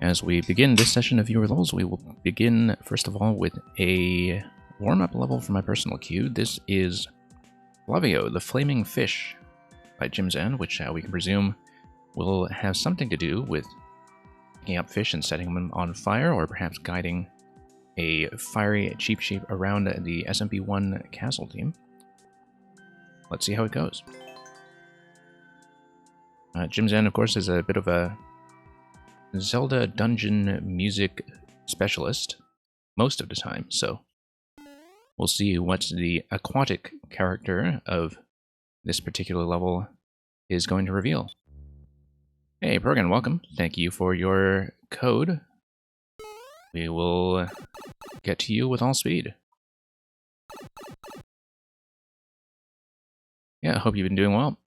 As we begin this session of Viewer Lulls, we will begin, first of all, with a warm-up level for my personal queue. This is Flavio, the Flaming Fish by Jimzan, which we can presume will have something to do with picking up fish and setting them on fire, or perhaps guiding a fiery Cheep Cheep around the SMP-1 castle team. Let's see how it goes. Jimzan, of course, is a bit of a Zelda dungeon music specialist most of the time, so we'll see what the aquatic character of this particular level is going to reveal. Hey, Pergan, welcome. Thank you for your code. We will get to you with all speed. Yeah, I hope you've been doing well.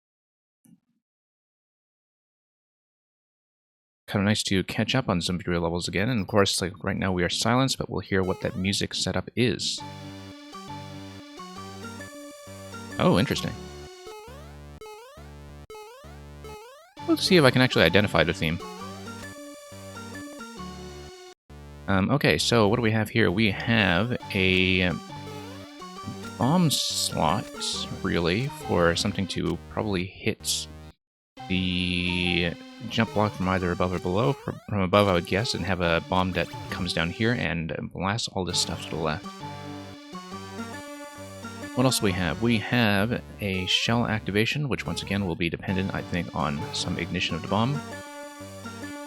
Kind of nice to catch up on some Viewer levels again, and of course, like right now we are silenced, but we'll hear what that music setup is. Oh, interesting. Let's see if I can actually identify the theme. Okay, so what do we have here? We have a bomb slot, really, for something to probably hit the jump block from either above or below. From above, I would guess, and have a bomb that comes down here and blasts all this stuff to the left. What else do we have? We have a shell activation, which once again will be dependent, I think, on some ignition of the bomb.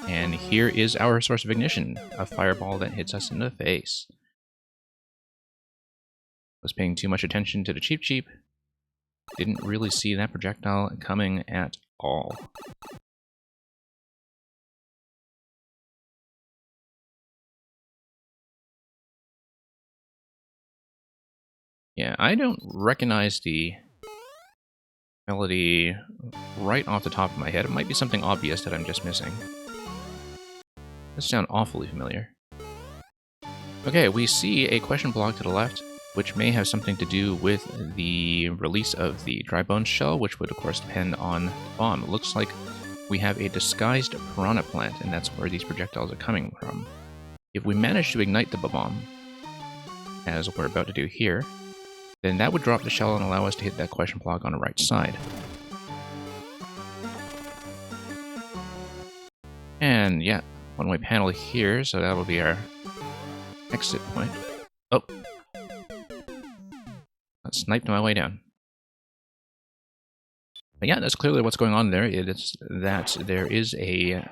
And here is our source of ignition, a fireball that hits us in the face. Was paying too much attention to the Cheep Cheep. Didn't really see that projectile coming at all. Yeah, I don't recognize the melody right off the top of my head. It might be something obvious that I'm just missing. Does sound awfully familiar. Okay, we see a question block to the left, which may have something to do with the release of the dry bones shell, which would of course depend on the bomb. It looks like we have a disguised piranha plant, and that's where these projectiles are coming from. If we manage to ignite the bomb, as we're about to do here, then that would drop the shell and allow us to hit that question block on the right side. And yeah, one-way panel here, so that will be our exit point. Oh! I sniped my way down. But yeah, that's clearly what's going on there. It is that there is a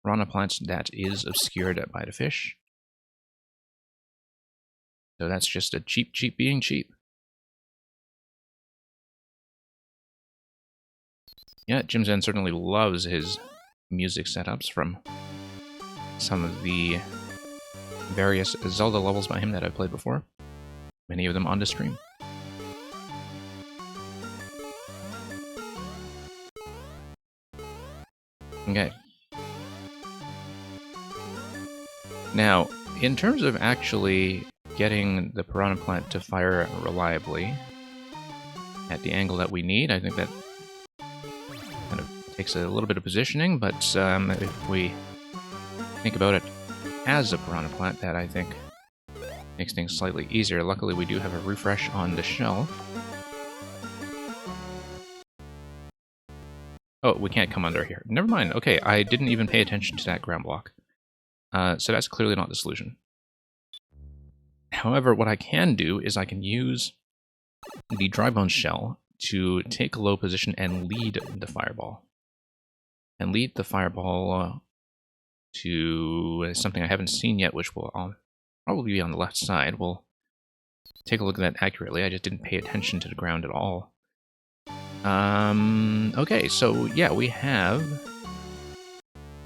piranha plant that is obscured by the fish. So that's just a Cheep Cheep being cheap. Yeah, Jimzan certainly loves his music setups from some of the various Zelda levels by him that I've played before. Many of them on the stream. Okay. Now, in terms of actually getting the piranha plant to fire reliably at the angle that we need, I think that kind of takes a little bit of positioning, but if we think about it as a piranha plant, that I think makes things slightly easier. Luckily, we do have a refresh on the shell. Oh, we can't come under here. Never mind. Okay, I didn't even pay attention to that ground block. So that's clearly not the solution. However, what I can do is I can use the dry bones shell to take a low position and lead the fireball. And lead the fireball to something I haven't seen yet, which will probably be on the left side. We'll take a look at that accurately. I just didn't pay attention to the ground at all. Okay, so yeah, we have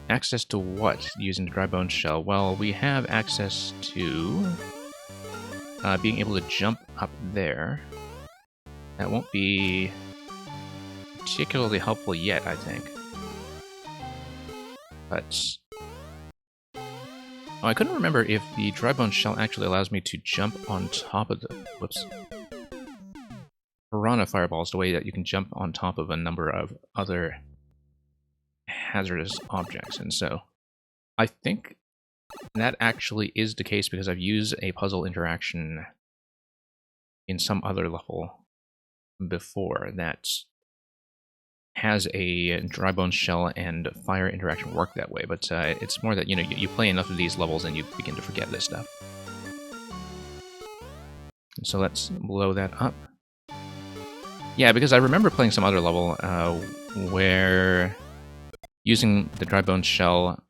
access to what using the dry bones shell? Well, we have access to being able to jump up there. That won't be particularly helpful yet, I think. But I couldn't remember if the dry bones shell actually allows me to jump on top of the piranha fireballs, the way that you can jump on top of a number of other hazardous objects. And so I think And that actually is the case because I've used a puzzle interaction in some other level before that has a dry bones shell and fire interaction work that way, but it's more that, you play enough of these levels and you begin to forget this stuff. And so let's blow that up. Yeah, because I remember playing some other level where using the dry bones shell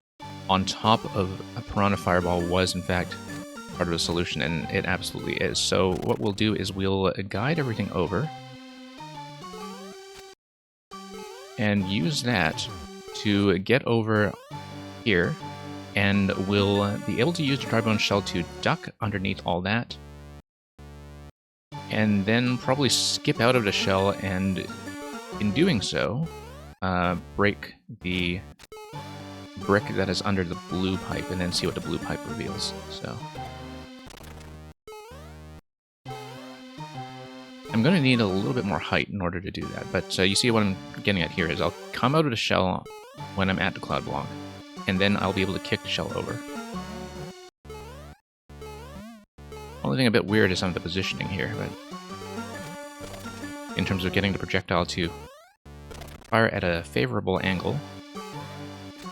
on top of a Piranha Fireball was, in fact, part of the solution, and it absolutely is. So what we'll do is we'll guide everything over and use that to get over here, and we'll be able to use the dry bones shell to duck underneath all that, and then probably skip out of the shell, and in doing so, break the brick that is under the blue pipe, and then see what the blue pipe reveals. So I'm going to need a little bit more height in order to do that, but you see what I'm getting at here is I'll come out of the shell when I'm at the cloud block, and then I'll be able to kick the shell over. Only thing a bit weird is some of the positioning here, but in terms of getting the projectile to fire at a favorable angle,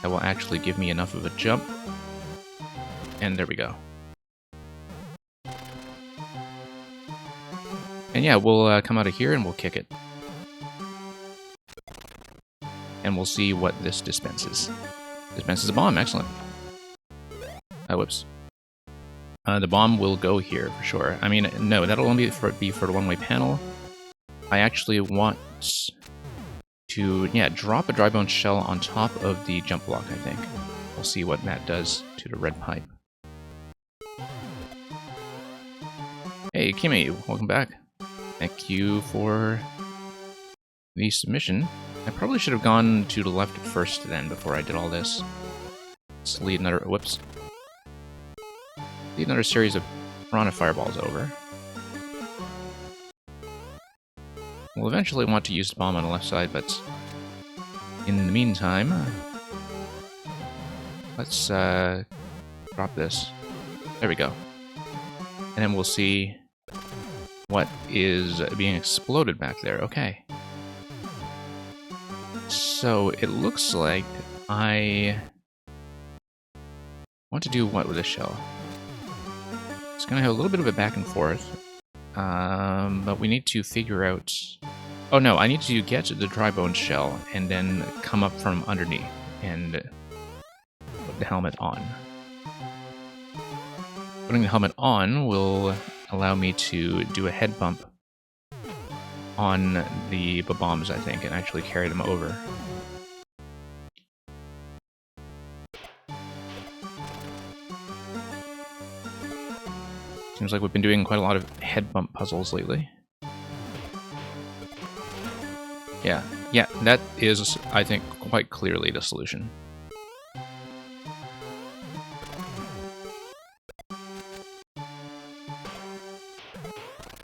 that will actually give me enough of a jump, and there we go. And yeah, we'll come out of here and we'll kick it. And we'll see what this dispenses. Dispenses a bomb, excellent. Whoops. The bomb will go here for sure. I mean, no, that'll only be for the one-way panel. I actually want to, drop a dry bone shell on top of the jump block, I think. We'll see what that does to the red pipe. Hey, Kimmy, welcome back. Thank you for the submission. I probably should have gone to the left first then before I did all this. Let's lead another... Whoops. Lead another series of Piranha Fireballs over. We'll eventually want to use the bomb on the left side, but in the meantime, let's drop this. There we go. And then we'll see what is being exploded back there. Okay. So it looks like I want to do what with this shell? It's going to have a little bit of a back and forth. But we need to figure out... Oh no, I need to get the dry bone shell and then come up from underneath and put the helmet on. Putting the helmet on will allow me to do a head bump on the bombs, I think, and actually carry them over. Seems like we've been doing quite a lot of head bump puzzles lately. Yeah, that is, I think, quite clearly the solution.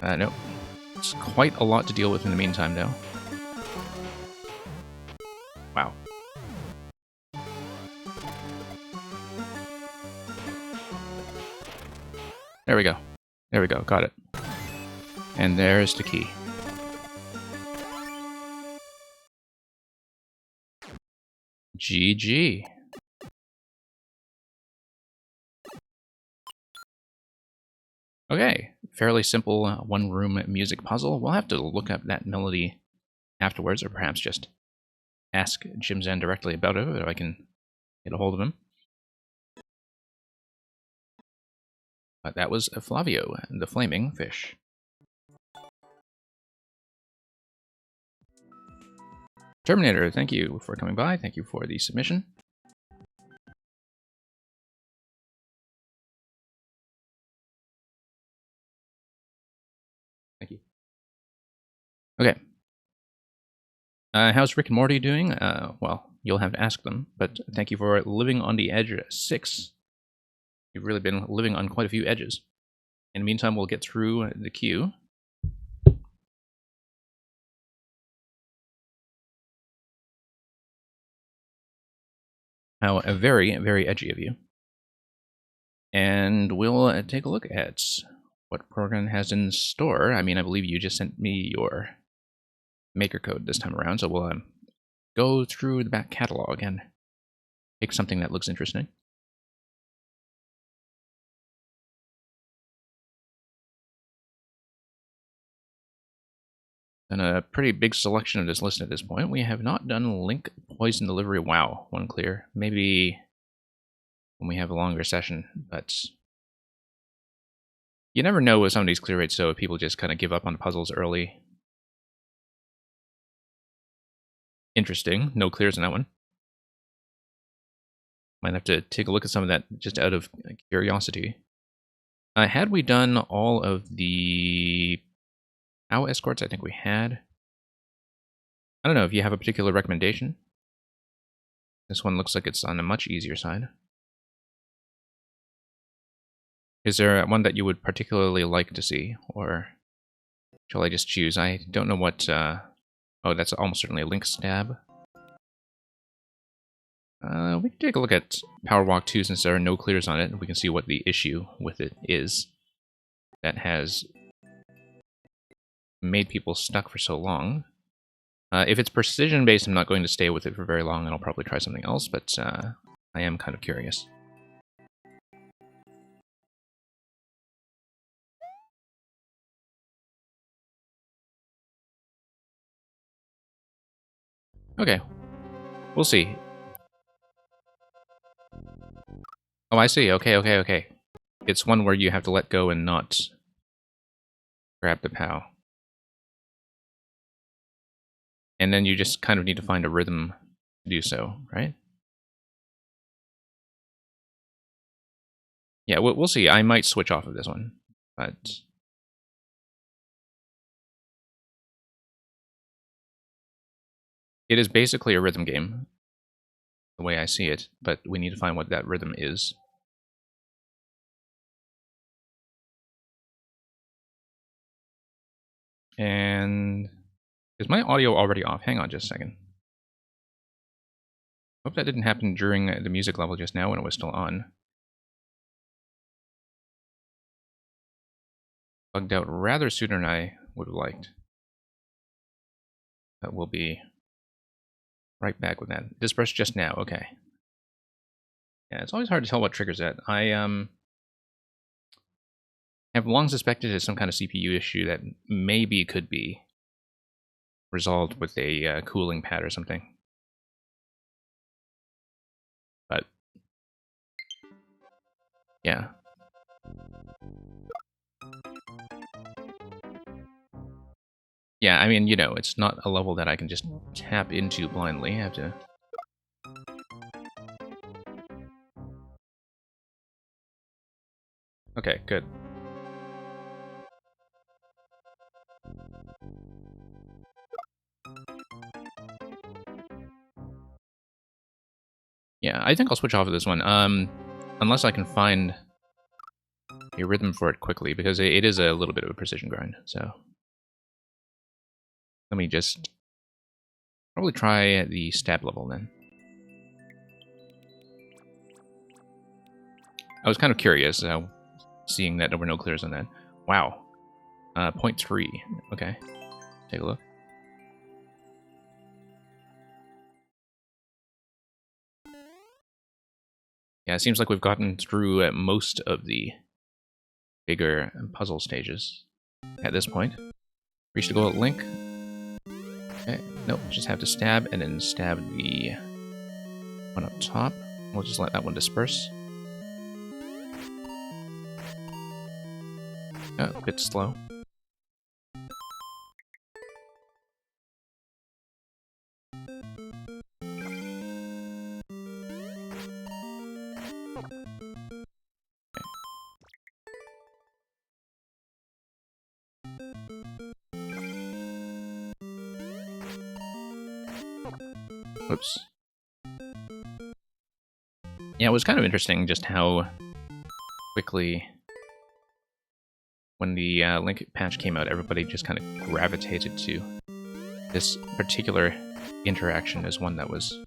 Nope. It's quite a lot to deal with in the meantime, though. Wow. There we go. There we go, got it. And there's the key. GG. Okay, fairly simple one-room music puzzle. We'll have to look up that melody afterwards, or perhaps just ask Jim Zen directly about it, if I can get a hold of him. But that was Flavio, the Flaming Fish. Terminator, thank you for coming by. Thank you for the submission. Thank you. Okay. How's Rick and Morty doing? Well, you'll have to ask them, but thank you for living on the edge 6. You've really been living on quite a few edges. In the meantime, we'll get through the queue. How very, very edgy of you. And we'll take a look at what Program has in store. I mean, I believe you just sent me your maker code this time around, so we'll go through the back catalog and pick something that looks interesting. And a pretty big selection of this list at this point. We have not done Link Poison Delivery. Wow, one clear. Maybe when we have a longer session, but you never know with some of these clear rates, so if people just kind of give up on the puzzles early. Interesting. No clears in that one. Might have to take a look at some of that just out of curiosity. Had we done all of the POW escorts? I think we had. I don't know if you have a particular recommendation. This one looks like it's on a much easier side. Is there one that you would particularly like to see, or shall I just choose? I don't know what... oh, that's almost certainly a Link stab. We can take a look at Power Walk 2 since there are no clears on it, and we can see what the issue with it is that has made people stuck for so long. If it's precision-based, I'm not going to stay with it for very long, and I'll probably try something else, but I am kind of curious. Okay, we'll see. Oh, I see. Okay. It's one where you have to let go and not grab the POW. And then you just kind of need to find a rhythm to do so, right? Yeah, we'll see. I might switch off of this one, but... It is basically a rhythm game, the way I see it, but we need to find what that rhythm is. And is my audio already off? Hang on just a second. Hope that didn't happen during the music level just now when it was still on. Bugged out rather sooner than I would have liked. But we'll be right back with that. Disperse just now, okay. Yeah, it's always hard to tell what triggers that. I have long suspected it's some kind of CPU issue that maybe could be resolved with a cooling pad or something. But yeah. Yeah, I mean, you know, it's not a level that I can just tap into blindly. I have to... Okay, good. Yeah, I think I'll switch off of this one. Unless I can find a rhythm for it quickly, because it is a little bit of a precision grind, so... Let me just probably try the stab level then. I was kind of curious, seeing that there were no clears on that. Wow. 0.3. Okay. Take a look. Yeah, it seems like we've gotten through most of the bigger puzzle stages at this point. Reach the goal at Link. Okay, nope, just have to stab and then stab the one up top. We'll just let that one disperse. Oh, a bit slow. Oops. Yeah, it was kind of interesting just how quickly, when the Link patch came out, everybody just kind of gravitated to this particular interaction as one that was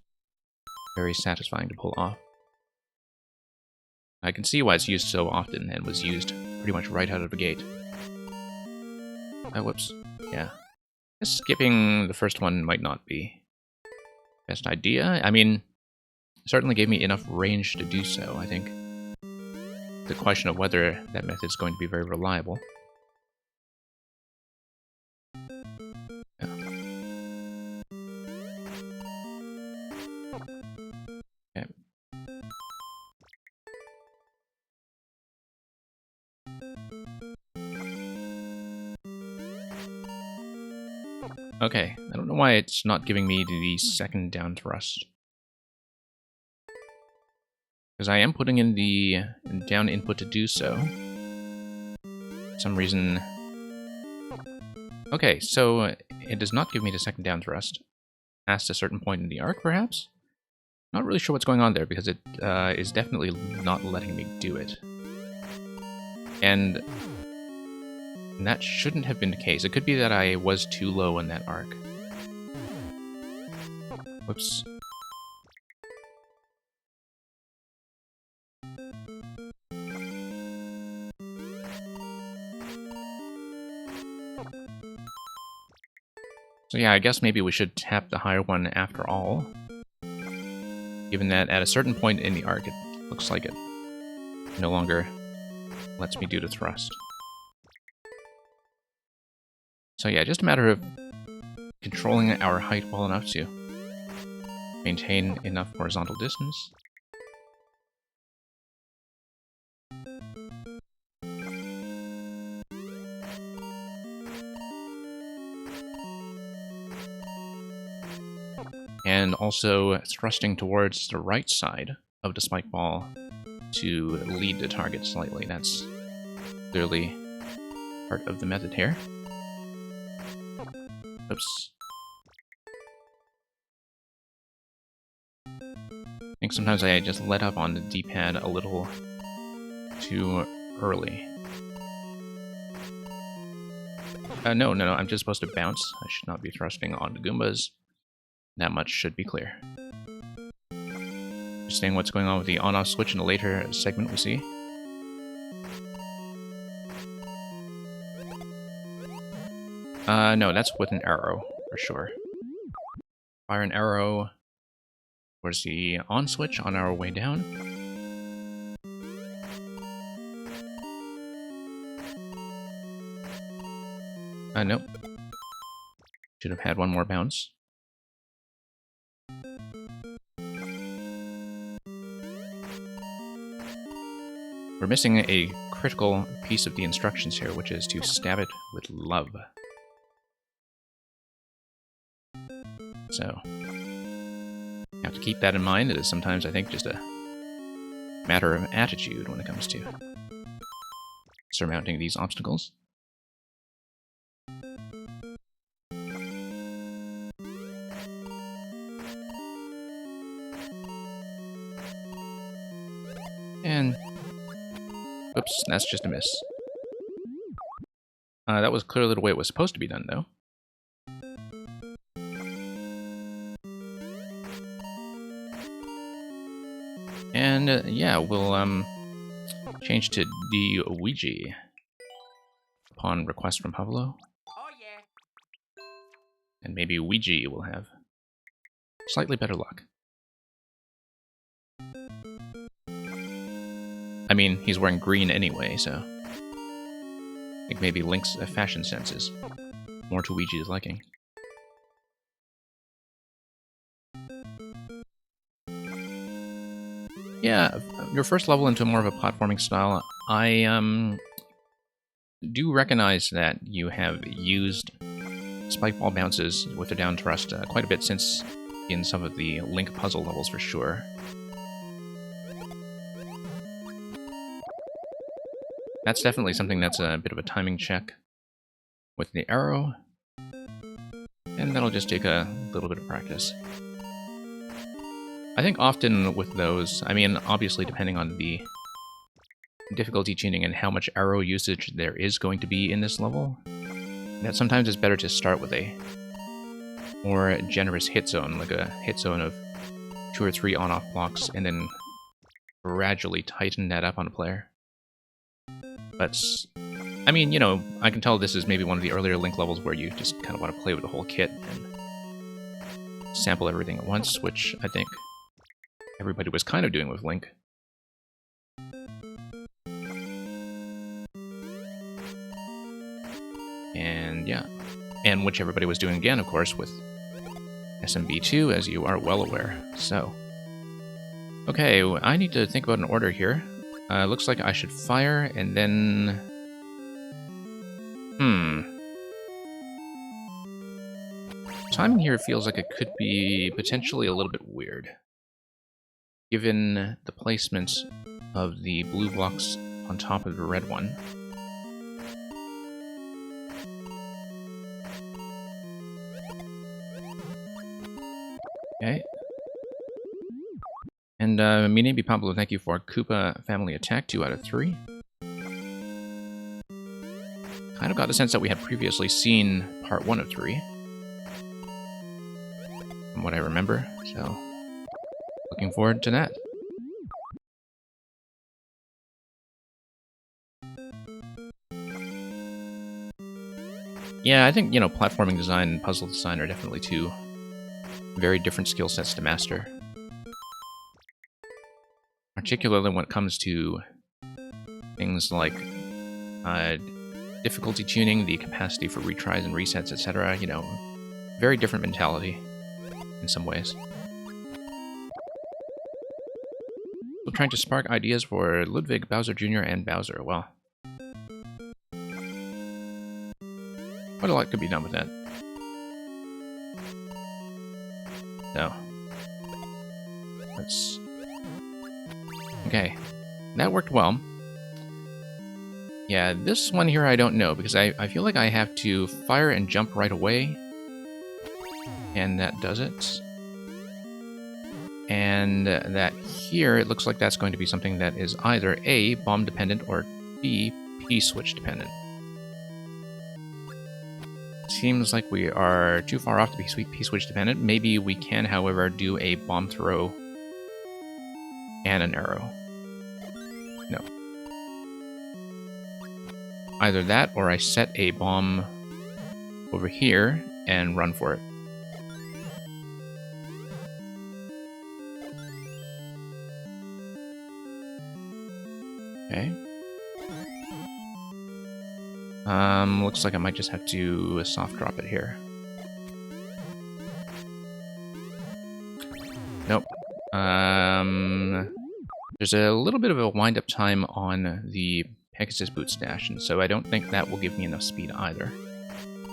very satisfying to pull off. I can see why it's used so often and was used pretty much right out of the gate. Whoops. Yeah. Skipping the first one might not be best idea. I mean, it certainly gave me enough range to do so, I think. The question of whether that method is going to be very reliable. Yeah. Okay. Okay, I don't know why it's not giving me the second down thrust. Because I am putting in the down input to do so. For some reason... Okay, so it does not give me the second down thrust. Past a certain point in the arc, perhaps? Not really sure what's going on there, because it is definitely not letting me do it. And that shouldn't have been the case. It could be that I was too low in that arc. Whoops. So yeah, I guess maybe we should tap the higher one after all. Given that at a certain point in the arc, it looks like it no longer lets me do the thrust. So yeah, just a matter of controlling our height well enough to maintain enough horizontal distance. And also thrusting towards the right side of the spike ball to lead the target slightly. That's clearly part of the method here. Oops. I think sometimes I just let up on the D-pad a little too early. No, I'm just supposed to bounce. I should not be thrusting on the Goombas. That much should be clear. Just saying what's going on with the on-off switch in a later segment we see. No, that's with an arrow, for sure. Fire an arrow towards the on switch on our way down. Nope. Should have had one more bounce. We're missing a critical piece of the instructions here, which is to stab it with love. So, you have to keep that in mind. It is sometimes, I think, just a matter of attitude when it comes to surmounting these obstacles. And... oops, that's just a miss. That was clearly the way it was supposed to be done, though. And, yeah, we'll, change to the Ouija upon request from Havlo. Oh, yeah. And maybe Ouija will have slightly better luck. I mean, he's wearing green anyway, so I think maybe Link's fashion sense is more to Ouija's liking. Yeah, your first level into more of a platforming style, I do recognize that you have used spike ball bounces with the down thrust quite a bit since in some of the Link puzzle levels for sure. That's definitely something that's a bit of a timing check with the arrow, and that'll just take a little bit of practice. I think often with those, I mean, obviously depending on the difficulty tuning and how much arrow usage there is going to be in this level, that sometimes it's better to start with a more generous hit zone, like a hit zone of 2 or 3 on-off blocks, and then gradually tighten that up on a player. But, I mean, you know, I can tell this is maybe one of the earlier Link levels where you just kind of want to play with the whole kit and sample everything at once, which I think everybody was kind of doing with Link. And yeah, and which everybody was doing again, of course, with SMB2, as you are well aware. So, okay, I need to think about an order here. Looks like I should fire and then... Timing here feels like it could be potentially a little bit weird, given the placement of the blue blocks on top of the red one. Okay. And Minabi Pablo, thank you for Koopa Family Attack, 2 out of 3. Kind of got the sense that we had previously seen part 1 of 3. From what I remember, so looking forward to that. Yeah, I think, you know, platforming design and puzzle design are definitely two very different skill sets to master. Particularly when it comes to things like difficulty tuning, the capacity for retries and resets, etc. You know, very different mentality in some ways. Still trying to spark ideas for Ludwig, Bowser Jr., and Bowser. Well, quite a lot could be done with that. No. Let's... Okay. That worked well. Yeah, this one here I don't know, because I feel like I have to fire and jump right away. And that does it. And that here, it looks like that's going to be something that is either A, bomb dependent, or B, P-switch dependent. Seems like we are too far off to be P-switch dependent. Maybe we can, however, do a bomb throw and an arrow. No. Either that, or I set a bomb over here and run for it. Okay. Looks like I might just have to soft drop it here. Nope. There's a little bit of a wind-up time on the Pegasus Boots dash, and so I don't think that will give me enough speed either.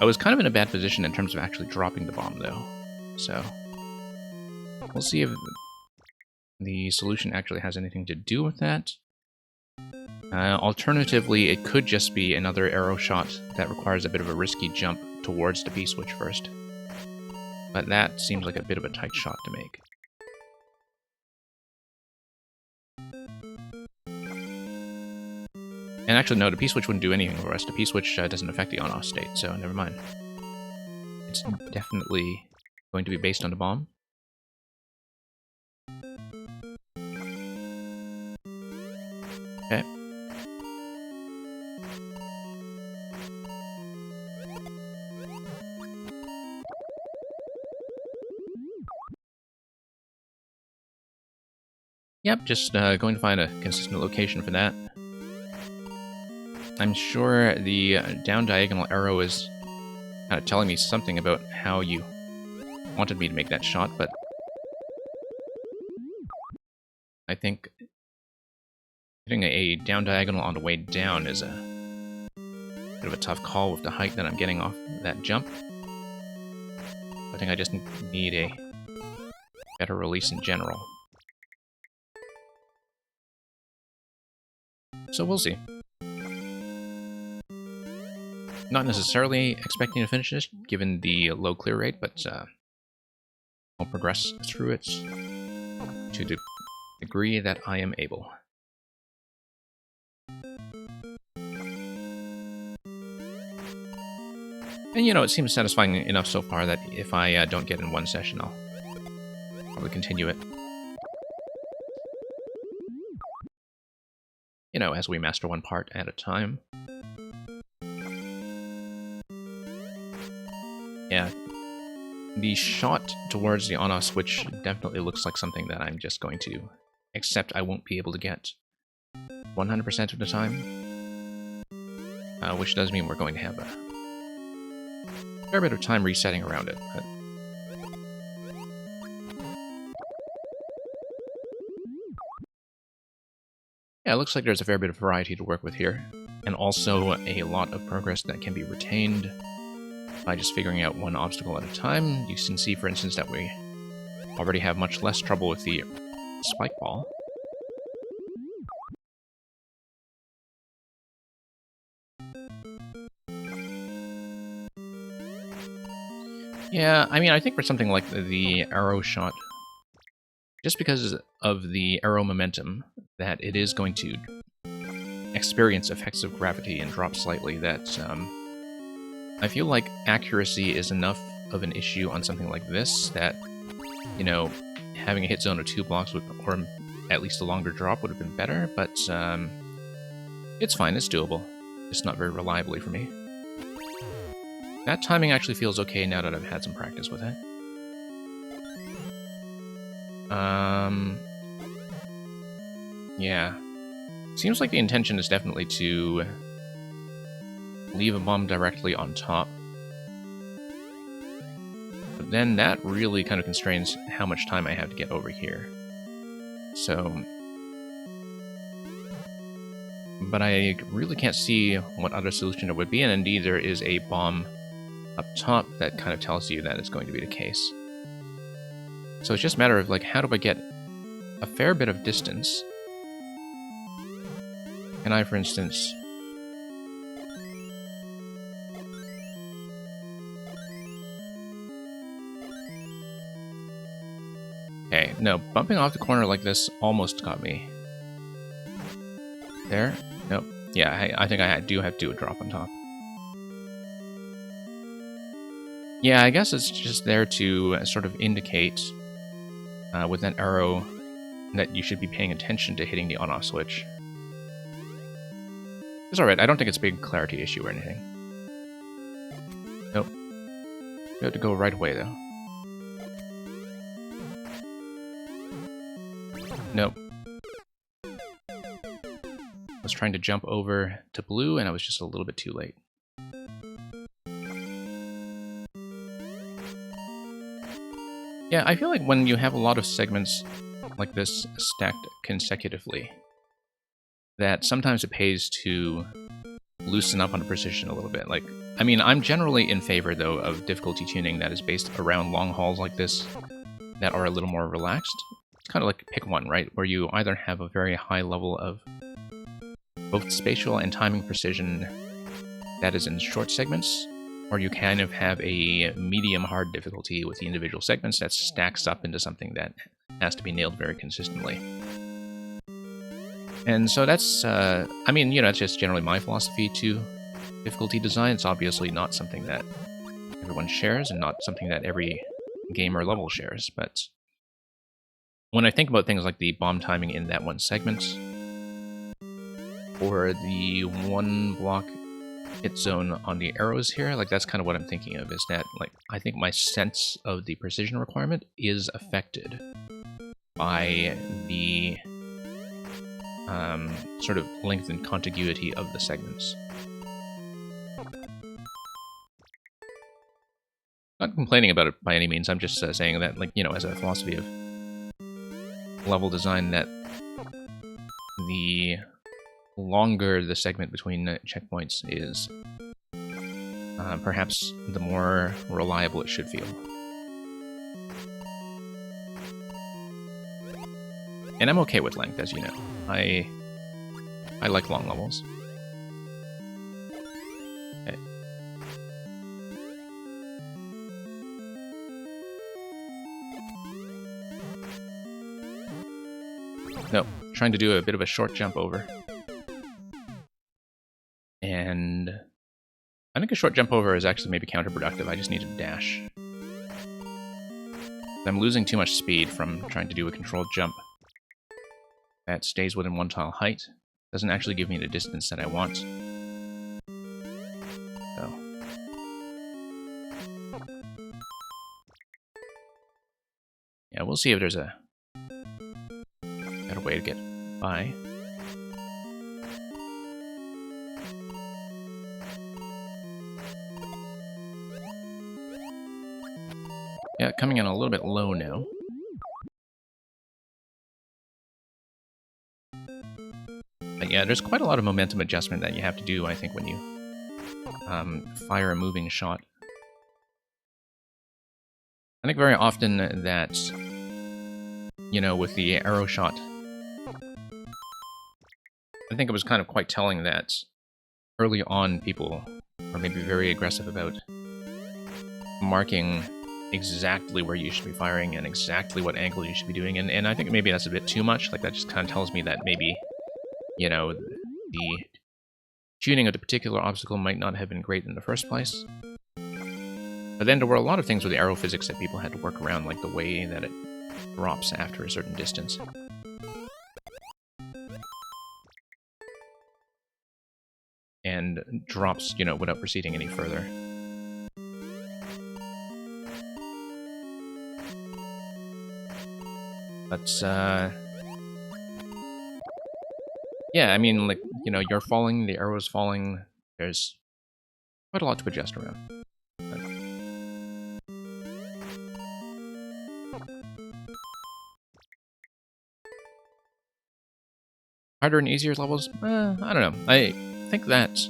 I was kind of in a bad position in terms of actually dropping the bomb, though. So, we'll see if the solution actually has anything to do with that. Alternatively, it could just be another arrow shot that requires a bit of a risky jump towards the P-switch first. But that seems like a bit of a tight shot to make. And actually, no, the P-switch wouldn't do anything for us. The P-switch doesn't affect the on-off state, so never mind. It's definitely going to be based on the bomb. Okay. Yep, just going to find a consistent location for that. I'm sure the down diagonal arrow is kind of telling me something about how you wanted me to make that shot, but I think hitting a down diagonal on the way down is a bit of a tough call with the height that I'm getting off that jump. I think I just need a better release in general. So we'll see. Not necessarily expecting to finish this, given the low clear rate, but I'll progress through it to the degree that I am able. And you know, it seems satisfying enough so far that if I don't get in one session, I'll probably continue it. you know, as we master one part at a time. Yeah, the shot towards the on-off switch definitely looks like something that I'm just going to accept I won't be able to get 100% of the time, which does mean we're going to have a fair bit of time resetting around it. But yeah, it looks like there's a fair bit of variety to work with here, and also a lot of progress that can be retained by just figuring out one obstacle at a time. You can see, for instance, that we already have much less trouble with the spike ball. Yeah, I mean, I think for something like the arrow shot, just because of the arrow momentum, that it is going to experience effects of gravity and drop slightly, that I feel like accuracy is enough of an issue on something like this that, you know, having a hit zone of 2 blocks would, or at least a longer drop would have been better, but it's fine, it's doable. Just not very reliably for me. That timing actually feels okay now that I've had some practice with it. Yeah. Seems like the intention is definitely to leave a bomb directly on top. But then that really kind of constrains how much time I have to get over here. So... But I really can't see what other solution there would be, and indeed there is a bomb up top that kind of tells you that it's going to be the case. So it's just a matter of, like, how do I get a fair bit of distance? Can I, for instance... Okay, no, bumping off the corner like this almost got me. There? Nope. Yeah, I think I do have to do a drop on top. Yeah, I guess it's just there to sort of indicate with that arrow that you should be paying attention to hitting the on-off switch. It's alright, I don't think it's a big clarity issue or anything. Nope. You have to go right away, though. Nope. I was trying to jump over to blue, and I was just a little bit too late. Yeah, I feel like when you have a lot of segments like this stacked consecutively, that sometimes it pays to loosen up on the precision a little bit. Like, I mean, I'm generally in favor, though, of difficulty tuning that is based around long hauls like this that are a little more relaxed. It's kind of like pick one, right? Where you either have a very high level of both spatial and timing precision that is in short segments, or you kind of have a medium-hard difficulty with the individual segments that stacks up into something that has to be nailed very consistently. And so that's, I mean, you know, that's just generally my philosophy to difficulty design. It's obviously not something that everyone shares, and not something that every game or level shares, but when I think about things like the bomb timing in that one segment, or the one block hit zone on the arrows here, like, that's kind of what I'm thinking of, is that, like, I think my sense of the precision requirement is affected by the sort of length and contiguity of the segments. Not complaining about it by any means, I'm just saying that, like, you know, as a philosophy of level design, that the longer the segment between checkpoints is, perhaps the more reliable it should feel. And I'm okay with length, as you know. I like long levels. Okay. No, trying to do a bit of a short jump over. And I think a short jump over is actually maybe counterproductive. I just need to dash. I'm losing too much speed from trying to do a controlled jump that stays within one tile height. Doesn't actually give me the distance that I want. So. Yeah, we'll see if there's a better way to get by. Yeah, coming in a little bit low now. But yeah, there's quite a lot of momentum adjustment that you have to do, I think, when you fire a moving shot. I think very often that, you know, with the arrow shot, I think it was kind of quite telling that early on people are maybe very aggressive about marking exactly where you should be firing and exactly what angle you should be doing, and I think maybe that's a bit too much. Like, that just kind of tells me that maybe, you know, the tuning of the particular obstacle might not have been great in the first place. But then there were a lot of things with the arrow physics that people had to work around, like the way that it drops after a certain distance. And drops, you know, without proceeding any further. But, yeah, I mean, like, you know, you're falling, the arrow's falling, there's quite a lot to adjust around. But... harder and easier levels? I don't know. I think that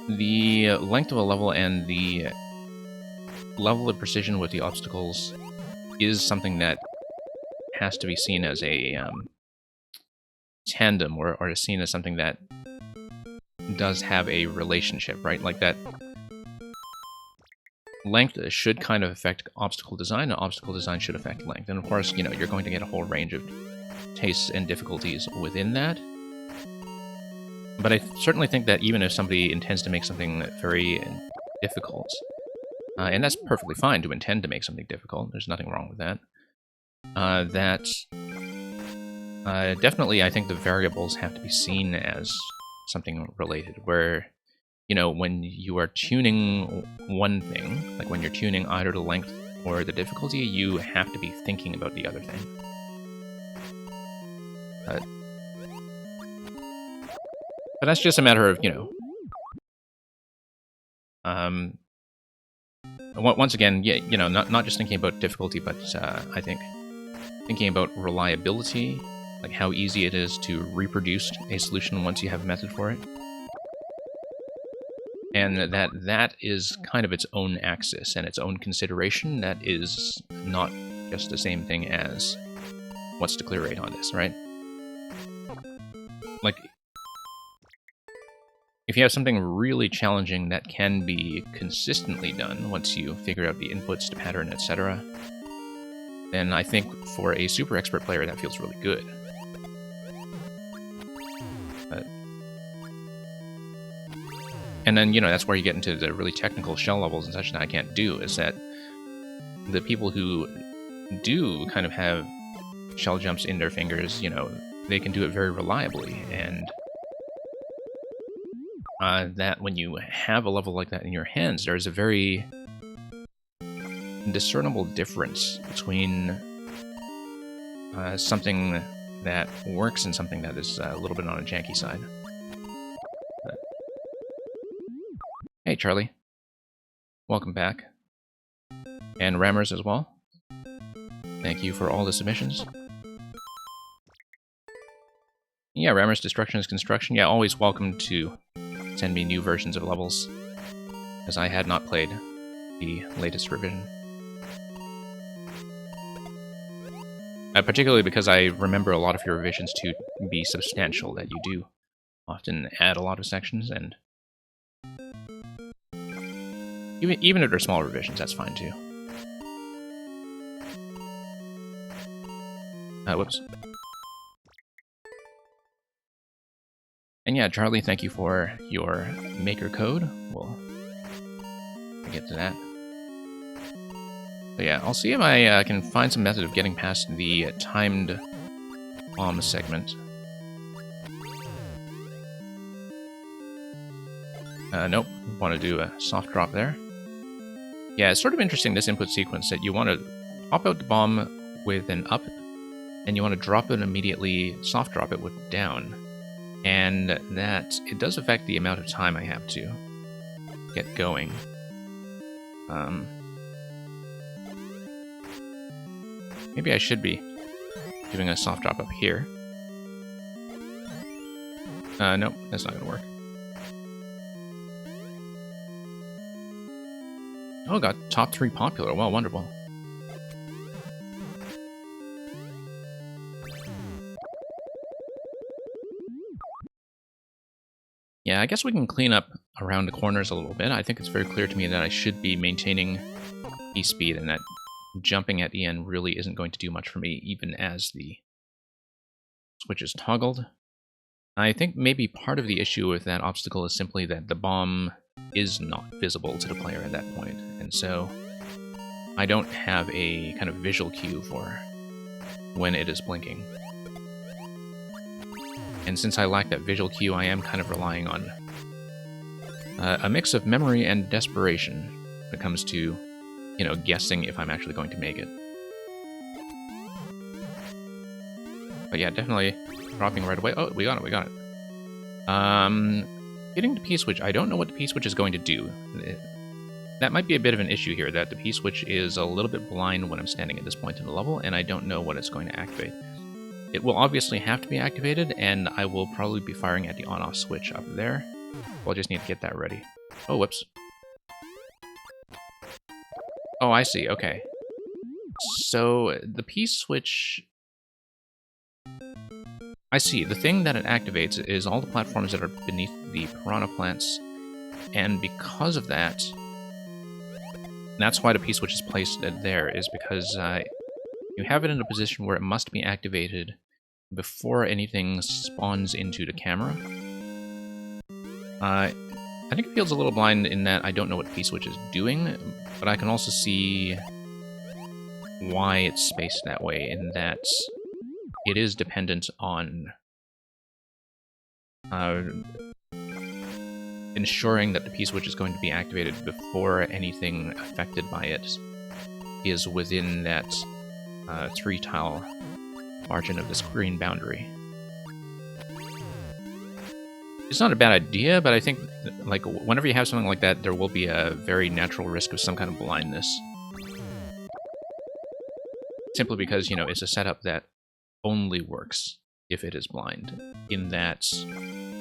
the length of a level and the level of precision with the obstacles is something that has to be seen as a tandem, or is seen as something that does have a relationship, right? Like, that length should kind of affect obstacle design, and obstacle design should affect length. And of course, you know, you're going to get a whole range of tastes and difficulties within that. But I certainly think that even if somebody intends to make something very difficult, and that's perfectly fine to intend to make something difficult, there's nothing wrong with that, definitely I think the variables have to be seen as something related, where, you know, when you are tuning one thing, like when you're tuning either the length or the difficulty, you have to be thinking about the other thing. But that's just a matter of, you know, once again, yeah, you know, not just thinking about difficulty, but I think thinking about reliability, like how easy it is to reproduce a solution once you have a method for it. And that is kind of its own axis and its own consideration. That is not just the same thing as what's the clear rate on this, right? Like, if you have something really challenging that can be consistently done once you figure out the inputs to pattern, etc., then I think for a super expert player that feels really good. And then, you know, that's where you get into the really technical shell levels and such that I can't do, is that the people who do kind of have shell jumps in their fingers, you know, they can do it very reliably, and that when you have a level like that in your hands, there's a very discernible difference between something that works and something that is a little bit on a janky side. But... hey, Charlie. Welcome back. And Rammers as well. Thank you for all the submissions. Yeah, Rammers, Destruction is Construction. Yeah, always welcome to send me new versions of levels, as I had not played the latest revision. Particularly because I remember a lot of your revisions to be substantial, that you do often add a lot of sections, and even if they're small revisions, that's fine too. Whoops. And yeah, Charlie, thank you for your maker code. We'll get to that. But yeah, I'll see if I can find some method of getting past the timed bomb segment. Nope. Want to do a soft drop there. Yeah, it's sort of interesting, this input sequence, that you want to pop out the bomb with an up, and you want to drop it immediately, soft drop it with down. And that, it does affect the amount of time I have to get going. Maybe I should be doing a soft drop up here. Nope, that's not going to work. Oh, got top 3 popular. Wow, wonderful. Yeah, I guess we can clean up around the corners a little bit. I think it's very clear to me that I should be maintaining speed and that jumping at the end really isn't going to do much for me, even as the switch is toggled. I think maybe part of the issue with that obstacle is simply that the bomb is not visible to the player at that point, and so I don't have a kind of visual cue for when it is blinking. And since I lack that visual cue, I am kind of relying on a mix of memory and desperation when it comes to, you know, guessing if I'm actually going to make it. But yeah, definitely dropping right away. Oh, we got it, we got it. Getting the P-switch, I don't know what the P-switch is going to do. That might be a bit of an issue here, that the P-switch is a little bit blind when I'm standing at this point in the level, and I don't know what it's going to activate. It will obviously have to be activated, and I will probably be firing at the on-off switch up there. We'll just need to get that ready. Oh, whoops. Oh, I see, okay. So, the P-switch... I see, the thing that it activates is all the platforms that are beneath the piranha plants, and because of that, that's why the P-switch is placed there, is because you have it in a position where it must be activated before anything spawns into the camera. I think it feels a little blind in that I don't know what the P-switch is doing, but I can also see why it's spaced that way, in that it is dependent on ensuring that the P-switch is going to be activated before anything affected by it is within that 3-tile margin of the screen boundary. It's not a bad idea, but I think, like, whenever you have something like that, there will be a very natural risk of some kind of blindness. Simply because, you know, it's a setup that only works if it is blind, in that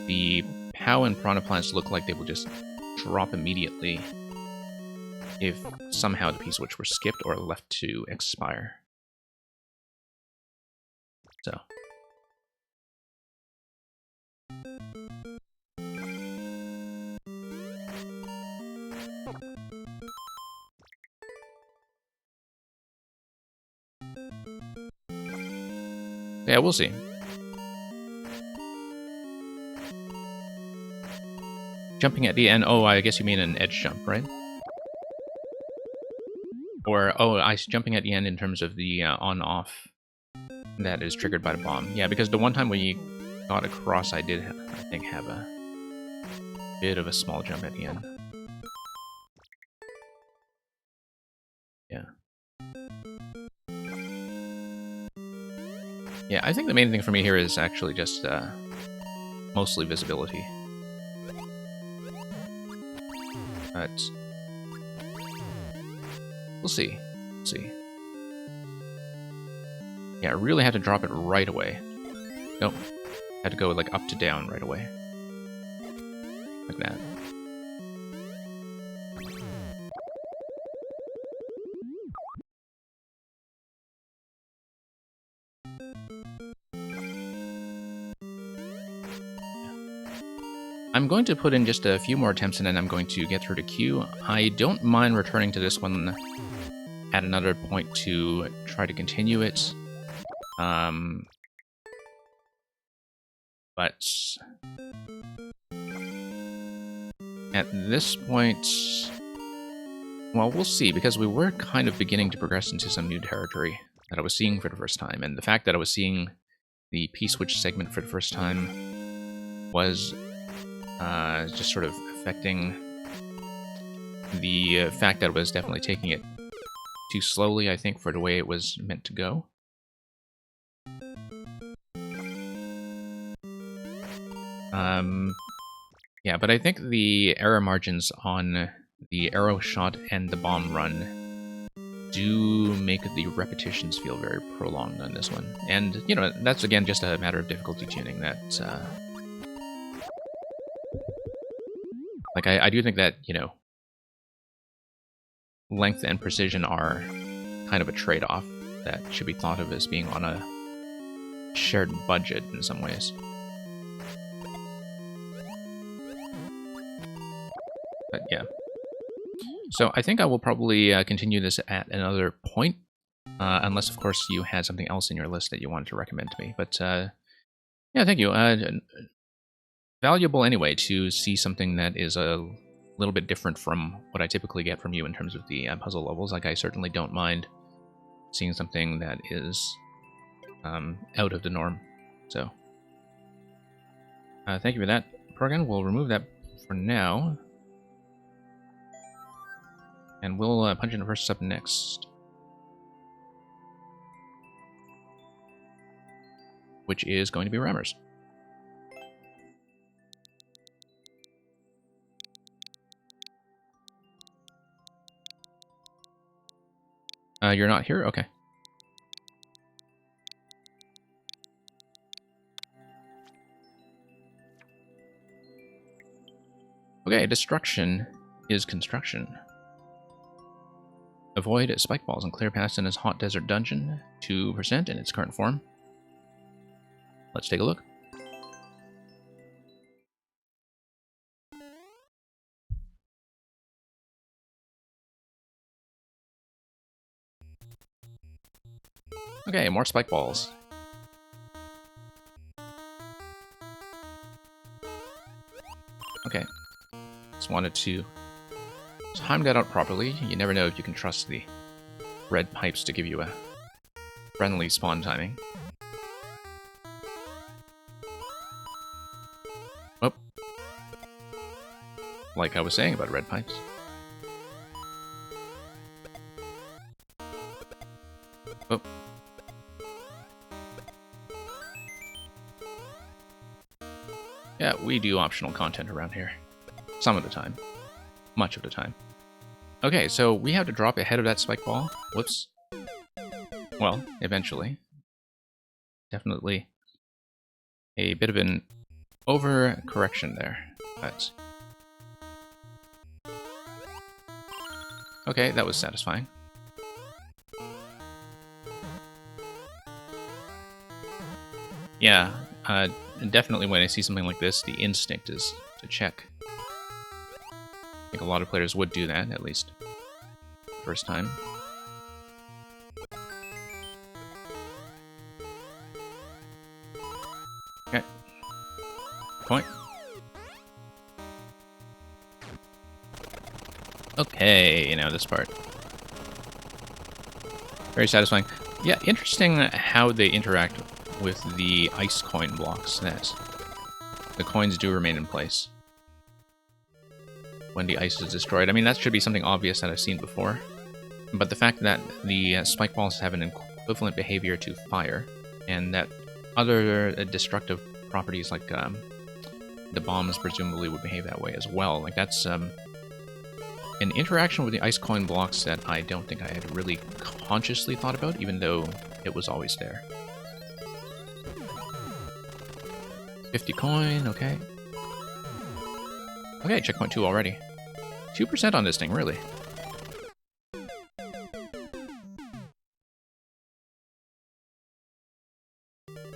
the POW and piranha plants look like they will just drop immediately if somehow the P-switch were skipped or left to expire. So. Yeah, we'll see. Jumping at the end, oh, I guess you mean an edge jump, right? Or, oh, jumping at the end in terms of the on-off that is triggered by the bomb. Yeah, because the one time when you got across, I did, I think, have a bit of a small jump at the end. Yeah. Yeah, I think the main thing for me here is actually just mostly visibility. But we'll see. Let's see. Yeah, I really had to drop it right away. Nope. Had to go like up to down right away. Like that. I'm going to put in just a few more attempts and then I'm going to get through the queue. I don't mind returning to this one at another point to try to continue it. But at this point, well, we'll see, because we were kind of beginning to progress into some new territory that I was seeing for the first time, and the fact that I was seeing the P-switch segment for the first time was just sort of affecting the fact that it was definitely taking it too slowly, I think, for the way it was meant to go. Yeah, but I think the error margins on the arrow shot and the bomb run do make the repetitions feel very prolonged on this one. And, you know, that's again just a matter of difficulty tuning. That, like, I do think that, you know, length and precision are kind of a trade-off that should be thought of as being on a shared budget in some ways. But yeah. So I think I will probably continue this at another point, unless, of course, you had something else in your list that you wanted to recommend to me. But yeah, thank you. Valuable anyway to see something that is a little bit different from what I typically get from you in terms of the puzzle levels. Like, I certainly don't mind seeing something that is out of the norm. So thank you for that, Progan. We'll remove that for now. And we'll punch in the first up next, which is going to be Rammers. You're not here? Okay. Okay, destruction is construction. Avoid spike balls and clear paths in this hot desert dungeon. 2% in its current form. Let's take a look. Okay, more spike balls. Okay. Just wanted to time that out properly. You never know if you can trust the red pipes to give you a friendly spawn timing. Oh. Like I was saying about red pipes. Oh. Yeah, we do optional content around here. Some of the time. Much of the time. Okay, so we have to drop ahead of that spike ball. Whoops. Well, eventually. Definitely a bit of an overcorrection there, but... Okay, that was satisfying. Yeah, definitely when I see something like this, the instinct is to check. I think a lot of players would do that, at least first time. Okay. Point. Okay, now this part. Very satisfying. Yeah, interesting how they interact with the ice coin blocks, that the coins do remain in place when the ice is destroyed. I mean, that should be something obvious that I've seen before. But the fact that the spike balls have an equivalent behavior to fire, and that other destructive properties like the bombs presumably would behave that way as well, like that's an interaction with the ice coin blocks that I don't think I had really consciously thought about, even though it was always there. 50 coin, okay. Okay, checkpoint 2 already. 2% on this thing, really.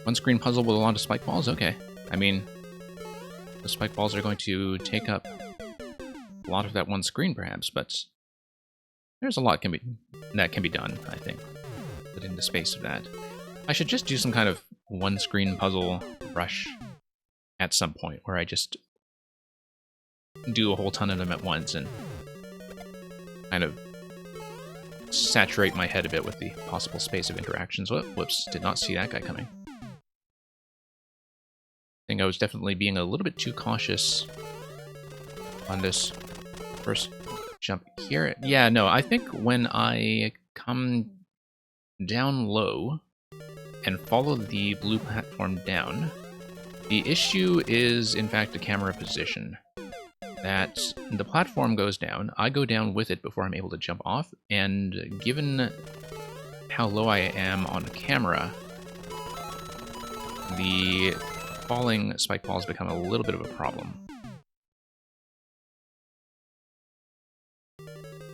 One screen puzzle with a lot of spike balls? Okay. I mean, the spike balls are going to take up a lot of that one screen, perhaps, but there's a lot that can be done, I think, within the space of that. I should just do some kind of one screen puzzle rush at some point, where I just do a whole ton of them at once and kind of saturate my head a bit with the possible space of interactions. Whoops, did not see that guy coming. I think I was definitely being a little bit too cautious on this first jump here. Yeah, no, I think when I come down low and follow the blue platform down, the issue is, in fact, the camera position. That the platform goes down, I go down with it before I'm able to jump off, and given how low I am on the camera, the falling spike balls become a little bit of a problem.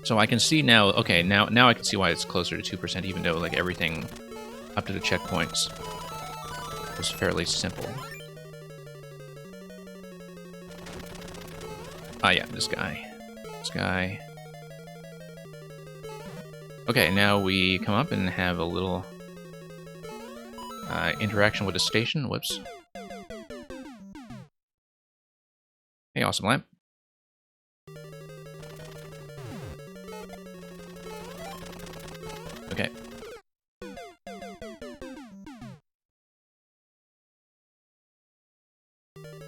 So I can see now, okay, now I can see why it's closer to 2%, even though like everything up to the checkpoints was fairly simple. Ah, yeah, this guy. This guy. Okay, now we come up and have a little interaction with the station. Whoops. Hey, Awesome Lamp. Okay.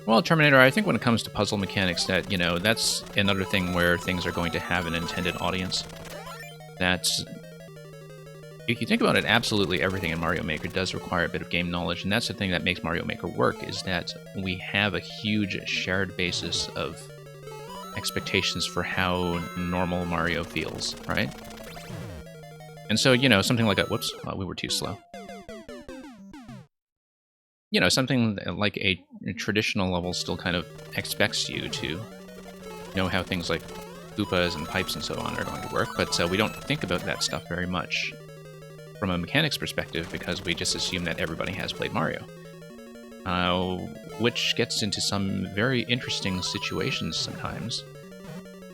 Well, Terminator, I think when it comes to puzzle mechanics, that, you know, that's another thing where things are going to have an intended audience. That's... If you think about it, absolutely everything in Mario Maker does require a bit of game knowledge, and that's the thing that makes Mario Maker work, is that we have a huge shared basis of expectations for how normal Mario feels, right? And so, you know, something like a... Whoops, we were too slow. You know, something like a traditional level still kind of expects you to know how things like Koopas and pipes and so on are going to work, but we don't think about that stuff very much from a mechanics perspective because we just assume that everybody has played Mario. Which gets into some very interesting situations sometimes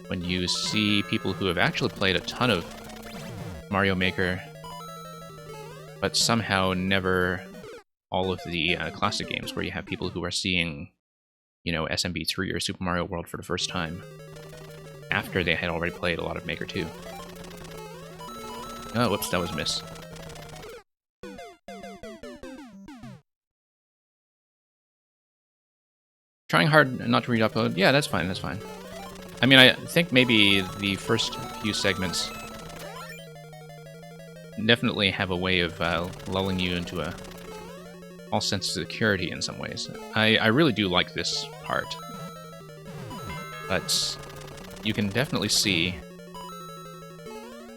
when you see people who have actually played a ton of Mario Maker but somehow never all of the classic games, where you have people who are seeing, you know, SMB3 or Super Mario World for the first time after they had already played a lot of Maker 2. Oh, whoops, that was a miss. Trying hard not to read upload. Yeah, that's fine, that's fine. I mean, I think maybe the first few segments definitely have a way of lulling you into a false sense of security in some ways. I really do like this part. But you can definitely see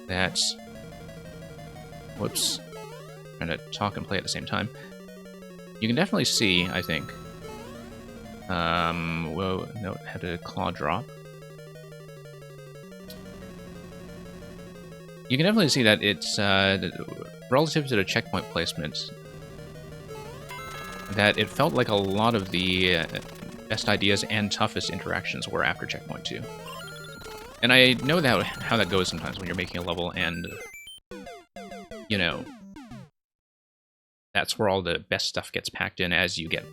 that... Whoops. Trying to talk and play at the same time. You can definitely see, I think... whoa, no, had a claw drop. You can definitely see that it's, relative to the checkpoint placement, that it felt like a lot of the best ideas and toughest interactions were after Checkpoint 2. And I know that how that goes sometimes when you're making a level and, you know, that's where all the best stuff gets packed in as you get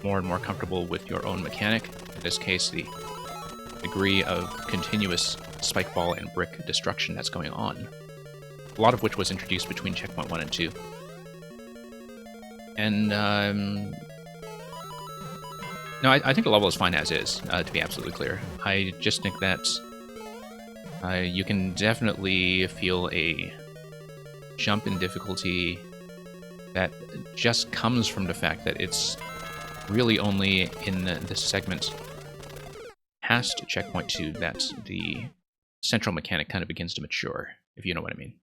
more and more comfortable with your own mechanic. In this case, the degree of continuous spike ball and brick destruction that's going on. A lot of which was introduced between Checkpoint 1 and 2. And, no, I think the level is fine as is, to be absolutely clear. I just think that you can definitely feel a jump in difficulty that just comes from the fact that it's really only in this segment past Checkpoint 2 that the central mechanic kind of begins to mature, if you know what I mean.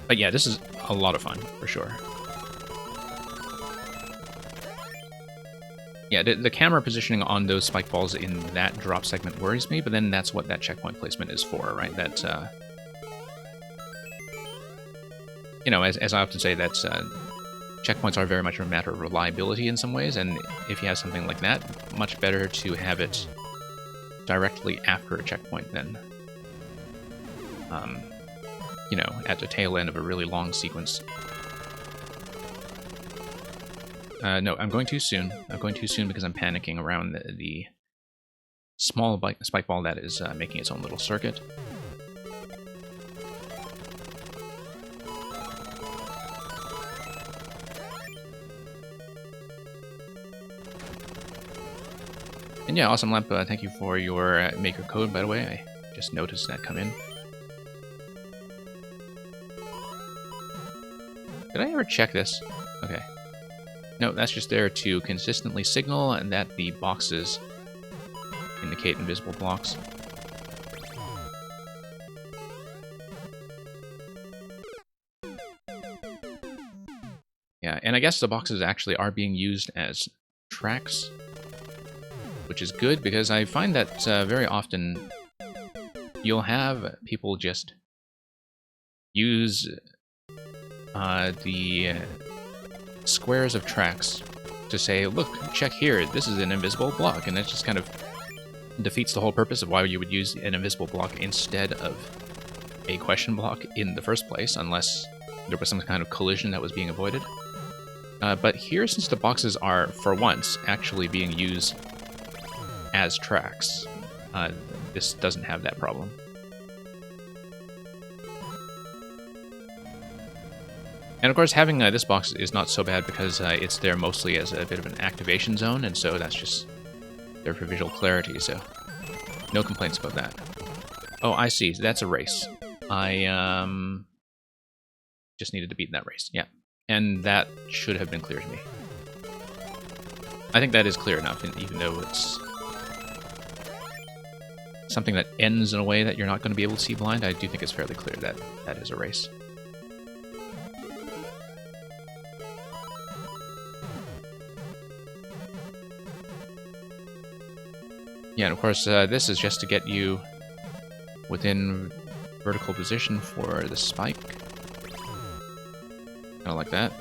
But yeah, this is a lot of fun, for sure. Yeah, the camera positioning on those spike balls in that drop segment worries me, but then that's what that checkpoint placement is for, right? That, you know, as I often say, that's checkpoints are very much a matter of reliability in some ways, and if you have something like that, much better to have it directly after a checkpoint than, you know, at the tail end of a really long sequence. No, I'm going too soon. I'm going too soon because I'm panicking around the small spike ball that is making its own little circuit. And yeah, Awesome Lamp, thank you for your maker code, by the way. I just noticed that come in. Did I ever check this? Okay. No, that's just there to consistently signal and that the boxes indicate invisible blocks. Yeah, and I guess the boxes actually are being used as tracks, which is good because I find that very often you'll have people just use the squares of tracks to say, look, check here, this is an invisible block, and that just kind of defeats the whole purpose of why you would use an invisible block instead of a question block in the first place, unless there was some kind of collision that was being avoided. But here, since the boxes are, for once, actually being used as tracks, this doesn't have that problem. And of course, having this box is not so bad because it's there mostly as a bit of an activation zone, and so that's just there for visual clarity, so no complaints about that. Oh, I see. That's a race. I just needed to beat that race. Yeah. And that should have been clear to me. I think that is clear enough, even though it's something that ends in a way that you're not going to be able to see blind. I do think it's fairly clear that that is a race. Yeah, and of course, this is just to get you within vertical position for the spike. Kind of like that.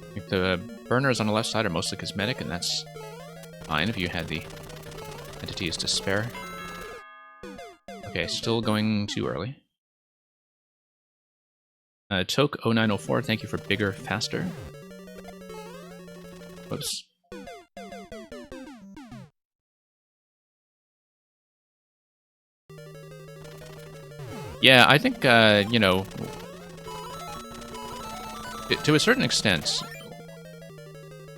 I think the burners on the left side are mostly cosmetic, and that's fine if you had the entities to spare. Okay, still going too early. Toke0904, thank you for bigger, faster. Whoops. Yeah, I think, you know, to a certain extent,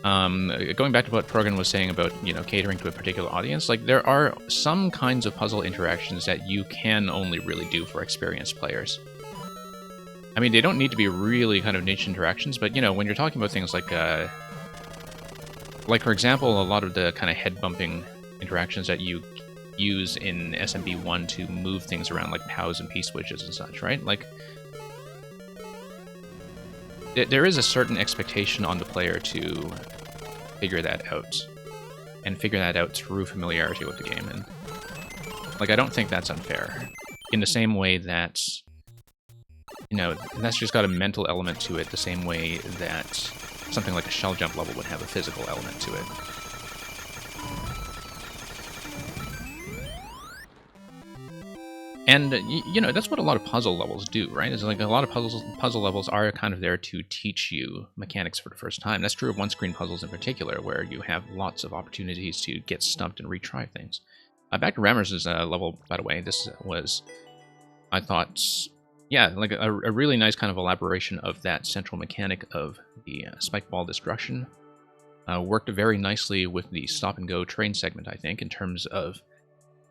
going back to what Progan was saying about, you know, catering to a particular audience, like, there are some kinds of puzzle interactions that you can only really do for experienced players. I mean, they don't need to be really kind of niche interactions, but, you know, when you're talking about things like, for example, a lot of the kind of head-bumping interactions that you use in SMB1 to move things around, like POWs and P-switches and such, right? Like, there is a certain expectation on the player to figure that out, and figure that out through familiarity with the game, and, like, I don't think that's unfair. In the same way that, you know, that's just got a mental element to it, the same way that something like a shell jump level would have a physical element to it. And, you know, that's what a lot of puzzle levels do, right? It's like a lot of puzzle levels are kind of there to teach you mechanics for the first time. That's true of one-screen puzzles in particular, where you have lots of opportunities to get stumped and retry things. Back to Rammers's level, by the way, this was, I thought, yeah, like a really nice kind of elaboration of that central mechanic of the spike ball destruction. Worked very nicely with the stop-and-go train segment, I think, in terms of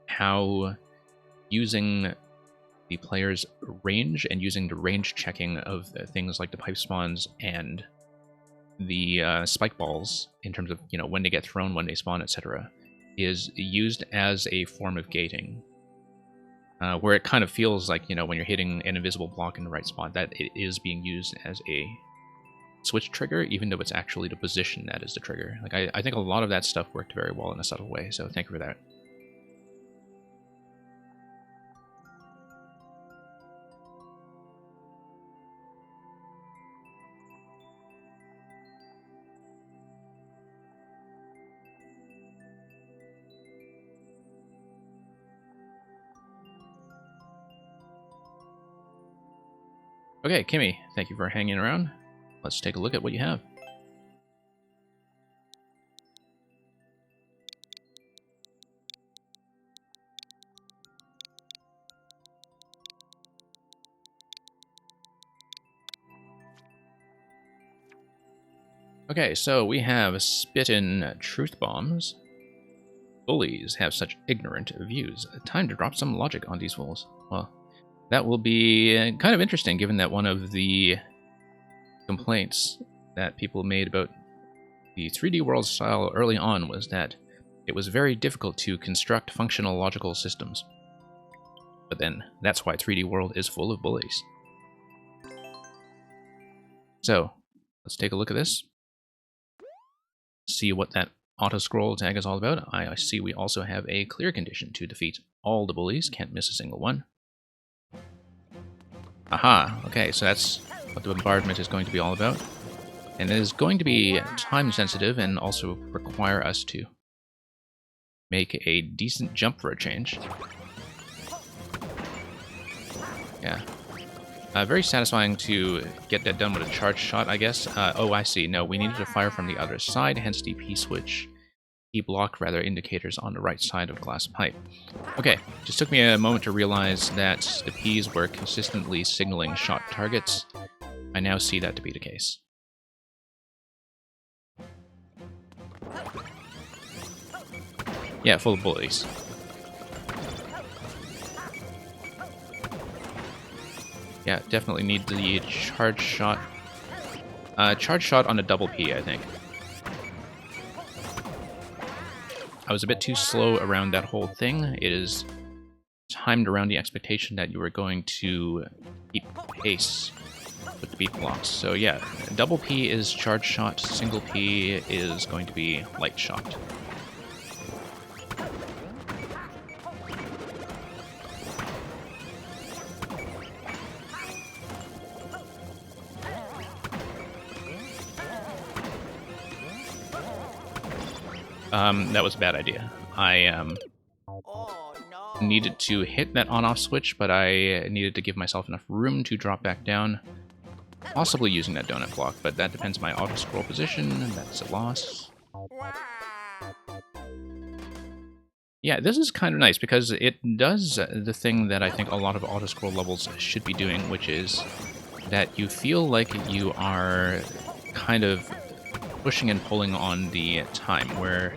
how using the player's range and using the range checking of things like the pipe spawns and the spike balls in terms of, you know, when they get thrown, when they spawn, etc., is used as a form of gating. Where it kind of feels like, you know, when you're hitting an invisible block in the right spot, that it is being used as a switch trigger, even though it's actually the position that is the trigger. Like, I think a lot of that stuff worked very well in a subtle way, so thank you for that. Okay, Kimmy, thank you for hanging around. Let's take a look at what you have. Okay, so we have spit-in truth bombs. Bullies have such ignorant views. Time to drop some logic on these fools. Well, that will be kind of interesting, given that one of the complaints that people made about the 3D World style early on was that it was very difficult to construct functional logical systems. But then, that's why 3D World is full of bullies. So, let's take a look at this. See what that auto-scroll tag is all about. I see we also have a clear condition to defeat all the bullies. Can't miss a single one. Aha, okay, so that's what the bombardment is going to be all about. And it is going to be time-sensitive and also require us to make a decent jump for a change. Yeah. Very satisfying to get that done with a charge shot, I guess. Oh, I see. No, we needed to fire from the other side, hence the P-switch. P-block, rather, indicators on the right side of glass pipe. Okay, just took me a moment to realize that the Ps were consistently signaling shot targets. I now see that to be the case. Yeah, full of bullies. Yeah, definitely need the charge shot. Charge shot on a double P, I think. I was a bit too slow around that whole thing. It is timed around the expectation that you were going to keep pace with the beat blocks. So yeah, double P is charge shot, single P is going to be light shot. That was a bad idea. I needed to hit that on-off switch, but I needed to give myself enough room to drop back down. Possibly using that donut block, but that depends on my auto-scroll position, and that's a loss. Yeah, this is kind of nice, because it does the thing that I think a lot of auto-scroll levels should be doing, which is that you feel like you are kind of pushing and pulling on the time, where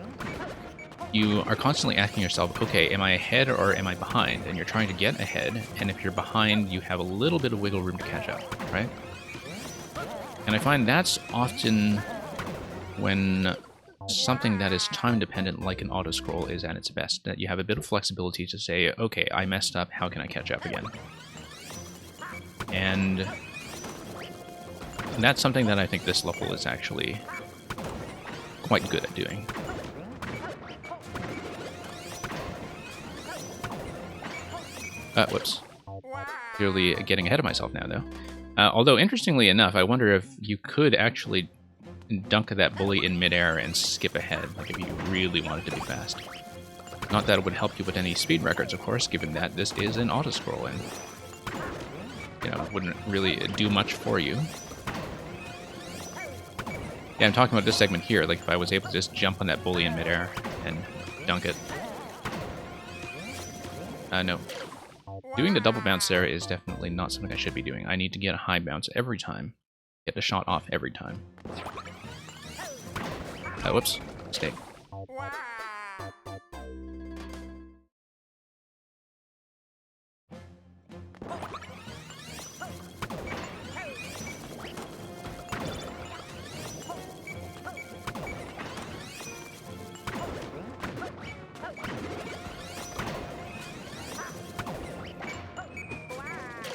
you are constantly asking yourself, okay, am I ahead or am I behind? And you're trying to get ahead, and if you're behind, you have a little bit of wiggle room to catch up, right? And I find that's often when something that is time-dependent, like an auto-scroll, is at its best, that you have a bit of flexibility to say, okay, I messed up, how can I catch up again? And that's something that I think this level is actually quite good at doing. Whoops. Clearly getting ahead of myself now, though. Although, interestingly enough, I wonder if you could actually dunk that bully in midair and skip ahead, like if you really wanted to be fast. Not that it would help you with any speed records, of course, given that this is an auto-scroll, and, you know, wouldn't really do much for you. Yeah, I'm talking about this segment here, like if I was able to just jump on that bully in midair and dunk it. No. Doing the double bounce there is definitely not something I should be doing. I need to get a high bounce every time. Get the shot off every time. Whoops. Mistake.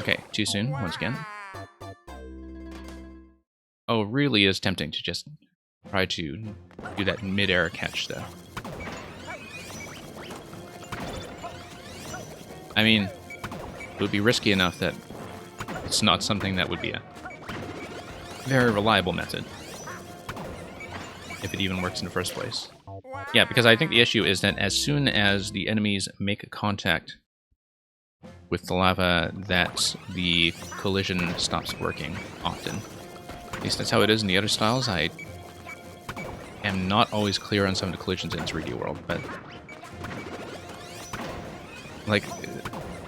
Okay, too soon, once again. Oh, really is tempting to just try to do that mid-air catch, though. I mean, it would be risky enough that it's not something that would be a very reliable method, if it even works in the first place. Yeah, because I think the issue is that as soon as the enemies make contact with the lava, that the collision stops working often. At least that's how it is in the other styles. I am not always clear on some of the collisions in 3D World, but like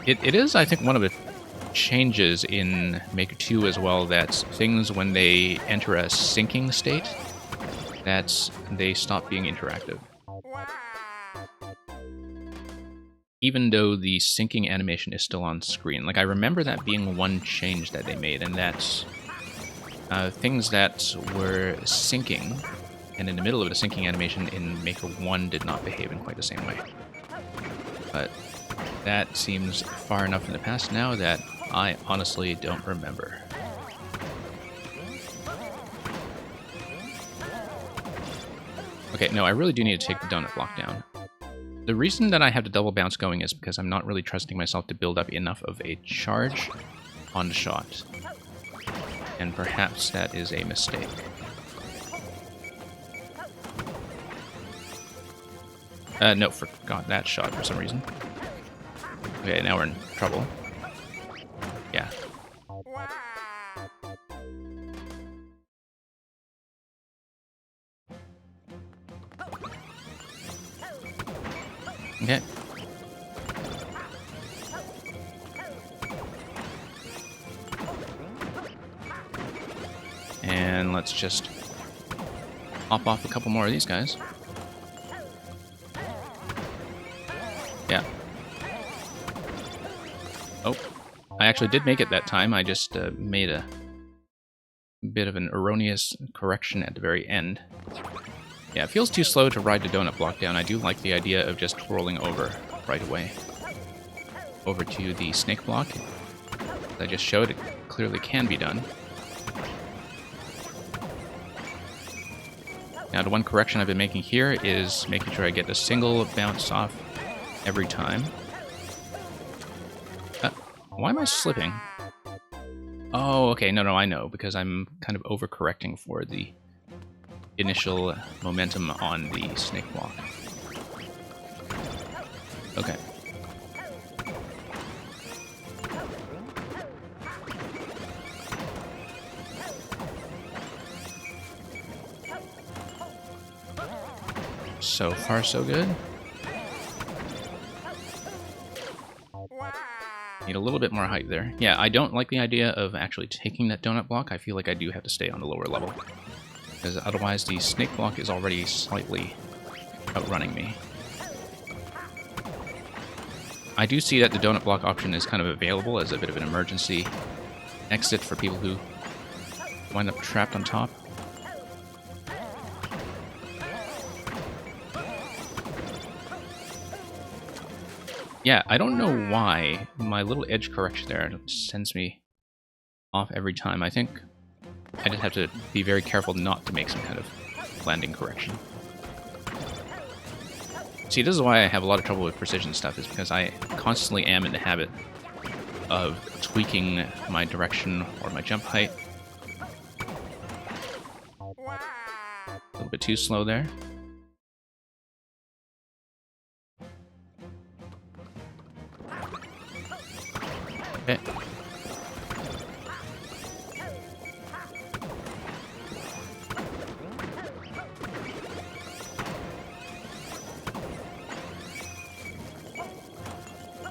it is, I think, one of the changes in Maker 2 as well, that things, when they enter a sinking state, that they stop being interactive. Even though the syncing animation is still on screen. Like, I remember that being one change that they made, and that's things that were syncing, and in the middle of the syncing animation in Maker 1 did not behave in quite the same way. But that seems far enough in the past now that I honestly don't remember. Okay, no, I really do need to take the donut block down. The reason that I have the double bounce going is because I'm not really trusting myself to build up enough of a charge on the shot. And perhaps that is a mistake. No, forgot that shot for some reason. Okay, now we're in trouble. Yeah. Okay. And let's just hop off a couple more of these guys. Yeah. Oh, I actually did make it that time. I just made a bit of an erroneous correction at the very end. Yeah, it feels too slow to ride the donut block down. I do like the idea of just twirling over right away. Over to the snake block. As I just showed, it clearly can be done. Now, the one correction I've been making here is making sure I get a single bounce off every time. Why am I slipping? Oh, okay, no, I know, because I'm kind of overcorrecting for the initial momentum on the snake block. Okay. So far, so good. Need a little bit more height there. Yeah, I don't like the idea of actually taking that donut block. I feel like I do have to stay on the lower level, because otherwise the snake block is already slightly outrunning me. I do see that the donut block option is kind of available as a bit of an emergency exit for people who wind up trapped on top. Yeah, I don't know why my little edge correction there sends me off every time. I think I just have to be very careful not to make some kind of landing correction. See, this is why I have a lot of trouble with precision stuff, is because I constantly am in the habit of tweaking my direction or my jump height. A little bit too slow there. Okay.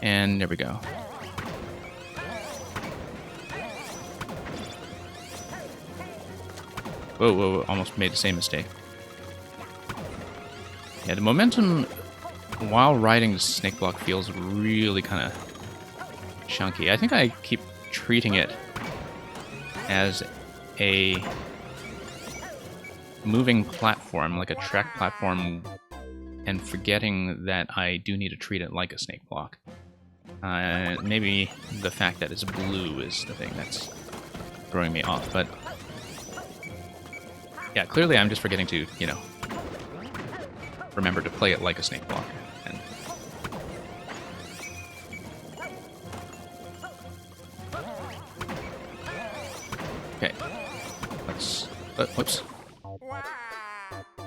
And there we go. Whoa, almost made the same mistake. Yeah, the momentum while riding the snake block feels really kind of chunky. I think I keep treating it as a moving platform, like a track platform, and forgetting that I do need to treat it like a snake block. Maybe the fact that it's blue is the thing that's throwing me off, but yeah, clearly I'm just forgetting to, you know, remember to play it like a snake block. And okay, let's... whoops.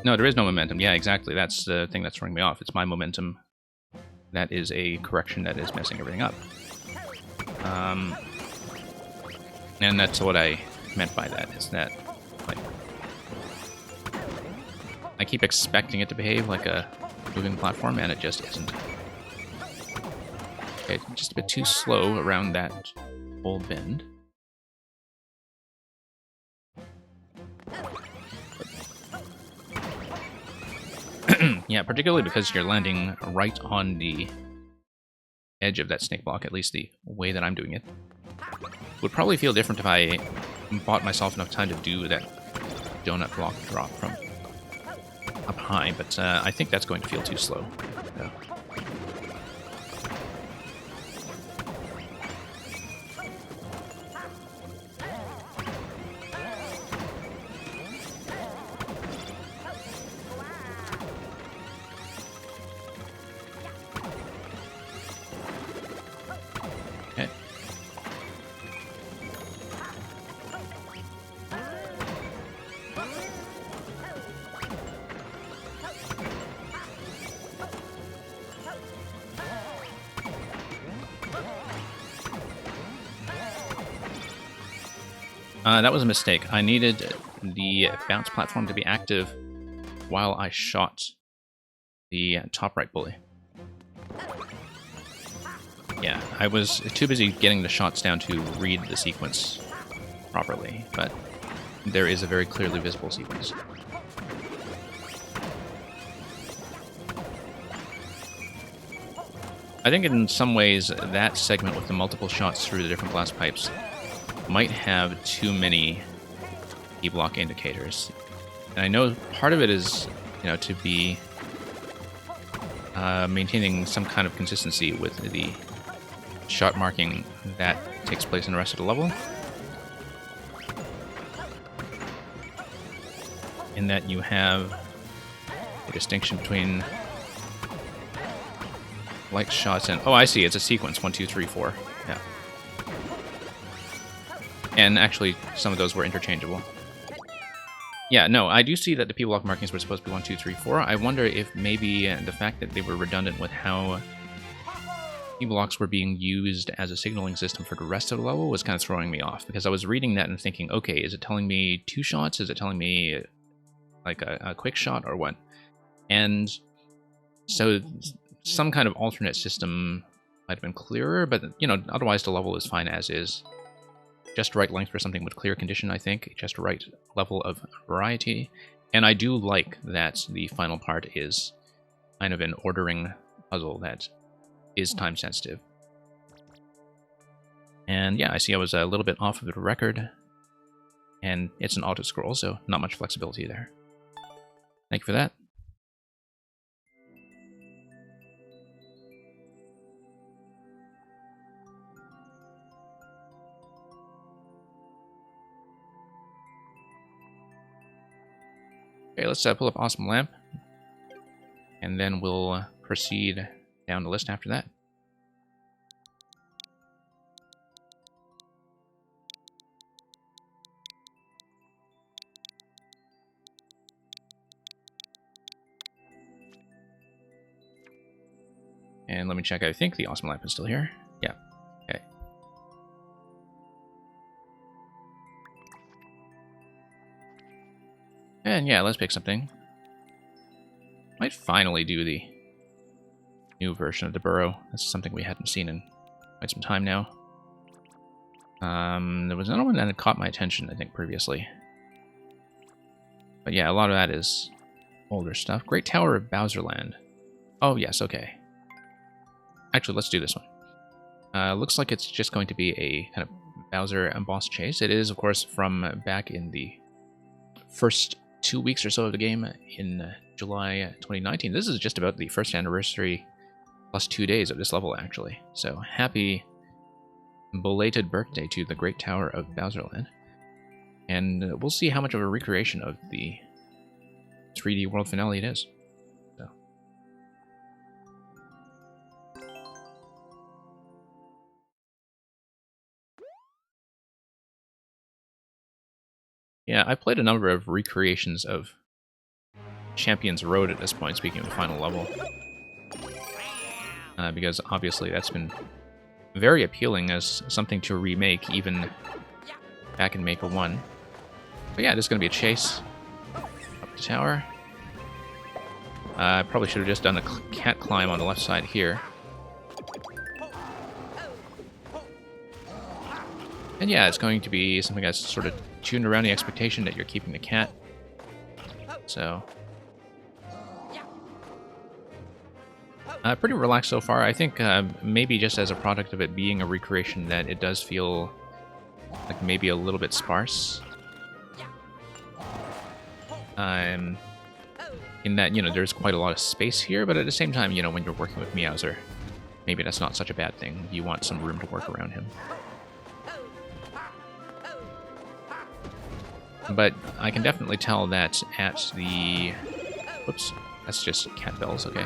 No, there is no momentum. Yeah, exactly. That's the thing that's throwing me off. It's my momentum. That is a correction that is messing everything up. And that's what I meant by that, is that, like, I keep expecting it to behave like a moving platform, and it just isn't. Okay, just a bit too slow around that whole bend. Yeah, particularly because you're landing right on the edge of that snake block, at least the way that I'm doing it. Would probably feel different if I bought myself enough time to do that donut block drop from up high, but I think that's going to feel too slow. So. That was a mistake. I needed the bounce platform to be active while I shot the top right bully. Yeah, I was too busy getting the shots down to read the sequence properly, but there is a very clearly visible sequence. I think in some ways that segment with the multiple shots through the different glass pipes might have too many E-block indicators. And I know part of it is, you know, to be maintaining some kind of consistency with the shot marking that takes place in the rest of the level. In that you have a distinction between light shots and... Oh, I see. It's a sequence. 1, 2, 3, 4. Yeah. And actually, some of those were interchangeable. Yeah, no, I do see that the P-block markings were supposed to be 1, 2, 3, 4. I wonder if maybe the fact that they were redundant with how P-blocks were being used as a signaling system for the rest of the level was kind of throwing me off. Because I was reading that and thinking, okay, is it telling me 2 shots? Is it telling me like a quick shot or what? And so some kind of alternate system might have been clearer, but, you know, otherwise the level is fine as is. Just right length for something with clear condition, I think. Just right level of variety. And I do like that the final part is kind of an ordering puzzle that is time sensitive. And yeah, I see I was a little bit off of the record. And it's an auto scroll, so not much flexibility there. Thank you for that. Okay, let's pull up Awesome Lamp, and then we'll proceed down the list after that. And let me check, I think the Awesome Lamp is still here. Yeah, okay. And yeah, let's pick something. Might finally do the new version of the burrow. That's something we hadn't seen in quite some time now. There was another one that had caught my attention, I think, previously. But yeah, a lot of that is older stuff. Great Tower of Bowserland. Oh, yes, okay. Actually, let's do this one. Looks like it's just going to be a kind of Bowser boss chase. It is, of course, from back in the first 2 weeks or so of the game in July 2019. This is just about the first anniversary plus 2 days of this level, actually. So happy belated birthday to the Great Tower of Bowserland. And we'll see how much of a recreation of the 3D world finale it is. So. Yeah, I played a number of recreations of Champion's Road at this point, speaking of the final level. Because obviously that's been very appealing as something to remake, even back in Maker 1. But yeah, this is going to be a chase up the tower. I probably should have just done a cat climb on the left side here. And yeah, it's going to be something that's sort of tuned around the expectation that you're keeping the cat. So Pretty relaxed so far. I think maybe just as a product of it being a recreation that it does feel like maybe a little bit sparse. In that, you know, there's quite a lot of space here, but at the same time, you know, when you're working with Meowser, maybe that's not such a bad thing. You want some room to work around him. But I can definitely tell that at the... Whoops, that's just cat bells, okay.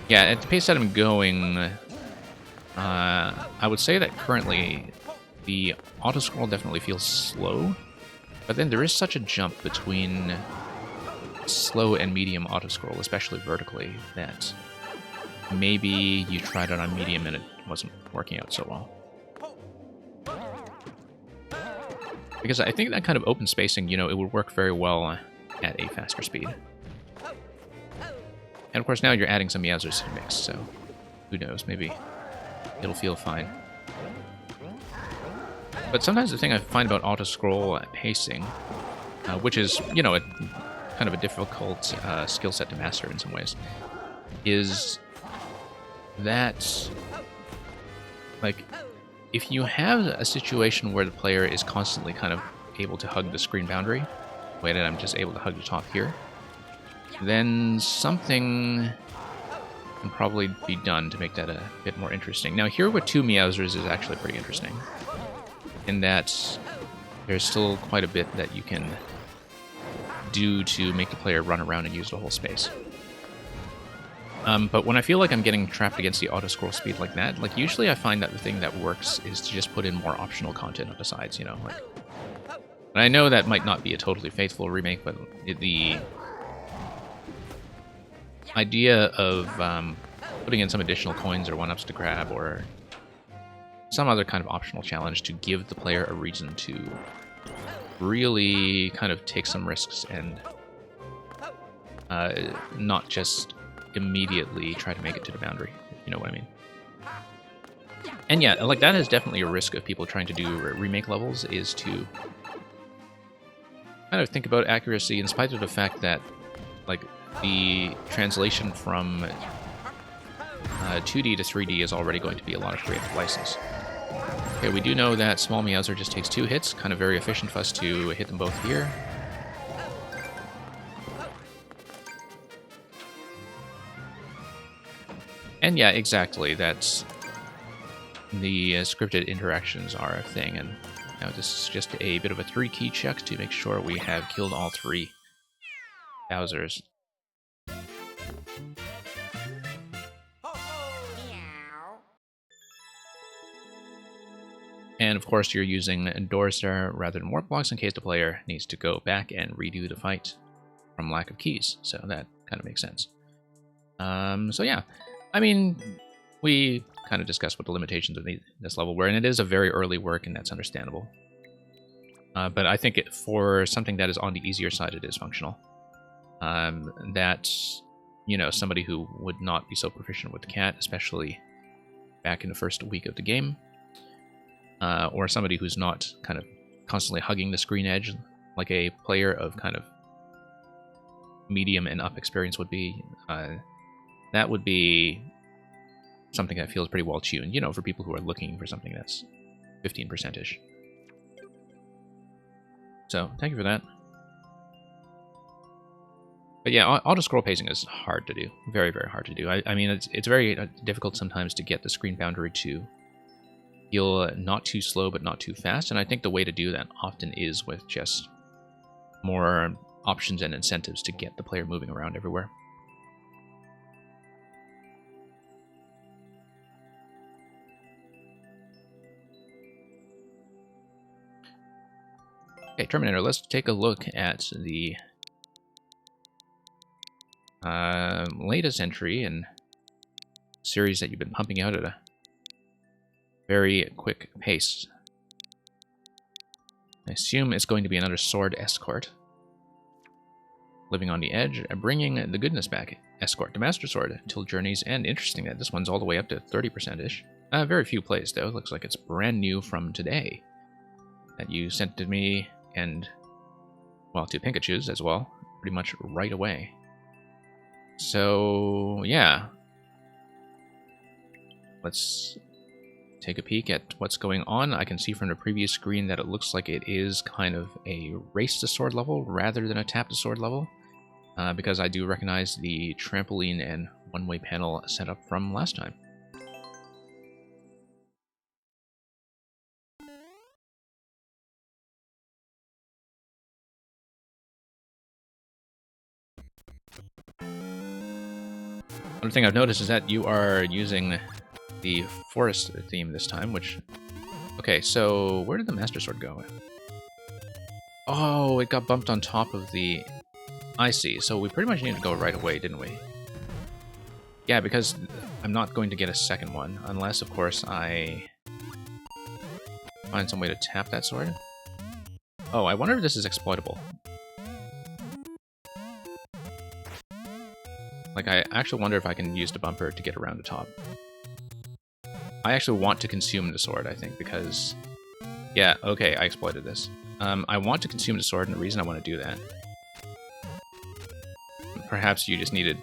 Yeah, at the pace that I'm going, I would say that currently the auto-scroll definitely feels slow, but then there is such a jump between slow and medium auto-scroll, especially vertically, that maybe you tried it on medium and it wasn't working out so well. Because I think that kind of open spacing, you know, it would work very well at a faster speed. And of course now you're adding some Meowsers to the mix, so who knows, maybe it'll feel fine. But sometimes the thing I find about auto-scroll pacing, which is, you know, kind of a difficult skill set to master in some ways, is that, like, if you have a situation where the player is constantly kind of able to hug the screen boundary, the way that I'm just able to hug the top here, then something can probably be done to make that a bit more interesting. Now, here with two Meowsers is actually pretty interesting, in that there's still quite a bit that you can do to make the player run around and use the whole space. But when I feel like I'm getting trapped against the auto-scroll speed like that, like, usually I find that the thing that works is to just put in more optional content on the sides, you know, like... And I know that might not be a totally faithful remake, but the idea of putting in some additional coins or one-ups to grab, or some other kind of optional challenge to give the player a reason to really kind of take some risks and not just immediately try to make it to the boundary, if you know what I mean. And yeah, like, that is definitely a risk of people trying to do remake levels, is to kind of think about accuracy in spite of the fact that, like, the translation from 2D to 3D is already going to be a lot of creative license. Okay, we do know that small Meowser just takes 2 hits, kind of very efficient for us to hit them both here. And yeah, exactly, that's... the scripted interactions are a thing, and now this is just a bit of a 3-key check to make sure we have killed all 3 Bowsers. And of course you're using doors there rather than warp blocks in case the player needs to go back and redo the fight from lack of keys, so that kind of makes sense. So yeah, I mean, we kind of discussed what the limitations of this level were, and it is a very early work, and that's understandable. But I think for something that is on the easier side, it is functional. That, you know, somebody who would not be so proficient with the cat, especially back in the first week of the game, or somebody who's not kind of constantly hugging the screen edge like a player of kind of medium and up experience would be, that would be something that feels pretty well tuned, you know, for people who are looking for something that's 15%-ish. So, thank you for that. But yeah, auto-scroll pacing is hard to do. Very, very hard to do. I mean, it's very difficult sometimes to get the screen boundary to feel not too slow, but not too fast. And I think the way to do that often is with just more options and incentives to get the player moving around everywhere. Okay, Terminator, let's take a look at the latest entry in a series that you've been pumping out at a very quick pace. I assume it's going to be another Sword Escort. Living on the Edge, bringing the goodness back. Escort to Master Sword until Journey's End. Interesting that this one's all the way up to 30%-ish. Very few plays, though. Looks like it's brand new from today. That you sent to me, and, well, to Pikachu's as well, pretty much right away. So, yeah. Let's take a peek at what's going on. I can see from the previous screen that it looks like it is kind of a race to sword level rather than a tap to sword level, because I do recognize the trampoline and one-way panel setup from last time. One thing I've noticed is that you are using the forest theme this time, which... Okay, so where did the Master Sword go? Oh, it got bumped on top of the... I see, so we pretty much needed to go right away, didn't we? Yeah, because I'm not going to get a second one, unless, of course, I find some way to tap that sword. Oh, I wonder if this is exploitable. Like, I actually wonder if I can use the bumper to get around the top. I actually want to consume the sword, I think, because... Yeah, okay, I exploited this. I want to consume the sword, and the reason I want to do that... Perhaps you just needed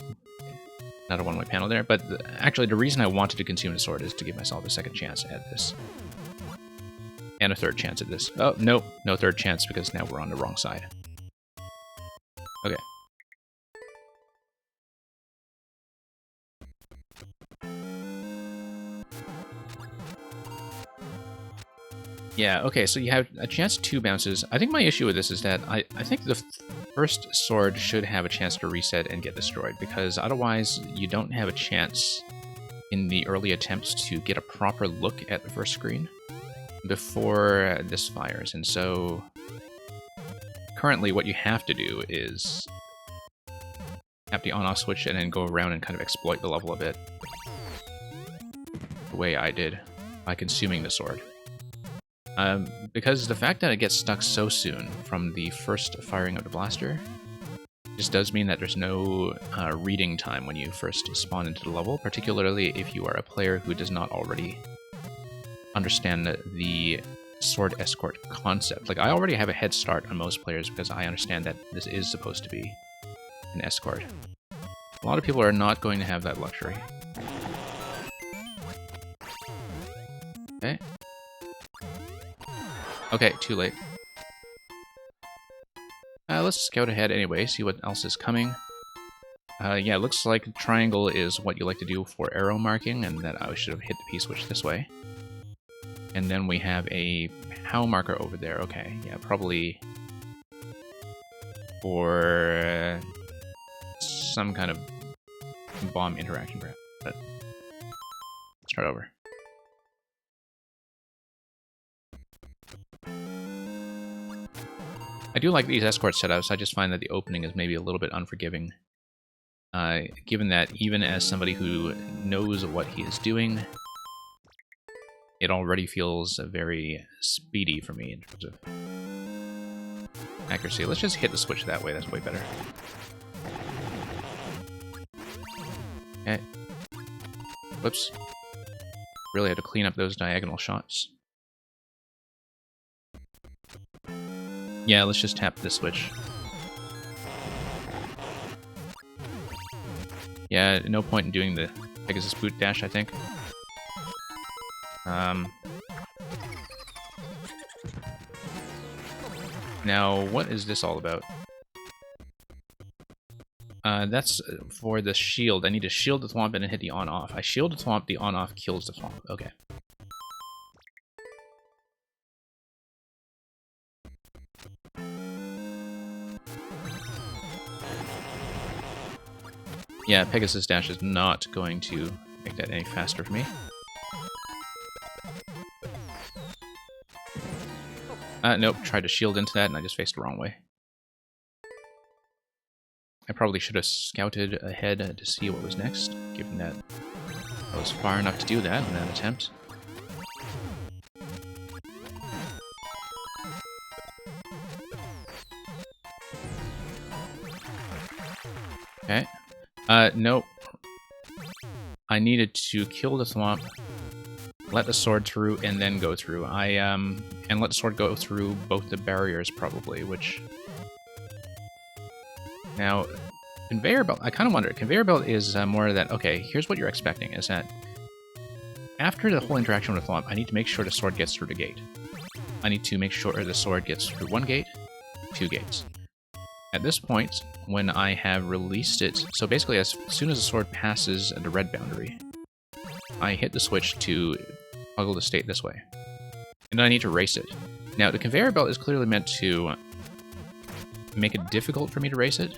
another one-way panel there, but actually the reason I wanted to consume the sword is to give myself a second chance at this. And a third chance at this. Oh, nope, no third chance, because now we're on the wrong side. Okay. Yeah, okay, so you have a chance at 2 bounces. I think my issue with this is that I think the first sword should have a chance to reset and get destroyed, because otherwise you don't have a chance in the early attempts to get a proper look at the first screen before this fires. And so currently what you have to do is tap the on-off switch and then go around and kind of exploit the level a bit, the way I did by consuming the sword. Because the fact that it gets stuck so soon from the first firing of the blaster just does mean that there's no reading time when you first spawn into the level, particularly if you are a player who does not already understand the sword escort concept. Like, I already have a head start on most players because I understand that this is supposed to be an escort. A lot of people are not going to have that luxury. Okay. Okay, too late. Let's scout ahead anyway, see what else is coming. Yeah, it looks like triangle is what you like to do for arrow marking, and that I should have hit the P-switch this way. And then we have a POW marker over there. Okay, yeah, probably for some kind of bomb interaction, perhaps. But let's start over. I do like these escort setups. I just find that the opening is maybe a little bit unforgiving. Given that even as somebody who knows what he is doing, it already feels very speedy for me in terms of accuracy. Let's just hit the switch that way. That's way better. Okay. Whoops. Really had to clean up those diagonal shots. Yeah, let's just tap this switch. Yeah, no point in doing the Pegasus boot dash, I think. Now, what is this all about? That's for the shield. I need to shield the thwomp and then hit the on-off. I shield the thwomp, the on-off kills the thwomp. Okay. Yeah, Pegasus Dash is not going to make that any faster for me. Nope, tried to shield into that and I just faced the wrong way. I probably should have scouted ahead to see what was next, given that I was far enough to do that in that attempt. Okay. Nope. I needed to kill the thwomp, let the sword through, and then go through. And let the sword go through both the barriers, probably, which... Now, Conveyor belt, I kind of wonder, conveyor belt is more that, okay, here's what you're expecting, is that after the whole interaction with Thwomp, I need to make sure the sword gets through the gate. I need to make sure the sword gets through 1 gate, 2 gates. At this point, when I have released it, so basically as soon as the sword passes the red boundary, I hit the switch to toggle the state this way. And then I need to race it. Now, the conveyor belt is clearly meant to make it difficult for me to race it.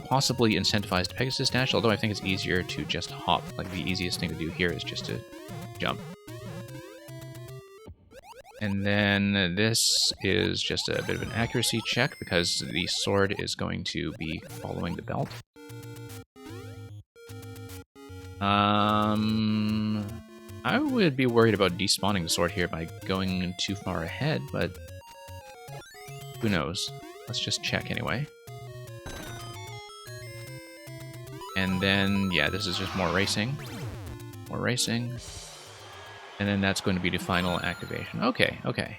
Possibly incentivize the Pegasus Dash, although I think it's easier to just hop. Like, the easiest thing to do here is just to jump. And then this is just a bit of an accuracy check, because the sword is going to be following the belt. I would be worried about despawning the sword here by going too far ahead, but who knows? Let's just check anyway. And then, yeah, this is just more racing. More racing. And then that's going to be the final activation. Okay, okay.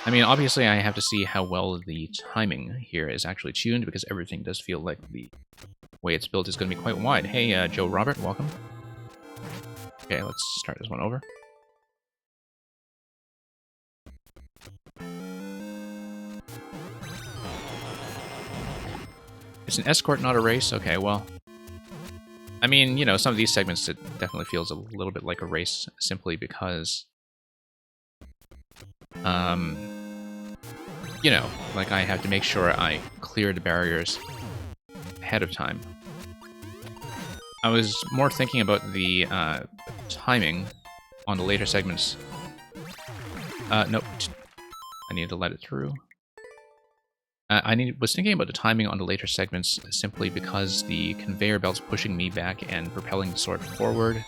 I mean, obviously I have to see how well the timing here is actually tuned, because everything does feel like the way it's built is going to be quite wide. Hey, Joe Robert, welcome. Okay, let's start this one over. It's an escort, not a race? Okay, well... I mean, you know, some of these segments, it definitely feels a little bit like a race, simply because... you know, like I have to make sure I clear the barriers ahead of time. I was more thinking about the timing on the later segments. Nope. I need to let it through. Was thinking about the timing on the later segments simply because the conveyor belts pushing me back and propelling the sword forward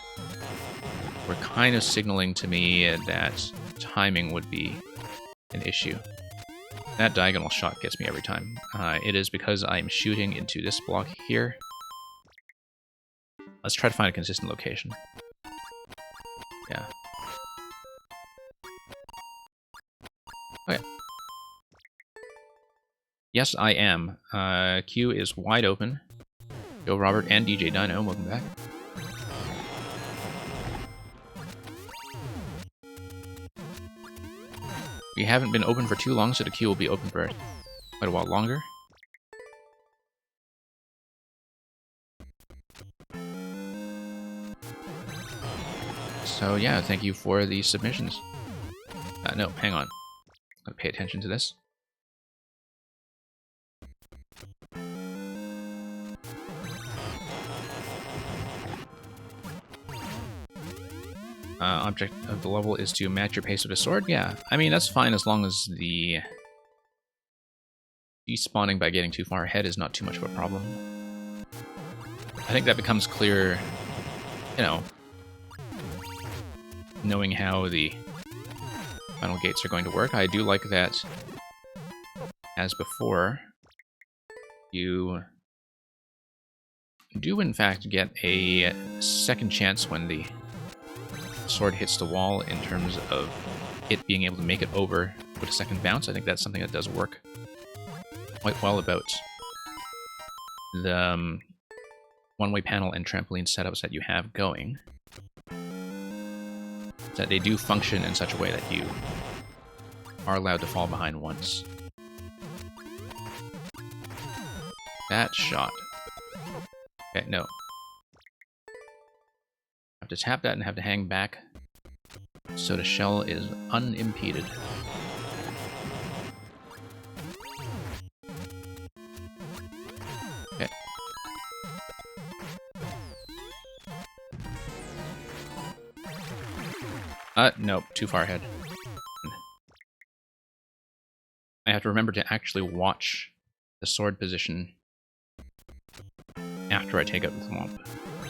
were kind of signaling to me that timing would be an issue. That diagonal shot gets me every time. It is because I'm shooting into this block here. Let's try to find a consistent location. Yeah. Okay. Yes, I am. Q is wide open. Joe Robert and DJ Dino, welcome back. We haven't been open for too long, so the queue will be open for quite a while longer. So yeah, thank you for the submissions. No, hang on. Gotta pay attention to this. Object of the level is to match your pace with a sword? Yeah, I mean, that's fine as long as the despawning by getting too far ahead is not too much of a problem. I think that becomes clear, you know, knowing how the final gates are going to work. I do like that, as before, you do in fact get a second chance when the sword hits the wall in terms of it being able to make it over with a second bounce. I think that's something that does work quite well about the one-way panel and trampoline setups that you have going. That they do function in such a way that you are allowed to fall behind once. That shot. Okay, no. Have to tap that and have to hang back so the shell is unimpeded. Okay. Nope, too far ahead. I have to remember to actually watch the sword position after I take out the thwomp.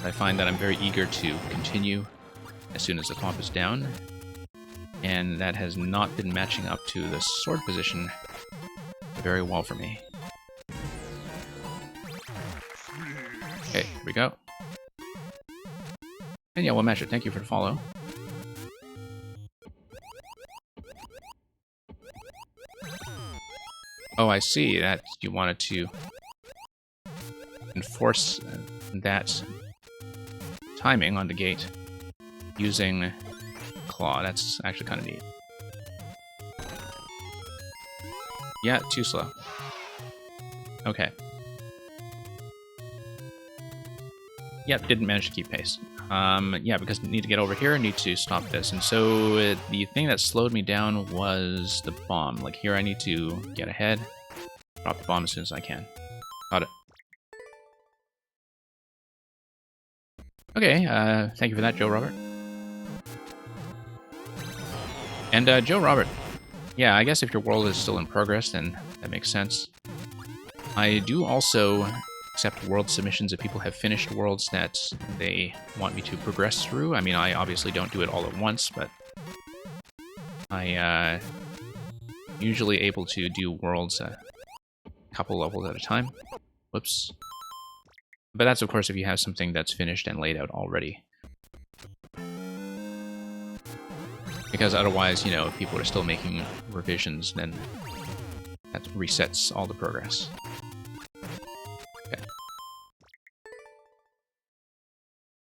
I find that I'm very eager to continue as soon as the thwomp is down, and that has not been matching up to the sword position very well for me. Okay, here we go. And yeah, we'll match it. Thank you for the follow. Oh, I see. That you wanted to enforce that timing on the gate using Claw. That's actually kind of neat. Yeah, too slow. Okay. Yep, didn't manage to keep pace. Yeah, because I need to get over here, I need to stop this. And so the thing that slowed me down was the bomb. Like here I need to get ahead, drop the bomb as soon as I can. Got it. Okay, thank you for that, Joe Robert. And Joe Robert, yeah, I guess if your world is still in progress, then that makes sense. I do also accept world submissions if people have finished worlds that they want me to progress through. I mean, I obviously don't do it all at once, but I usually able to do worlds a couple levels at a time. Whoops. But that's, of course, if you have something that's finished and laid out already. Because otherwise, you know, if people are still making revisions, then that resets all the progress. Okay.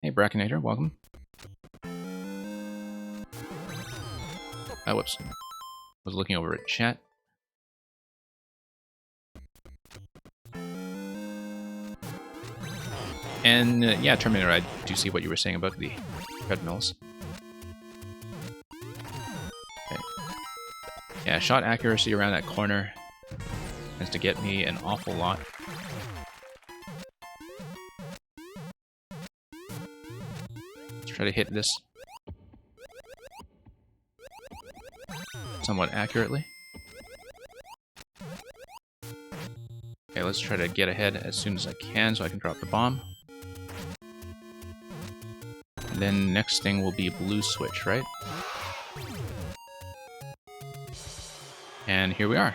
Hey, Brackinator, welcome. Oh, whoops. Was looking over at chat. And yeah, Terminator, I do see what you were saying about the treadmills. Okay. Yeah, shot accuracy around that corner tends to get me an awful lot. Let's try to hit this somewhat accurately. Okay, let's try to get ahead as soon as I can so I can drop the bomb. And then next thing will be blue switch, right? And here we are.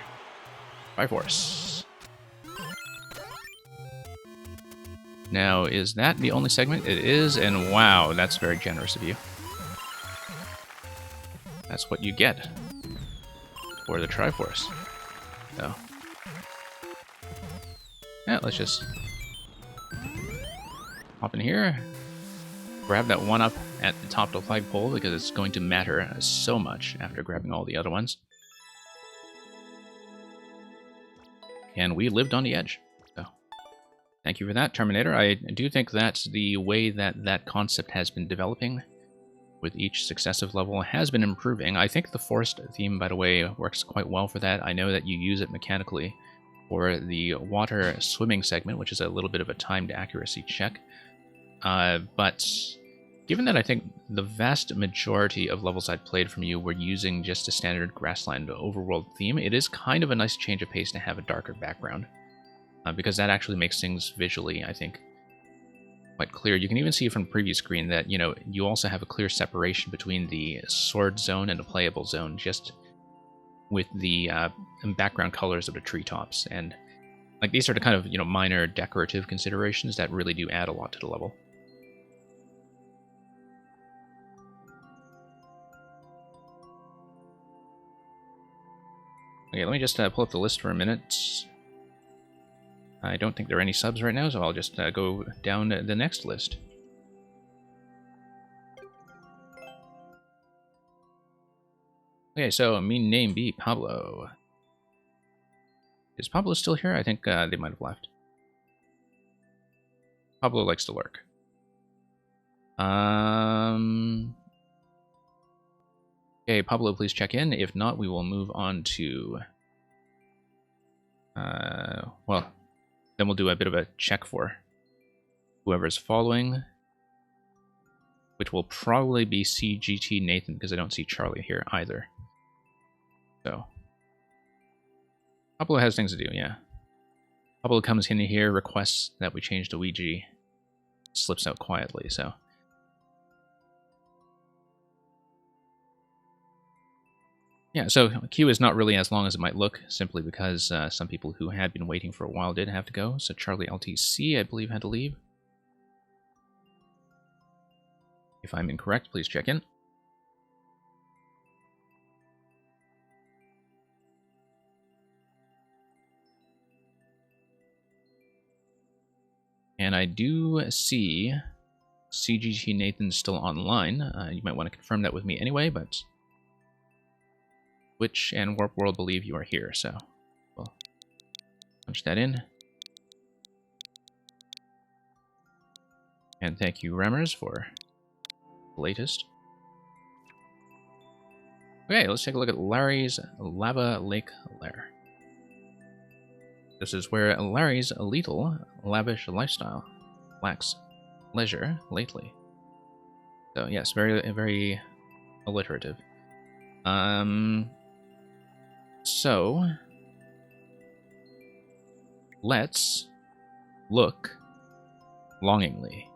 Triforce. Now, is that the only segment? It is, and wow, that's very generous of you. That's what you get for the Triforce. So, yeah, let's just hop in here, grab that one up at the top of the flagpole because it's going to matter so much after grabbing all the other ones. And we lived on the edge. So, thank you for that, Terminator. I do think that the way that that concept has been developing with each successive level has been improving. I think the forest theme, by the way, works quite well for that. I know that you use it mechanically for the water swimming segment, which is a little bit of a timed accuracy check. But given that I think the vast majority of levels I'd played from you were using just a standard Grassland overworld theme, it is kind of a nice change of pace to have a darker background. Because that actually makes things visually, I think, quite clear. You can even see from the previous screen that, you know, you also have a clear separation between the sword zone and the playable zone, just with the background colors of the treetops. And like these are the kind of, you know, minor decorative considerations that really do add a lot to the level. Okay, let me just pull up the list for a minute. I don't think there are any subs right now, so I'll just go down the next list. Okay, so mean name be Pablo. Is Pablo still here? I think they might have left. Pablo likes to lurk. Okay, Pablo, please check in. If not, we will move on to... well, then we'll do a bit of a check for whoever's following, which will probably be CGT Nathan, because I don't see Charlie here either. So, Pablo has things to do, yeah. Pablo comes in here, requests that we change to Ouija, slips out quietly, so... Yeah, so queue is not really as long as it might look, simply because some people who had been waiting for a while did have to go. So Charlie LTC, I believe, had to leave. If I'm incorrect, please check in. And I do see CGT Nathan still online. You might want to confirm that with me anyway, but Twitch and Warp World believe you are here, so we'll punch that in. And thank you, Remmers, for the latest. Okay, let's take a look at Larry's Lava Lake Lair. This is where Larry's lethal, lavish lifestyle lacks leisure lately. So yes, very alliterative. So let's look longingly.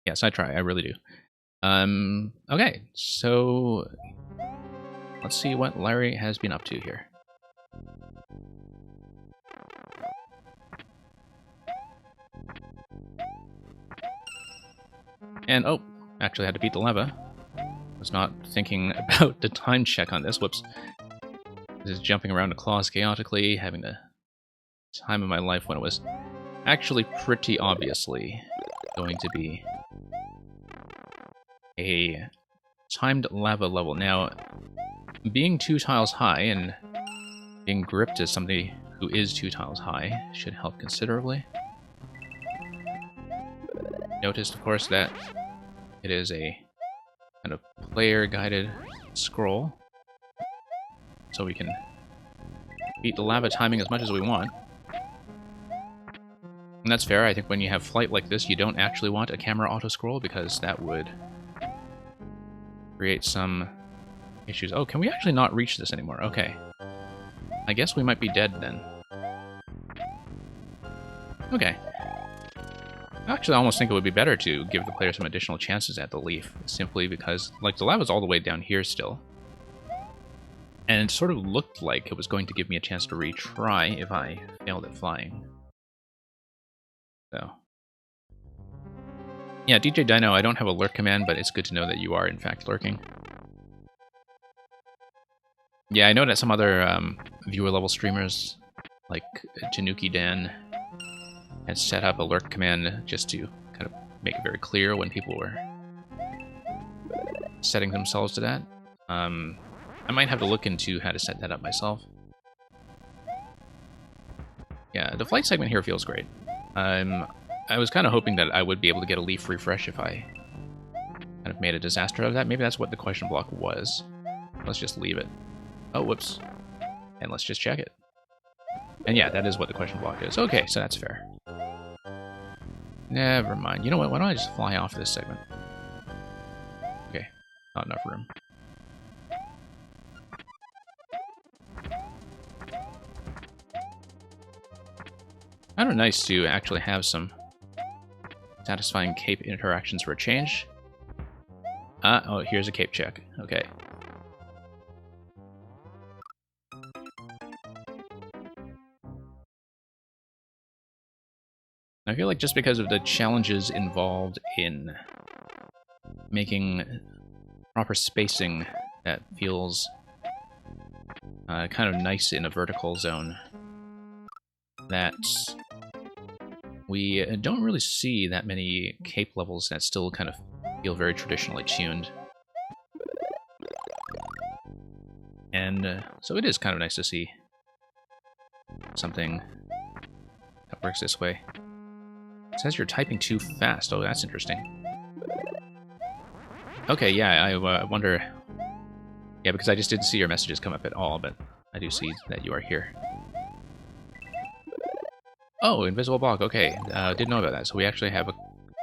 Yes, I try. I really do. Okay, so let's see what Larry has been up to here. And, oh, actually had to beat the lava. Was not thinking about the time check on this. Whoops. Just jumping around the claws chaotically, having the time of my life when it was actually pretty obviously going to be a timed lava level. Now, being 2 tiles high and being gripped as somebody who is 2 tiles high should help considerably. Noticed, of course, that it is a kind of player-guided scroll, so we can beat the lava timing as much as we want. And that's fair. I think when you have flight like this, you don't actually want a camera auto-scroll, because that would create some issues. Oh, can we actually not reach this anymore? Okay. I guess we might be dead then. Okay. Actually, I almost think it would be better to give the player some additional chances at the leaf, simply because, like, the lava's all the way down here still. And it sort of looked like it was going to give me a chance to retry if I failed at flying. So. Yeah, DJ Dino, I don't have a lurk command, but it's good to know that you are, in fact, lurking. Yeah, I know that some other viewer-level streamers, like Tanuki Dan, had set up a lurk command just to kind of make it very clear when people were setting themselves to that. I might have to look into how to set that up myself. Yeah, the flight segment here feels great. I was kind of hoping that I would be able to get a leaf refresh if I kind of made a disaster of that. Maybe that's what the question block was. Let's just leave it. Oh, whoops. And let's just check it. And yeah, that is what the question block is. Okay, so that's fair. Never mind. You know what? Why don't I just fly off this segment? Okay, not enough room. Kind of nice to actually have some satisfying cape interactions for a change. Oh, here's a cape check. Okay. I feel like just because of the challenges involved in making proper spacing that feels kind of nice in a vertical zone, that we don't really see that many cape levels that still kind of feel very traditionally tuned. And so it is kind of nice to see something that works this way. It says you're typing too fast. Oh, that's interesting. Okay, yeah, I wonder... Yeah, because I just didn't see your messages come up at all, but I do see that you are here. Oh, invisible block. Okay, didn't know about that. So we actually have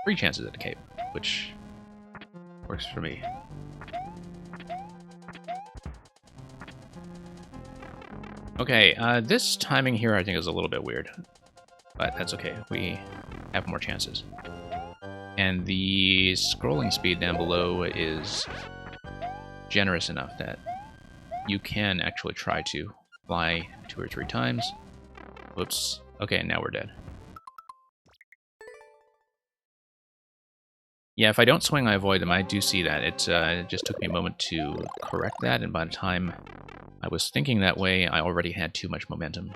3 chances at a cape, which works for me. Okay, this timing here I think is a little bit weird, but that's okay. We have more chances. And the scrolling speed down below is generous enough that you can actually try to fly 2 or 3 times. Whoops. Okay, now we're dead. Yeah, if I don't swing, I avoid them. I do see that. It just took me a moment to correct that, and by the time I was thinking that way, I already had too much momentum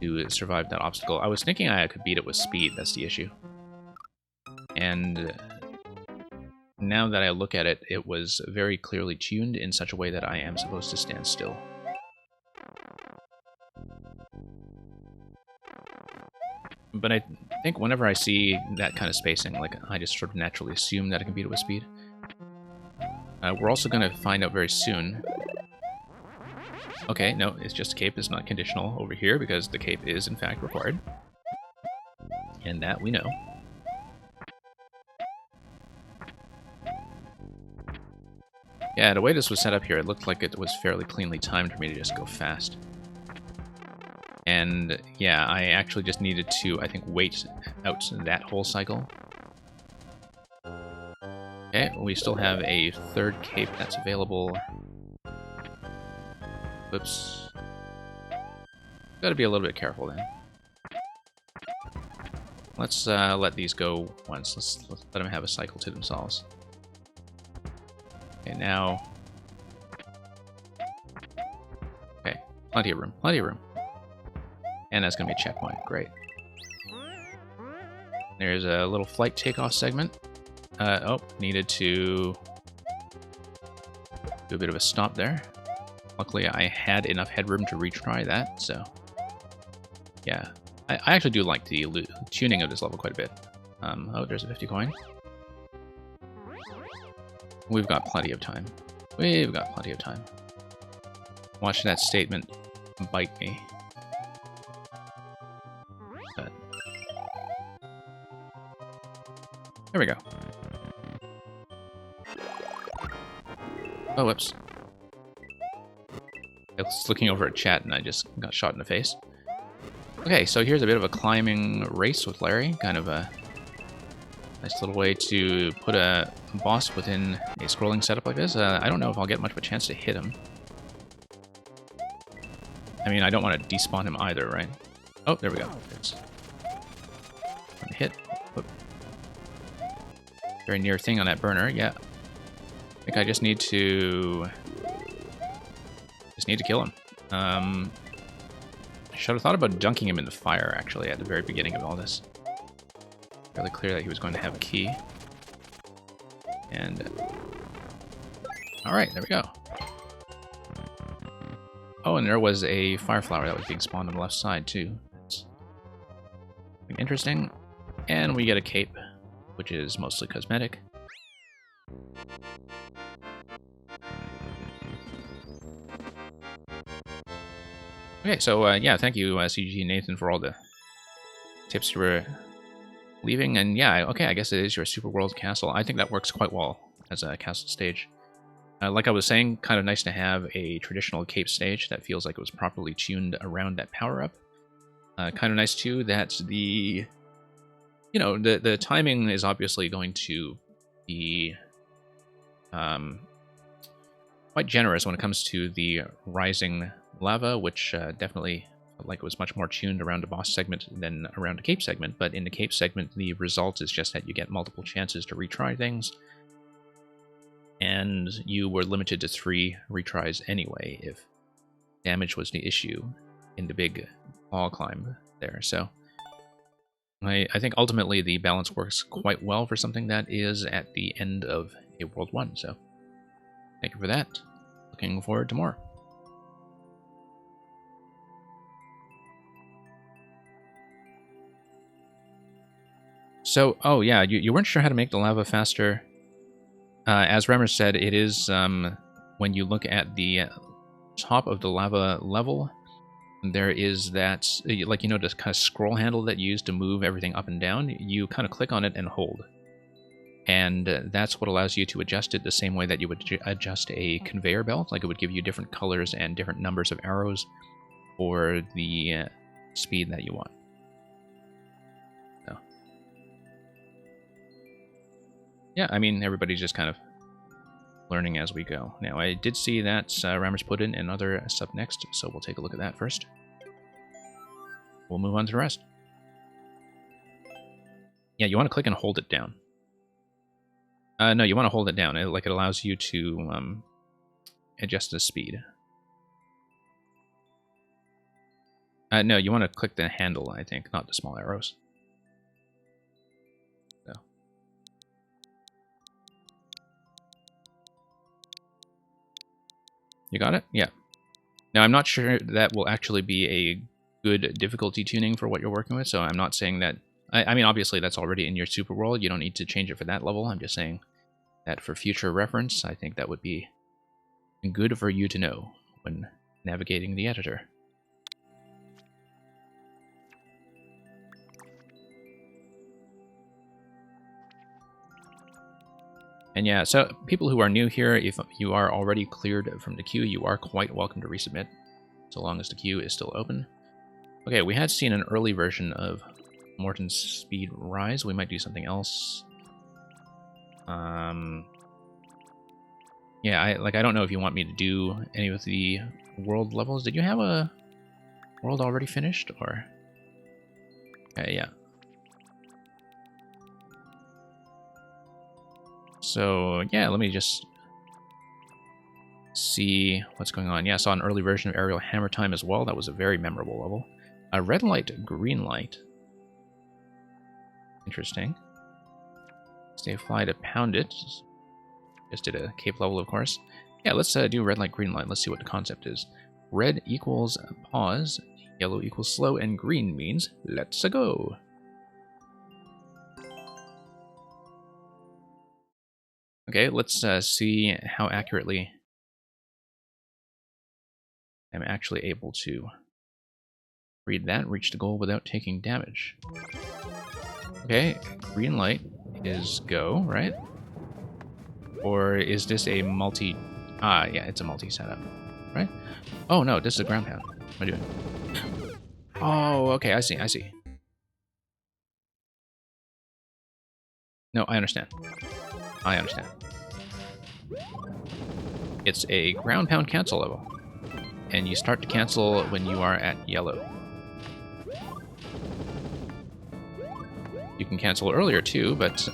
to survive that obstacle. I was thinking I could beat it with speed, that's the issue. And now that I look at it, it was very clearly tuned in such a way that I am supposed to stand still. But I think whenever I see that kind of spacing, like, I just sort of naturally assume that I can beat it with speed. We're also going to find out very soon. Okay, no, it's just cape is not conditional over here, because the cape is, in fact, required. And that we know. Yeah, the way this was set up here, it looked like it was fairly cleanly timed for me to just go fast. And yeah, I actually just needed to, I think, wait out that whole cycle. Okay, we still have a third cape that's available. Whoops. Gotta be a little bit careful then. Let's let these go once. Let's let them have a cycle to themselves. Okay, now... Okay, plenty of room, plenty of room. And that's going to be a checkpoint. Great. There's a little flight takeoff segment. Oh, needed to do a bit of a stop there. Luckily, I had enough headroom to retry that, so... Yeah. I actually do like the tuning of this level quite a bit. Oh, there's a 50 coin. We've got plenty of time. We've got plenty of time. Watch that statement bite me. But... There we go. Oh, whoops. I was looking over at chat and I just got shot in the face. Okay, so here's a bit of a climbing race with Larry. Kind of a nice little way to put a boss within a scrolling setup like this. I don't know if I'll get much of a chance to hit him. I mean, I don't want to despawn him either, right? Oh, there we go. It's hit. Whoop. Very near thing on that burner, yeah. I think I just need to... kill him. I should have thought about dunking him in the fire, actually, at the very beginning of all this. Fairly clear that he was going to have a key. And... Alright, there we go. Oh, and there was a fire flower that was being spawned on the left side, too. That's interesting. And we get a cape, which is mostly cosmetic. Okay, so yeah, thank you, CG Nathan, for all the tips you were leaving. And yeah, okay, I guess it is your Super World Castle. I think that works quite well as a castle stage. Like I was saying, kind of nice to have a traditional cape stage that feels like it was properly tuned around that power-up. Kind of nice, too, that the... You know, the timing is obviously going to be quite generous when it comes to the rising lava, which definitely felt like it was much more tuned around a boss segment than around a cape segment. But in the cape segment, the result is just that you get multiple chances to retry things. And you were limited to 3 retries anyway, if damage was the issue in the big wall climb there. So I think ultimately the balance works quite well for something that is at the end of a World 1. So thank you for that. Looking forward to more. So, oh yeah, you weren't sure how to make the lava faster. As Remmer said, it is, when you look at the top of the lava level, there is that, like, you know, this kind of scroll handle that you use to move everything up and down. You kind of click on it and hold. And that's what allows you to adjust it the same way that you would adjust a conveyor belt. Like, it would give you different colors and different numbers of arrows for the speed that you want. So. Yeah, I mean, everybody's just kind of learning as we go. Now, I did see that Rammers put in another sub next, so we'll take a look at that first. We'll move on to the rest. Yeah, you want to click and hold it down. No, you want to hold it down. It allows you to adjust the speed. No, you want to click the handle, I think, not the small arrows. So. You got it? Yeah. Now, I'm not sure that will actually be a good difficulty tuning for what you're working with, so I'm not saying that... I mean, obviously, that's already in your super world. You don't need to change it for that level. I'm just saying that for future reference, I think that would be good for you to know when navigating the editor. And yeah, so people who are new here, if you are already cleared from the queue, you are quite welcome to resubmit, so long as the queue is still open. Okay, we had seen an early version of Morton's Speed Rise. We might do something else. Yeah, I don't know if you want me to do any of the world levels. Did you have a world already finished, or? Okay, yeah. So, yeah, let me just see what's going on. Yeah, I saw an early version of Aerial Hammer Time as well. That was a very memorable level. Red light, green light. Interesting. Stay fly to pound it. Just did a cape level, of course. Yeah, let's do red light, green light. Let's see what the concept is. Red equals pause, yellow equals slow, and green means let's go. Okay, let's see how accurately I'm actually able to read that, reach the goal without taking damage. Okay, green light is go, right? Or is this a multi... Ah, yeah, it's a multi-setup, right? Oh, no, this is a ground pound. What am I doing? Oh, okay, I see. No, I understand. It's a ground pound cancel level. And you start to cancel when you are at yellow. You can cancel earlier too, but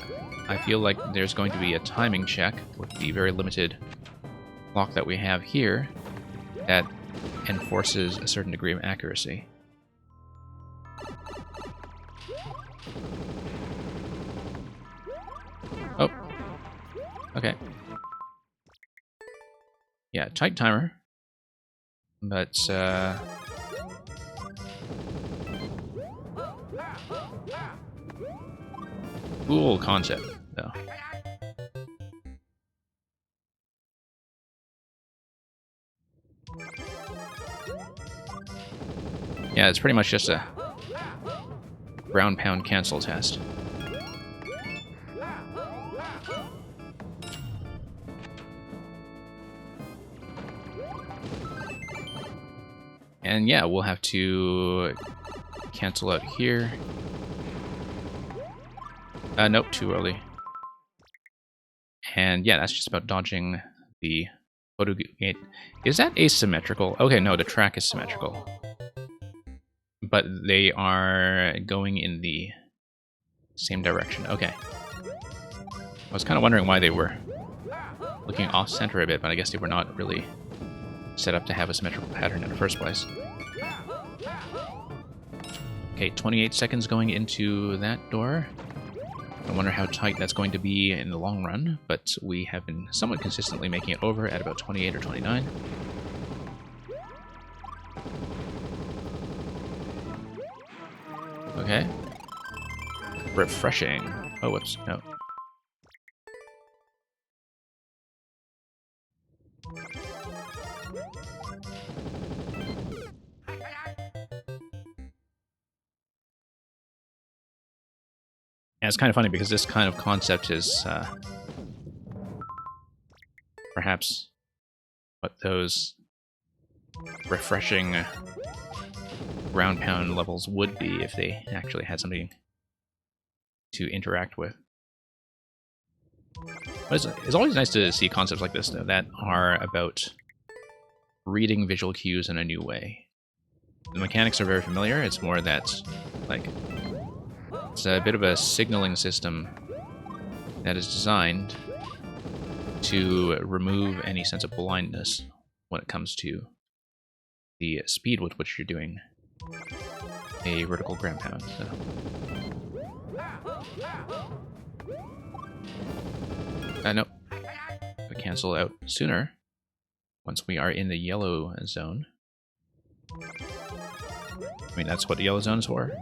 I feel like there's going to be a timing check with the very limited clock that we have here that enforces a certain degree of accuracy. Oh. Okay. Yeah, tight timer. But, cool concept, though. Yeah, it's pretty much just a ground pound cancel test. And yeah, we'll have to cancel out here. Nope, too early. And yeah, that's just about dodging the photo gate. Is that asymmetrical? Okay, no, the track is symmetrical. But they are going in the same direction. Okay. I was kind of wondering why they were looking off-center a bit, but I guess they were not really set up to have a symmetrical pattern in the first place. Okay, 28 seconds going into that door. I wonder how tight that's going to be in the long run, but we have been somewhat consistently making it over at about 28 or 29. Okay. Refreshing. Oh, whoops. No. And it's kind of funny because this kind of concept is perhaps what those refreshing ground pound levels would be if they actually had something to interact with. But it's always nice to see concepts like this, though, that are about reading visual cues in a new way. The mechanics are very familiar. It's more that, like, it's a bit of a signaling system that is designed to remove any sense of blindness when it comes to the speed with which you're doing a vertical ground pound. So. Nope. We'll cancel out sooner once we are in the yellow zone. I mean, that's what the yellow zone is for.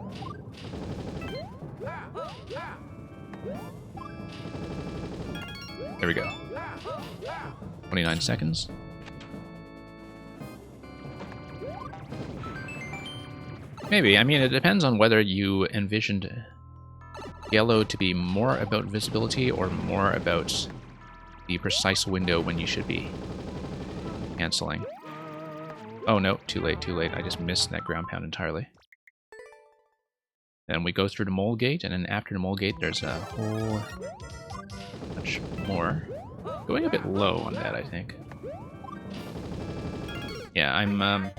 There we go. 29 seconds. Maybe. I mean, it depends on whether you envisioned yellow to be more about visibility or more about the precise window when you should be canceling. Oh no, too late, too late. I just missed that ground pound entirely. Then we go through the mole gate, and then after the mole gate there's a whole much more. Going a bit low on that, I think. Yeah, I'm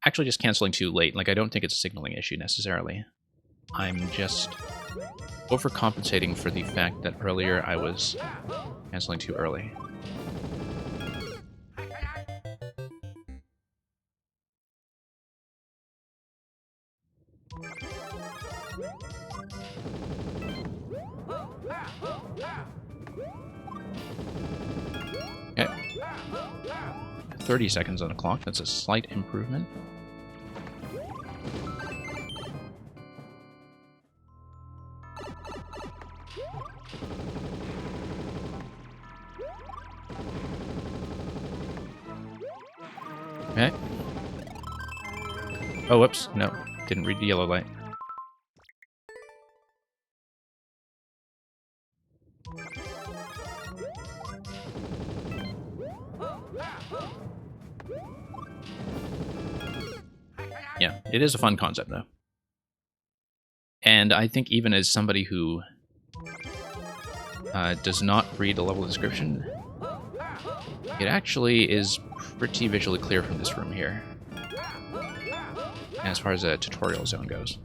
actually just canceling too late. Like, I don't think it's a signaling issue necessarily. I'm just overcompensating for the fact that earlier I was canceling too early. Okay. 30 seconds on the clock. That's a slight improvement. Okay. Oh, whoops. No. Didn't read the yellow light. Yeah, it is a fun concept, though. And I think even as somebody who does not read the level description, it actually is pretty visually clear from this room here, as far as a tutorial zone goes.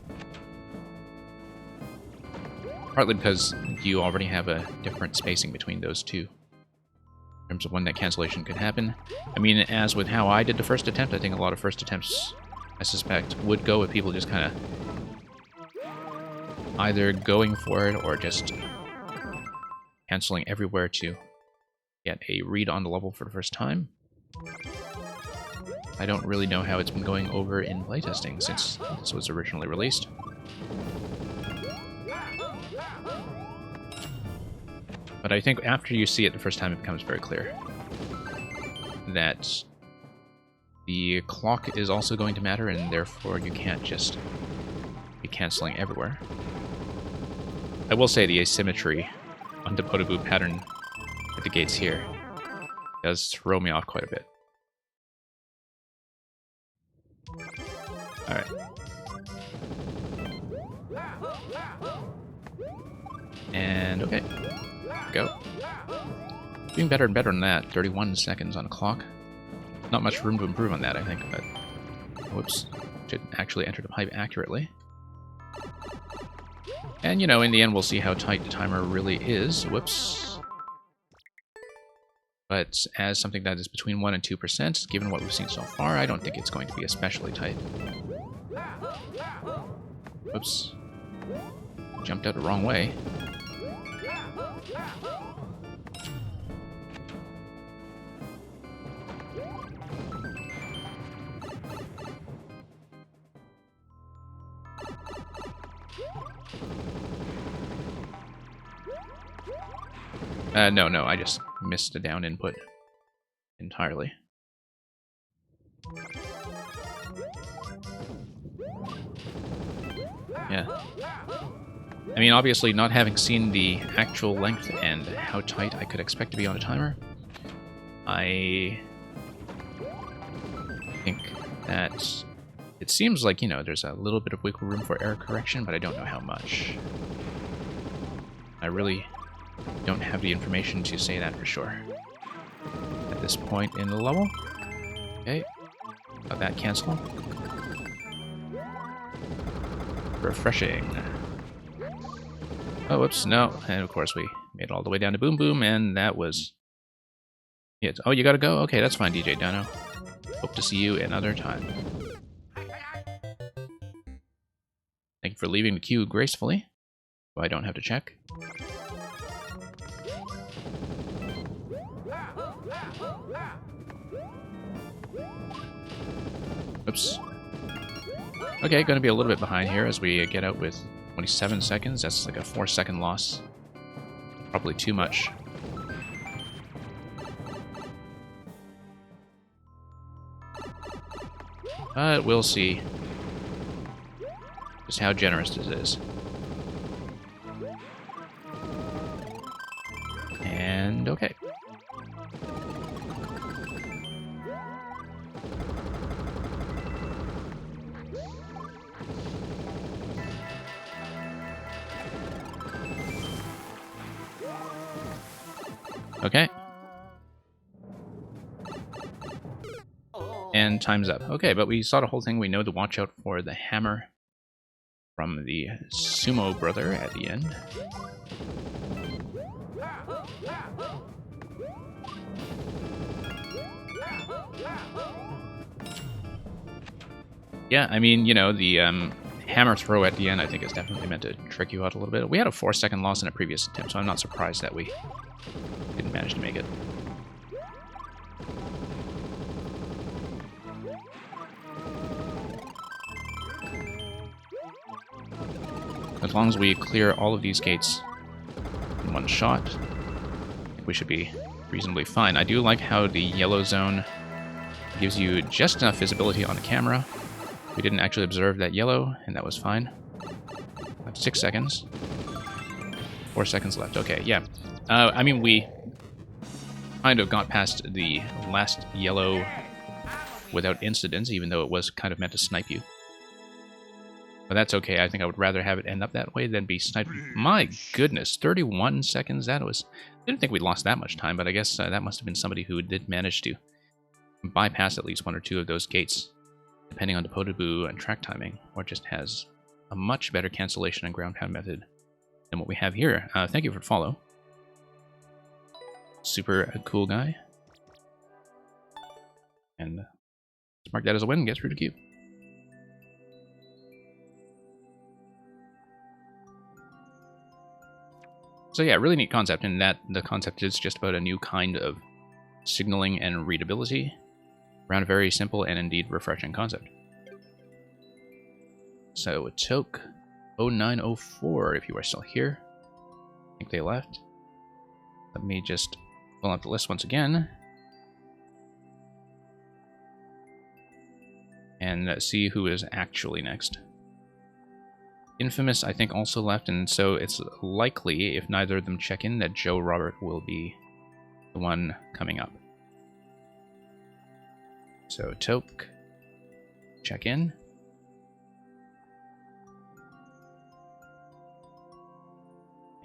Partly because you already have a different spacing between those two, in terms of when that cancellation could happen. I mean, as with how I did the first attempt, I think a lot of first attempts, I suspect, would go with people just kind of either going for it or just cancelling everywhere to get a read on the level for the first time. I don't really know how it's been going over in playtesting since this was originally released. But I think after you see it the first time, it becomes very clear that the clock is also going to matter, and therefore you can't just be cancelling everywhere. I will say the asymmetry on the Podoboo pattern at the gates here does throw me off quite a bit. Alright. And okay. Go. Doing better and better than that. 31 seconds on the clock. Not much room to improve on that, I think, but... Whoops. Should actually enter the pipe accurately. And, you know, in the end, we'll see how tight the timer really is. Whoops. But as something that is between 1 and 2%, given what we've seen so far, I don't think it's going to be especially tight. Whoops. Jumped out the wrong way. No, I just missed a down input entirely. Yeah. I mean, obviously, not having seen the actual length and how tight I could expect to be on a timer, I think that it seems like, you know, there's a little bit of wiggle room for error correction, but I don't know how much. I really don't have the information to say that for sure at this point in the level. Okay, got that cancel. Refreshing. Oh, whoops, no, and of course we made it all the way down to Boom Boom, and that was it. Oh, you gotta go? Okay, that's fine, DJ Dino. Hope to see you another time. Thank you for leaving the queue gracefully, so I don't have to check. Oops. Okay, gonna be a little bit behind here as we get out with 27 seconds. That's like a 4-second loss. Probably too much. But we'll see just how generous this is. And okay. Okay. And time's up. Okay, but we saw the whole thing. We know to watch out for the hammer from the Sumo brother at the end. Yeah, I mean, you know, the hammer throw at the end I think is definitely meant to trick you out a little bit. We had a 4-second loss in a previous attempt, so I'm not surprised that we didn't manage to make it. As long as we clear all of these gates in one shot, I think we should be reasonably fine. I do like how the yellow zone gives you just enough visibility on the camera. We didn't actually observe that yellow, and that was fine. 6 seconds. 4 seconds left. Okay, yeah. I mean, we kind of got past the last yellow without incidents, even though it was kind of meant to snipe you. But that's okay. I think I would rather have it end up that way than be sniped. My goodness, 31 seconds. That was... I didn't think we lost that much time, but I guess that must have been somebody who did manage to bypass at least 1 or 2 of those gates, depending on the Podoboo and track timing, or just has a much better cancellation and ground pound method than what we have here. Thank you for the follow. Super cool guy. And let's mark that as a win and get through the queue. So yeah, really neat concept, in that the concept is just about a new kind of signaling and readability around a very simple and indeed refreshing concept. So Toke 0904, if you are still here. I think they left. Let me just pull up the list once again. And see who is actually next. Infamous, I think, also left, and so it's likely, if neither of them check in, that Joe Robert will be the one coming up. So, Toke, check in.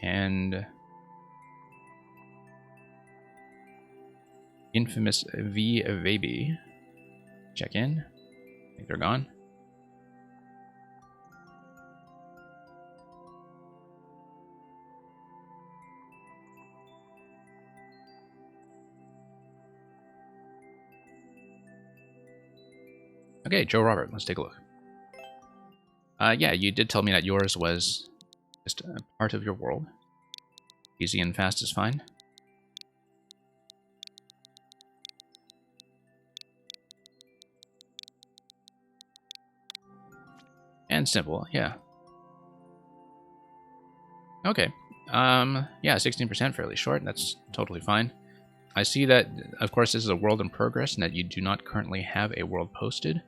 And Infamous V Vaby, check in. I think they're gone. Okay, Joe Robert, let's take a look. Yeah, you did tell me that yours was just a part of your world. Easy and fast is fine. And simple, yeah. Okay. Yeah, 16% fairly short. That's totally fine. I see that, of course, this is a world in progress and that you do not currently have a world posted.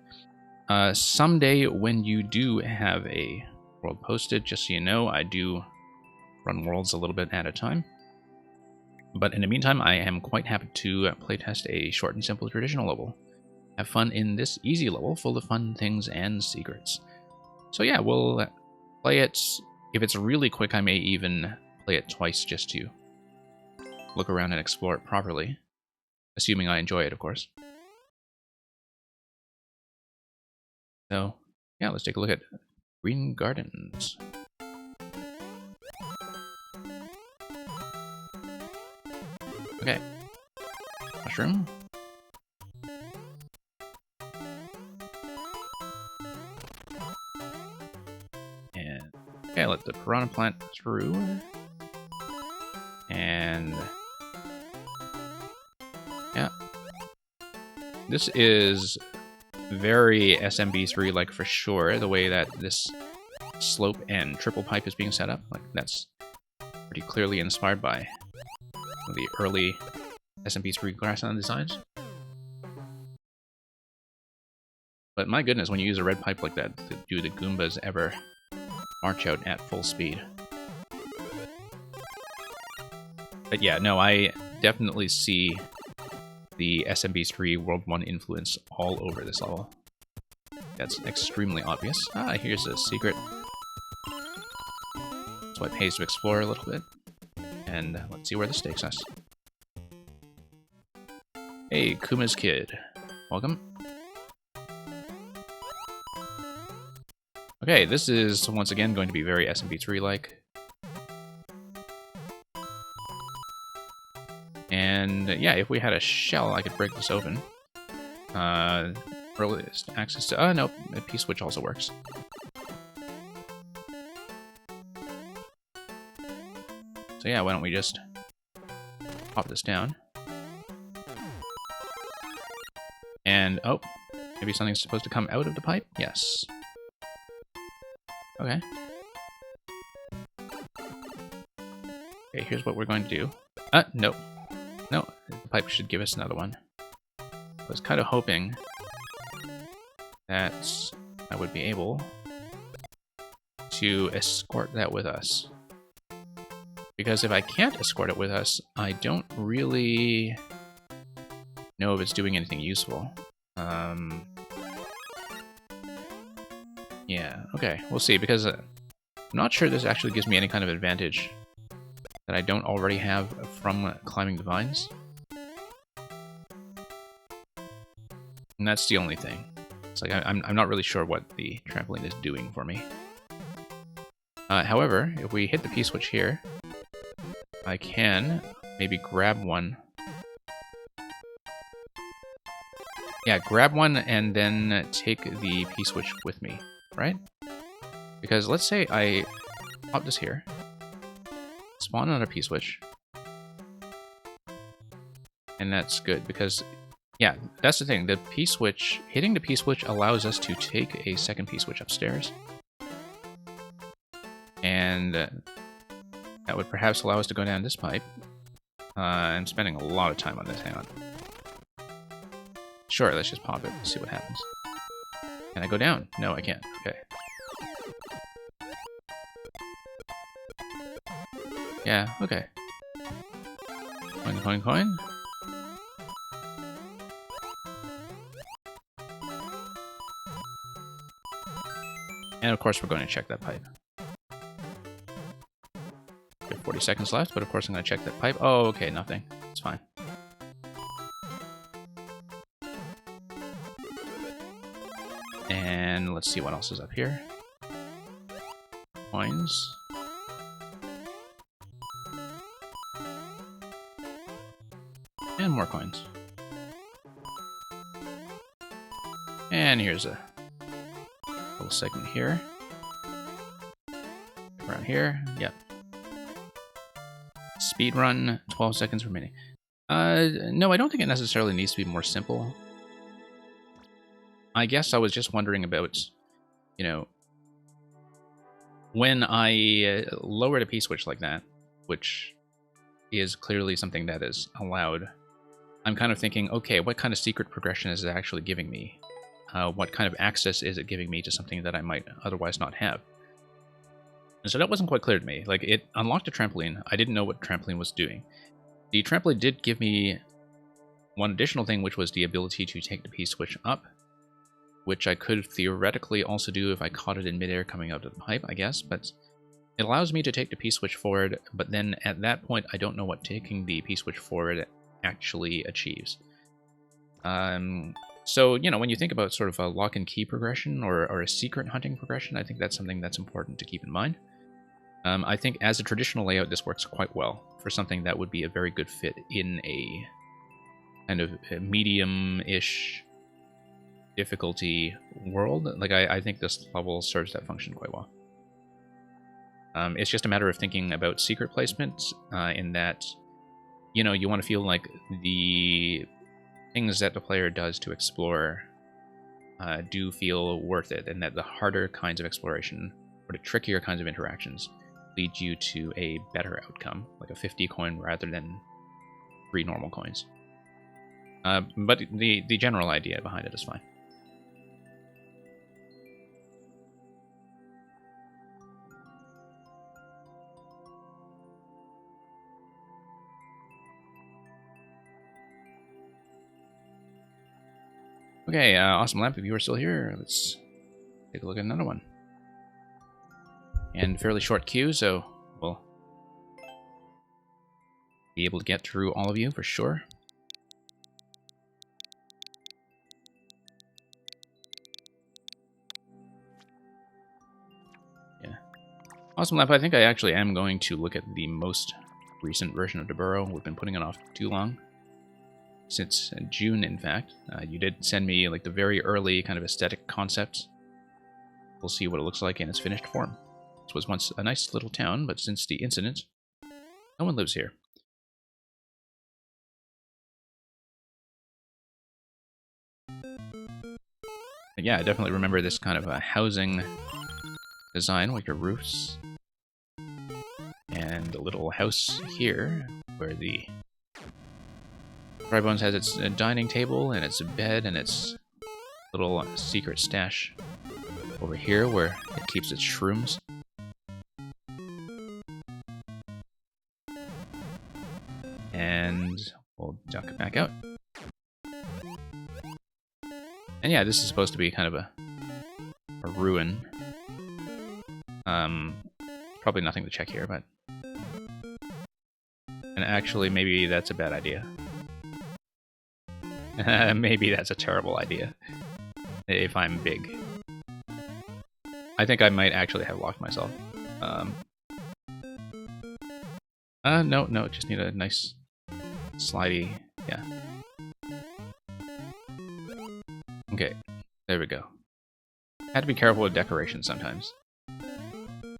Someday when you do have a world posted, just so you know, I do run worlds a little bit at a time. But in the meantime, I am quite happy to playtest a short and simple traditional level. Have fun in this easy level full of fun things and secrets. So yeah, we'll play it. If it's really quick, I may even play it twice just to look around and explore it properly. Assuming I enjoy it, of course. So, yeah, let's take a look at Green Gardens. Okay. Mushroom. And okay, let the piranha plant through. And yeah. This is very SMB3 like for sure, the way that this slope and triple pipe is being set up. Like that's pretty clearly inspired by one of the early SMB3 grassland designs. But my goodness, when you use a red pipe like that, do the Goombas ever march out at full speed? But yeah, no, I definitely see the SMB3 World 1 influence all over this level. That's extremely obvious. Ah, here's a secret. So it pays to explore a little bit. And let's see where this takes us. Hey, Kuma's kid. Welcome. Okay, this is once again going to be very SMB3-like. And yeah, if we had a shell, I could break this open. Earliest access to... nope, a P-switch also works. So yeah, why don't we just pop this down. And, oh, maybe something's supposed to come out of the pipe? Yes. Okay. Okay, here's what we're going to do. Nope. No, the pipe should give us another one. I was kind of hoping that I would be able to escort that with us. Because if I can't escort it with us, I don't really know if it's doing anything useful. Yeah, okay, we'll see, because I'm not sure this actually gives me any kind of advantage that I don't already have from climbing the vines. And that's the only thing. It's like I'm not really sure what the trampoline is doing for me. However, if we hit the P-switch here, I can maybe grab one. Yeah, grab one and then take the P-switch with me, right? Because let's say I pop this here, spawn on a P-switch, and that's good because, yeah, that's the thing. The P-switch, hitting the P-switch allows us to take a second P-switch upstairs, and that would perhaps allow us to go down this pipe. I'm spending a lot of time on this. Hang on. Sure, let's just pop it and see what happens. Can I go down? No, I can't. Okay. Yeah, okay. Coin, coin, coin. And of course we're going to check that pipe. We have 40 seconds left, but of course I'm going to check that pipe. Oh, okay, nothing. It's fine. And let's see what else is up here. Coins. And more coins. And here's a little segment here. Around here, yep. Speed run, 12 seconds remaining. No, I don't think it necessarily needs to be more simple. I guess I was just wondering about, you know, when I lowered a P-switch like that, which is clearly something that is allowed, I'm kind of thinking, okay, what kind of secret progression is it actually giving me? What kind of access is it giving me to something that I might otherwise not have? And so that wasn't quite clear to me. Like, it unlocked a trampoline. I didn't know what trampoline was doing. The trampoline did give me one additional thing, which was the ability to take the P-switch up, which I could theoretically also do if I caught it in midair coming out of the pipe, I guess, but it allows me to take the P-switch forward, but then at that point I don't know what taking the P-switch forward actually achieves. So, you know, when you think about sort of a lock and key progression or a secret hunting progression, I think that's something that's important to keep in mind. I think as a traditional layout, this works quite well for something that would be a very good fit in a kind of medium-ish difficulty world. Like, I think this level serves that function quite well. It's just a matter of thinking about secret placement in that, you know, you want to feel like the things that the player does to explore do feel worth it, and that the harder kinds of exploration or the trickier kinds of interactions lead you to a better outcome, like a 50 coin rather than 3 normal coins. But the general idea behind it is fine. Okay, Awesome Lamp, if you are still here, let's take a look at another one. And fairly short queue, so we'll be able to get through all of you for sure. Yeah. Awesome Lamp, I think I actually am going to look at the most recent version of the Burrow. We've been putting it off too long. Since June, in fact. You did send me like the very early kind of aesthetic concepts. We'll see what it looks like in its finished form. This was once a nice little town, but since the incident, no one lives here. But yeah, I definitely remember this kind of a housing design with your roofs. And a little house here, where the Drybones has its dining table and its bed and its little secret stash over here where it keeps its shrooms. And we'll duck it back out. And yeah, this is supposed to be kind of a ruin. Probably nothing to check here, but... And actually, maybe that's a bad idea. Maybe that's a terrible idea. If I'm big. I think I might actually have locked myself. No, just need a nice slidey, yeah. Okay, there we go. Had to be careful with decoration sometimes.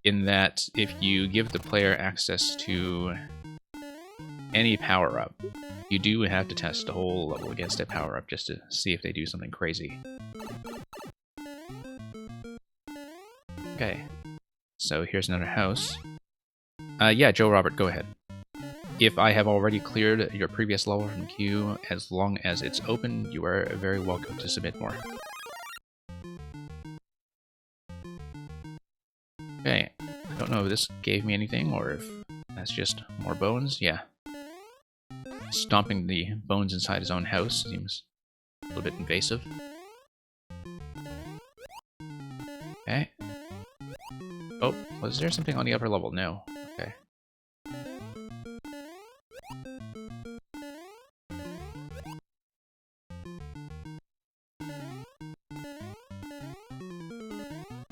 In that, if you give the player access to any power-up, you do have to test the whole level against that power-up just to see if they do something crazy. Okay, so here's another house. Yeah, Joe Robert, go ahead. If I have already cleared your previous level from queue, as long as it's open, you are very welcome to submit more. Okay, I don't know if this gave me anything, or if that's just more bones. Yeah. Stomping the bones inside his own house seems a little bit invasive. Okay. Oh, was there something on the upper level? No. Okay.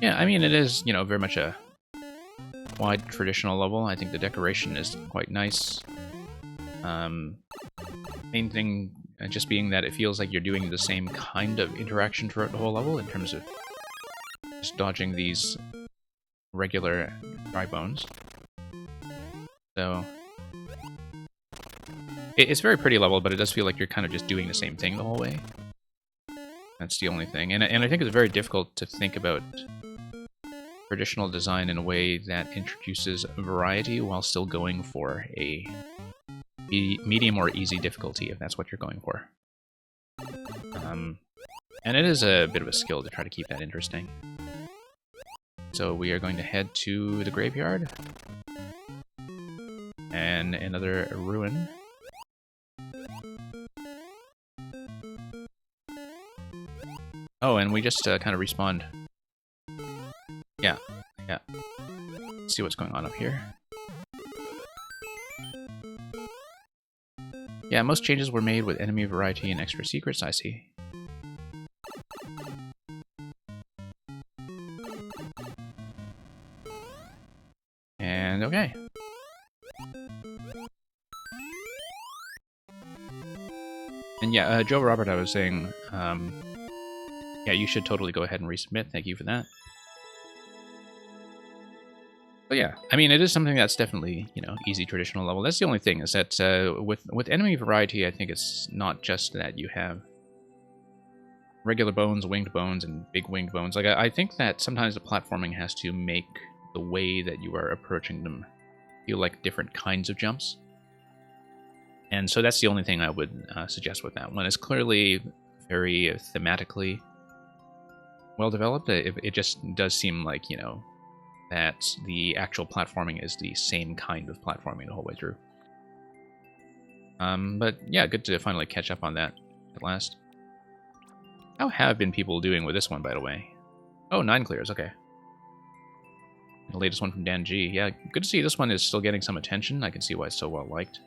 Yeah, I mean, it is, you know, very much a wide traditional level. I think the decoration is quite nice. Main thing just being that it feels like you're doing the same kind of interaction throughout the whole level in terms of just dodging these regular dry bones. So it's a very pretty level, but it does feel like you're kind of just doing the same thing the whole way. That's the only thing. And I think it's very difficult to think about traditional design in a way that introduces variety while still going for a medium or easy difficulty, if that's what you're going for. And it is a bit of a skill to try to keep that interesting. So we are going to head to the graveyard. And another ruin. Oh, and we just kind of respawned. Yeah. Let's see what's going on up here. Yeah, most changes were made with enemy variety and extra secrets, I see. And And yeah, Joe Robert, I was saying, yeah, you should totally go ahead and resubmit. Thank you for that. But yeah, I mean, it is something that's definitely, you know, easy traditional level. That's the only thing, is that with enemy variety, I think it's not just that you have regular bones, winged bones, and big winged bones. Like, I think that sometimes the platforming has to make the way that you are approaching them feel like different kinds of jumps. And so that's the only thing I would suggest with that one. It's clearly very thematically well developed. It just does seem like, you know, that the actual platforming is the same kind of platforming the whole way through. But yeah, good to finally catch up on that at last. How have been people doing with this one, by the way? Oh, 9 clears, okay. The latest one from Dan G. Yeah, good to see this one is still getting some attention. I can see why it's so well liked.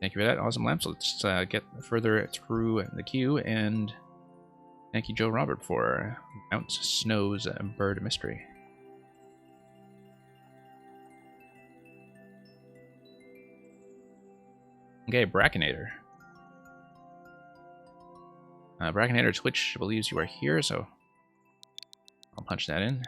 Thank you for that, Awesome Lamps. Let's get further through the queue, and thank you, Joe Robert, for Mount Snow's Bird Mystery. Okay, Brackinator. Brackinator Twitch believes you are here, so I'll punch that in.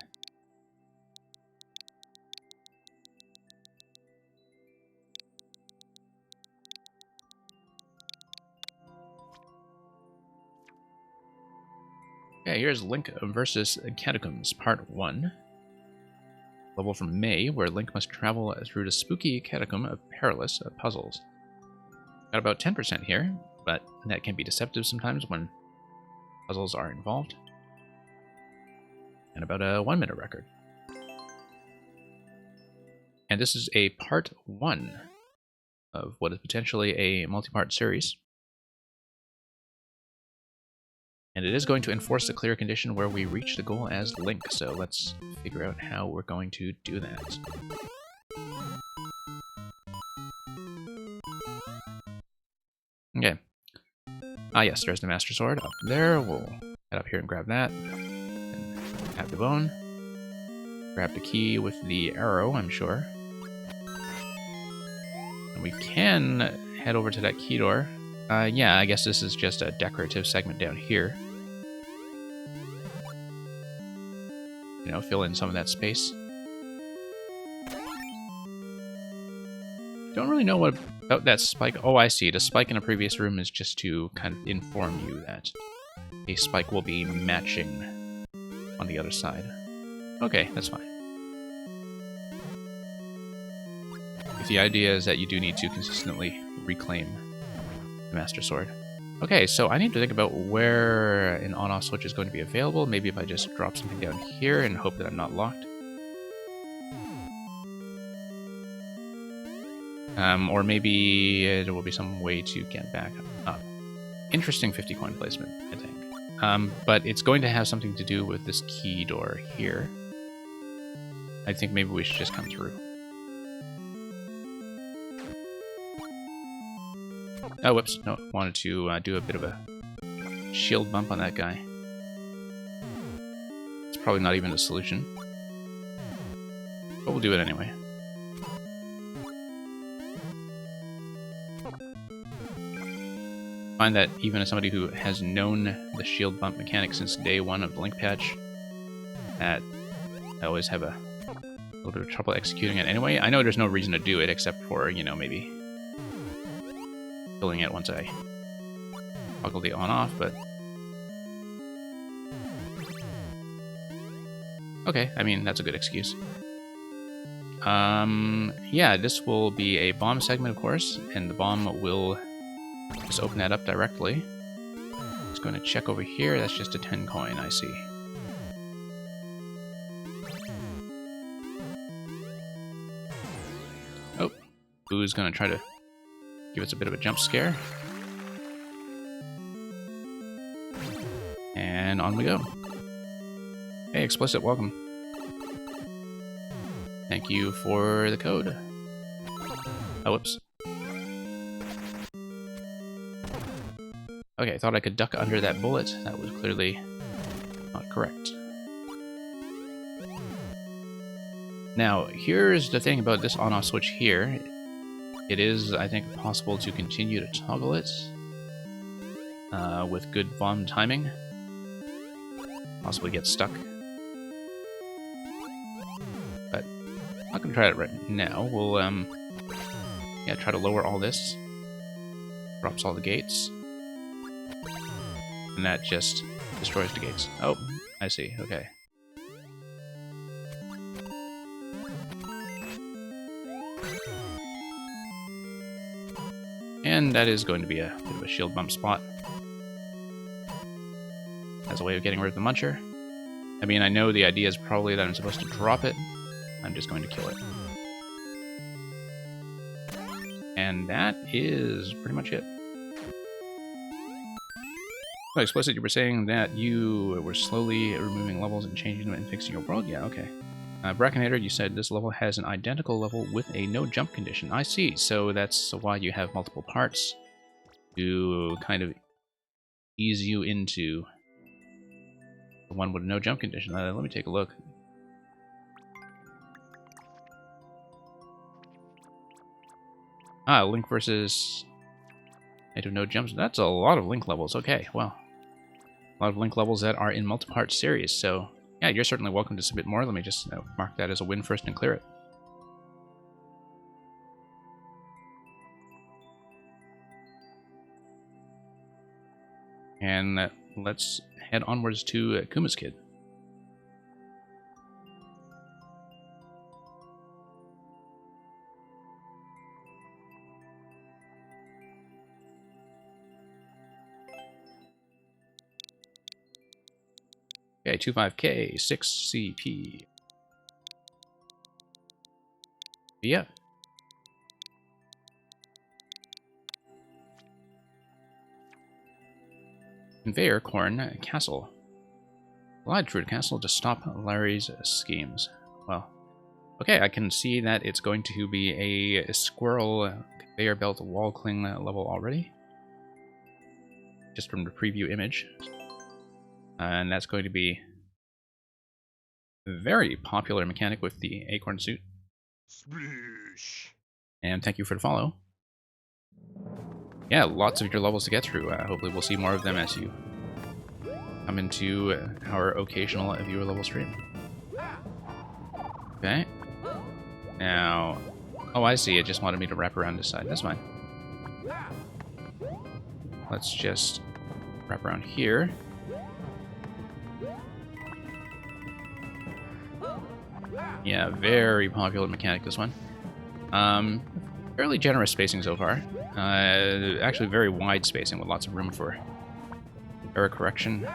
Okay, here's Link versus Catacombs, Part 1. Level from May, where Link must travel through the spooky catacomb of perilous puzzles. Got about 10% here, but that can be deceptive sometimes when puzzles are involved. And about a 1-minute record. And this is a Part 1 of what is potentially a multi-part series. And it is going to enforce the clear condition where we reach the goal as Link, so let's figure out how we're going to do that. Okay. Ah yes, there's the Master Sword up there. We'll head up here and grab that. And have the bone. Grab the key with the arrow, I'm sure. And we can head over to that key door. Yeah, I guess this is just a decorative segment down here. You know, fill in some of that space. Don't really know what about that spike. Oh, I see. The spike in a previous room is just to kind of inform you that a spike will be matching on the other side. Okay, that's fine. If the idea is that you do need to consistently reclaim the Master Sword. Okay, so I need to think about where an on-off switch is going to be available. Maybe if I just drop something down here and hope that I'm not locked. Or maybe there will be some way to get back up. Interesting 50 coin placement, I think. But it's going to have something to do with this key door here. I think maybe we should just come through. Oh, whoops. No, wanted to do a bit of a shield bump on that guy. It's probably not even a solution. But we'll do it anyway. I find that even as somebody who has known the shield bump mechanic since day one of the Link patch, that I always have a little bit of trouble executing it anyway. I know there's no reason to do it except for, you know, maybe filling it once I toggle the on-off, but... Okay, I mean, that's a good excuse. Yeah, this will be a bomb segment, of course, and the bomb will just open that up directly. Just going to check over here, that's just a 10 coin, I see. Oh, Boo's going to try to give us a bit of a jump scare. And on we go. Hey, Explicit, welcome. Thank you for the code. Oh, whoops. Okay, I thought I could duck under that bullet. That was clearly not correct. Now, here's the thing about this on-off switch here. It is, I think, possible to continue to toggle it with good bomb timing. Possibly get stuck. But I'm not going to try it right now. We'll yeah, try to lower all this. Drops all the gates. And that just destroys the gates. Oh, I see. Okay. And that is going to be a bit of a shield bump spot. As a way of getting rid of the Muncher. I mean, I know the idea is probably that I'm supposed to drop it. I'm just going to kill it. And that is pretty much it. So, Explicit, you were saying that you were slowly removing levels and changing them and fixing your world? Yeah, okay. Brackenator, you said this level has an identical level with a no jump condition. I see, so that's why you have multiple parts to kind of ease you into the one with no jump condition. Let me take a look. Ah, Link versus Native no jumps. That's a lot of Link levels. Okay, well. A lot of Link levels that are in multi-part series, so yeah, you're certainly welcome to submit more. Let me just mark that as a win first and clear it. And let's head onwards to Kuma's Kid. Okay, 25k, 6 CP. Yeah. Conveyor Corn Castle. Glide through the castle to stop Larry's schemes. Well, okay, I can see that it's going to be a squirrel conveyor belt wall cling level already. Just from the preview image. And that's going to be a very popular mechanic with the acorn suit. Sploosh. And thank you for the follow. Yeah, lots of your levels to get through. Hopefully we'll see more of them as you come into our occasional viewer level stream. Okay. Now... Oh, I see. It just wanted me to wrap around this side. That's fine. Let's just wrap around here. Yeah, very popular mechanic, this one. Fairly generous spacing so far. Actually very wide spacing with lots of room for error correction.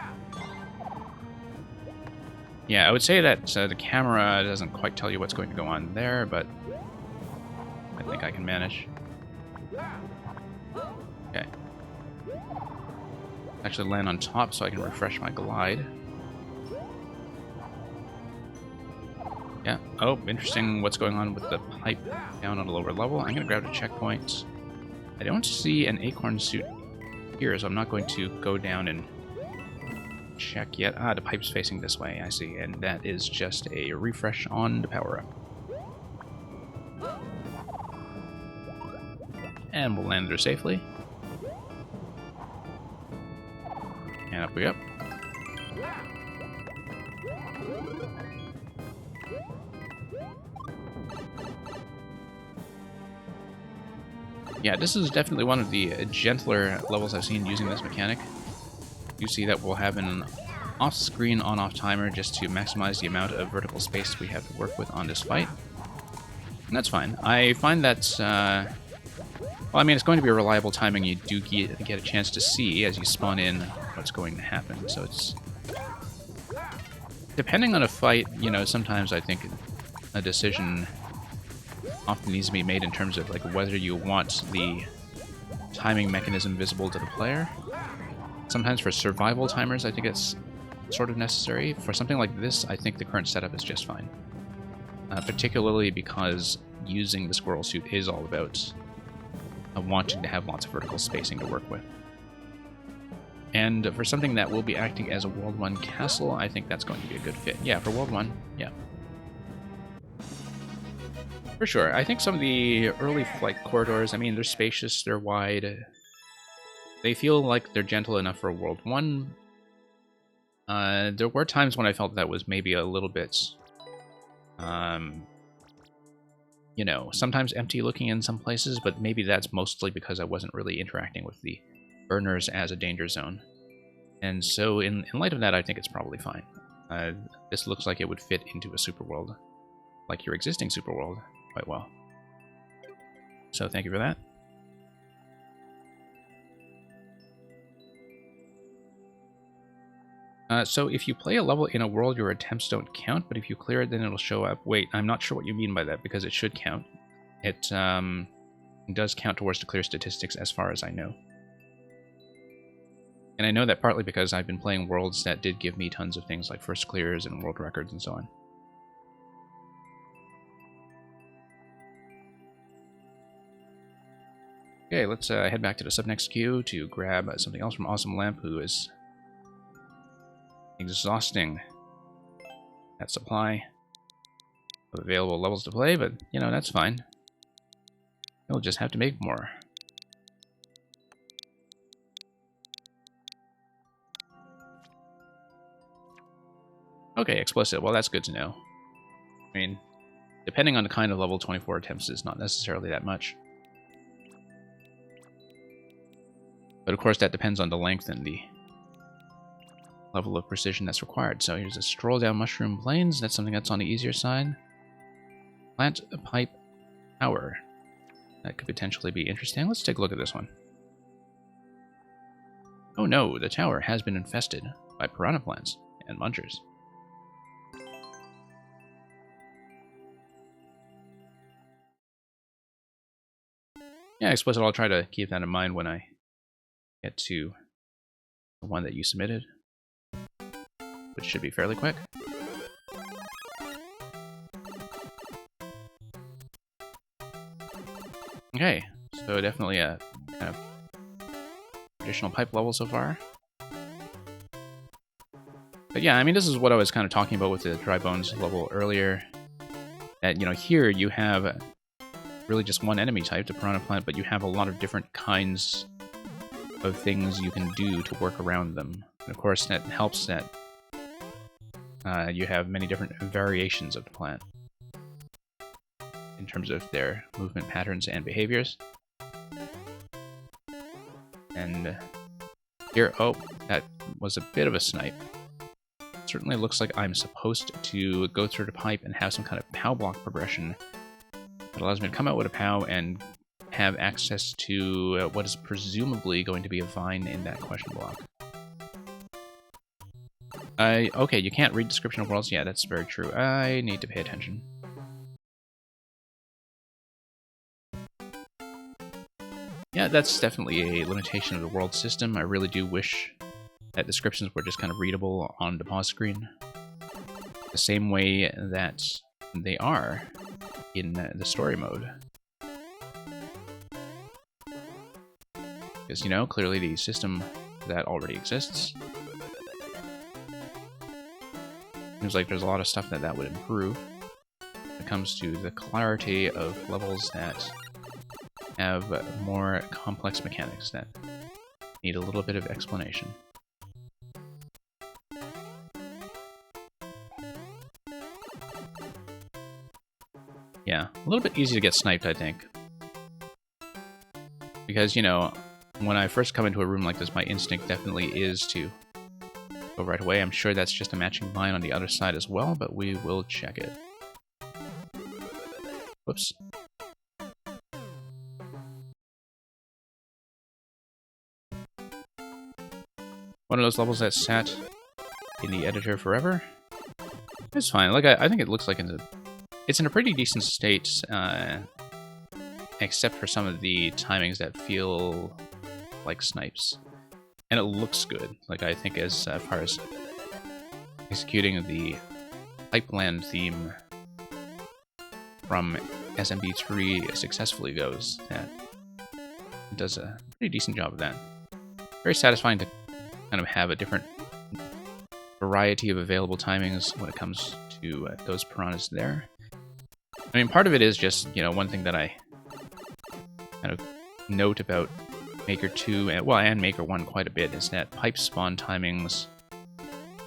Yeah, I would say that the camera doesn't quite tell you what's going to go on there, but I think I can manage. Okay. Actually land on top so I can refresh my glide. Yeah. Oh, interesting what's going on with the pipe down on a lower level. I'm going to grab a checkpoint. I don't see an acorn suit here, so I'm not going to go down and check yet. Ah, the pipe's facing this way, I see. And that is just a refresh on the power-up. And we'll land there safely. And up we go. Yeah, this is definitely one of the gentler levels I've seen using this mechanic. You see that we'll have an off-screen on-off timer just to maximize the amount of vertical space we have to work with on this fight. And that's fine. I find that, well, I mean, it's going to be a reliable timing. You do get a chance to see as you spawn in what's going to happen. So it's... Depending on a fight, you know, sometimes I think a decision often needs to be made in terms of like whether you want the timing mechanism visible to the player. Sometimes for survival timers, I think it's sort of necessary. For something like this, I think the current setup is just fine. Particularly because using the squirrel suit is all about wanting to have lots of vertical spacing to work with. And for something that will be acting as a World 1 castle, I think that's going to be a good fit. Yeah, for World 1, yeah. For sure. I think some of the early flight corridors, I mean, they're spacious, they're wide. They feel like they're gentle enough for World 1. There were times when I felt that was maybe a little bit, you know, sometimes empty looking in some places, but maybe that's mostly because I wasn't really interacting with the burners as a danger zone. And so in light of that, I think it's probably fine. This looks like it would fit into a superworld, like your existing superworld, quite well. So thank you for that. So if you play a level in a world, your attempts don't count, but if you clear it, then it'll show up. Wait, I'm not sure what you mean by that, because it should count. It does count towards the clear statistics as far as I know. And I know that partly because I've been playing worlds that did give me tons of things like first clears and world records and so on. Okay, let's head back to the subnext queue to grab something else from Awesome Lamp, who is exhausting that supply of available levels to play, but, you know, that's fine. He'll just have to make more. Okay, explicit. Well, that's good to know. I mean, depending on the kind of level, 24 attempts is not necessarily that much. But of course, that depends on the length and the level of precision that's required. So here's a stroll down Mushroom Plains. That's something that's on the easier side. Plant a pipe tower. That could potentially be interesting. Let's take a look at this one. Oh no, the tower has been infested by piranha plants and munchers. Yeah, explicit. I'll try to keep that in mind when I get to the one that you submitted, which should be fairly quick. Okay, so definitely a kind of traditional pipe level so far. But yeah, I mean, this is what I was kind of talking about with the Dry Bones level earlier. That, you know, here you have really just one enemy type, the Piranha Plant, but you have a lot of different kinds of things you can do to work around them. And of course, that helps that you have many different variations of the plant in terms of their movement patterns and behaviors. And here, oh, that was a bit of a snipe. Certainly looks like I'm supposed to go through the pipe and have some kind of POW block progression that allows me to come out with a POW and have access to what is presumably going to be a vine in that question block. Okay, you can't read description of worlds. Yeah, that's very true. I need to pay attention. Yeah, that's definitely a limitation of the world system. I really do wish that descriptions were just kind of readable on the pause screen, the same way that they are in the story mode. Because, you know, clearly the system that already exists. Seems like there's a lot of stuff that would improve when it comes to the clarity of levels that have more complex mechanics that need a little bit of explanation. Yeah, a little bit easy to get sniped, I think. Because, you know, when I first come into a room like this, my instinct definitely is to go right away. I'm sure that's just a matching vine on the other side as well, but we will check it. Whoops. One of those levels that sat in the editor forever. It's fine. Like I think it looks like it's in a pretty decent state, except for some of the timings that feel like snipes. And it looks good. Like, I think as far as executing the Pipeland theme from SMB3 successfully goes, that it does a pretty decent job of that. Very satisfying to kind of have a different variety of available timings when it comes to those piranhas there. I mean, part of it is just, you know, one thing that I kind of note about Maker 2, and Maker 1 quite a bit, is that pipe spawn timings,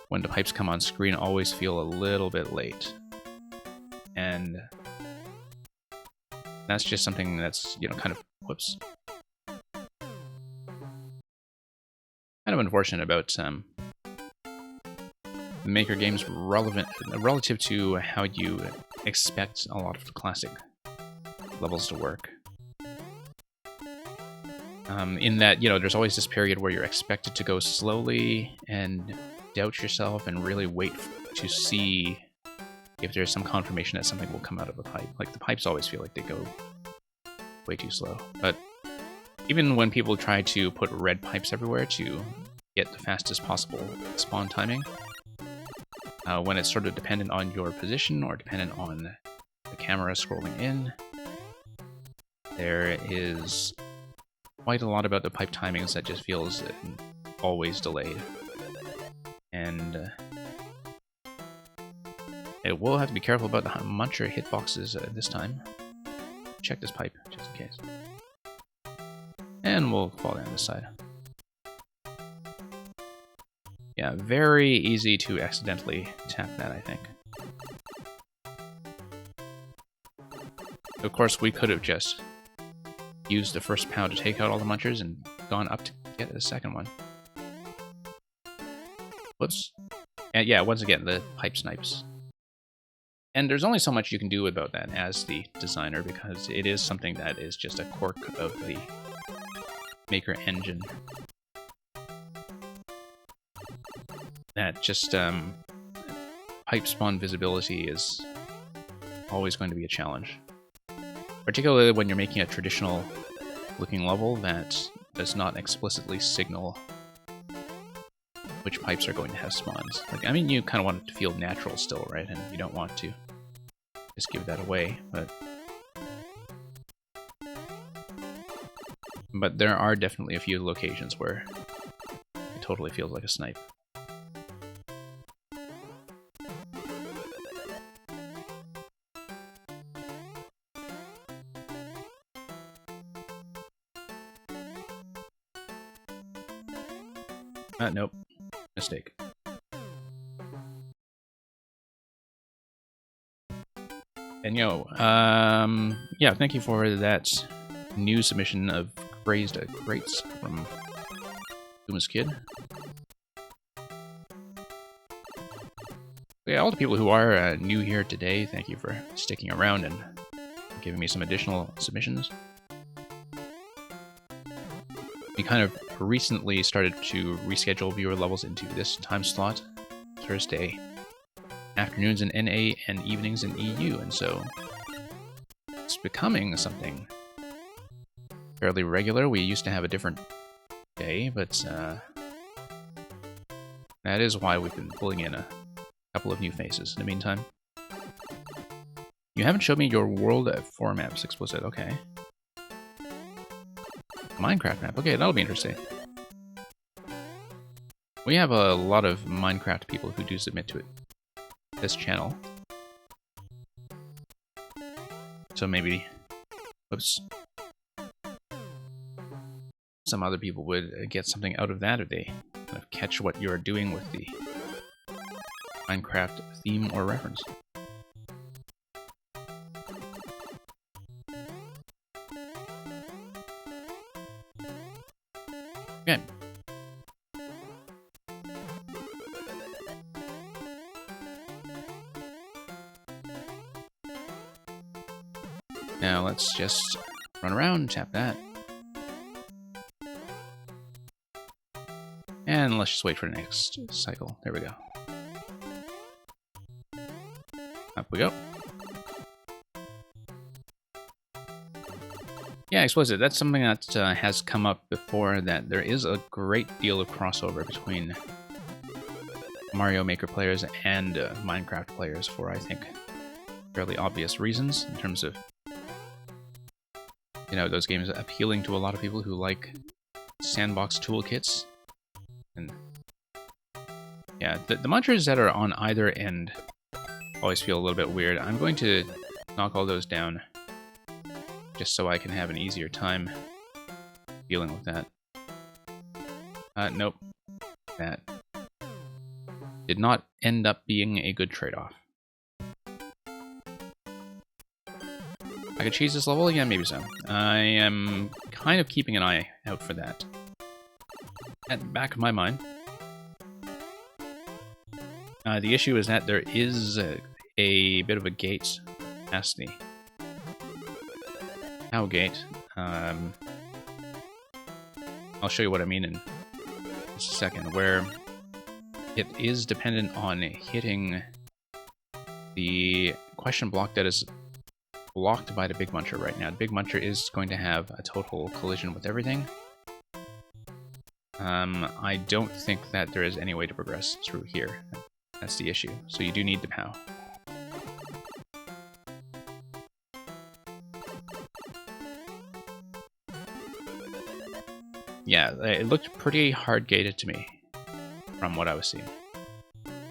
when the pipes come on screen, always feel a little bit late. And that's just something that's, you know, kind of, whoops. Kind of unfortunate about the Maker games relative to how you expect a lot of the classic levels to work. In that, you know, there's always this period where you're expected to go slowly and doubt yourself and really wait to see if there's some confirmation that something will come out of a pipe. Like, the pipes always feel like they go way too slow. But even when people try to put red pipes everywhere to get the fastest possible spawn timing, when it's sort of dependent on your position or dependent on the camera scrolling in, there is quite a lot about the pipe timings that just feels always delayed. And it will have to be careful about the muncher hitboxes this time. Check this pipe, just in case. And we'll fall down this side. Yeah, very easy to accidentally tap that, I think. Of course, we could have just used the first pound to take out all the munchers and gone up to get the second one. Whoops. And yeah, once again, the pipe snipes. And there's only so much you can do about that as the designer, because it is something that is just a quirk of the Maker engine. That just, pipe spawn visibility is always going to be a challenge. Particularly when you're making a traditional looking level that does not explicitly signal which pipes are going to have spawns. Like, I mean, you kind of want it to feel natural still, right? And you don't want to just give that away, but there are definitely a few locations where it totally feels like a snipe. Nope. Mistake. And yeah, thank you for that new submission of Crazed Greats from Kuma's Kid. Yeah, all the people who are new here today, thank you for sticking around and giving me some additional submissions. We kind of recently started to reschedule viewer levels into this time slot, Thursday afternoons in NA and evenings in EU, and so it's becoming something fairly regular. We used to have a different day, but that is why we've been pulling in a couple of new faces in the meantime. You haven't showed me your world 4 maps explicit, okay. Minecraft map, okay, that'll be interesting. We have a lot of Minecraft people who do submit to this channel. So maybe, whoops, some other people would get something out of that if they kind of catch what you're doing with the Minecraft theme or reference. Okay. Now let's just run around and tap that. And let's just wait for the next cycle. There we go. Up we go. Yeah, explicit. That's something that has come up before, that there is a great deal of crossover between Mario Maker players and Minecraft players for, I think, fairly obvious reasons, in terms of, you know, those games appealing to a lot of people who like sandbox toolkits. And yeah, the munchers that are on either end always feel a little bit weird. I'm going to knock all those down, just so I can have an easier time dealing with that. Nope. That did not end up being a good trade-off. I could cheese this level? Yeah, maybe so. I am kind of keeping an eye out for that. At the back of my mind. The issue is that there is a bit of a gate past the cow gate. I'll show you what I mean in just a second, where it is dependent on hitting the question block that is blocked by the Big Muncher right now. The Big Muncher is going to have a total collision with everything. I don't think that there is any way to progress through here. That's the issue. So you do need the POW. Yeah, it looked pretty hard gated to me from what I was seeing.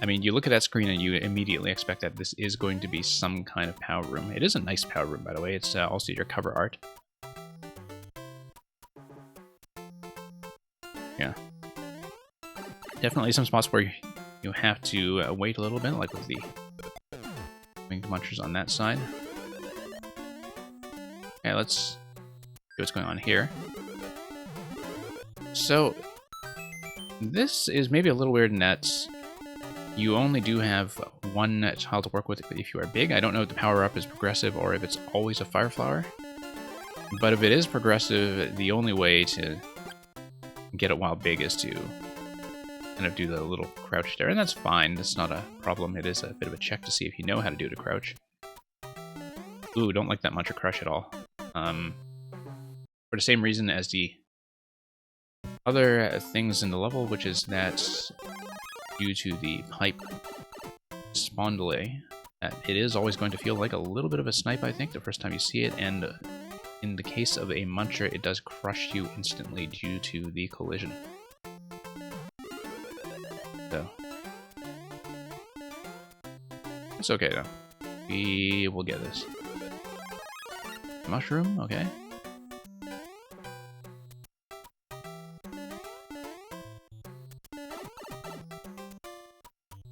I mean, you look at that screen and you immediately expect that this is going to be some kind of POW room. It is a nice POW room, by the way. It's also your cover art. Yeah. Definitely some spots where you have to wait a little bit, like with the winged munchers on that side. Okay, let's see what's going on here. So, this is maybe a little weird in that you only do have one tile to work with if you are big. I don't know if the power-up is progressive or if it's always a fire flower. But if it is progressive, the only way to get it while big is to kind of do the little crouch there. And that's fine. That's not a problem. It is a bit of a check to see if you know how to do the crouch. Ooh, don't like that Muncher Crush at all. For the same reason as the other things in the level, which is that due to the pipe spawn delay, that it is always going to feel like a little bit of a snipe, I think, the first time you see it, and in the case of a Muncher, it does crush you instantly due to the collision. So, it's okay though. We will get this. Mushroom, okay.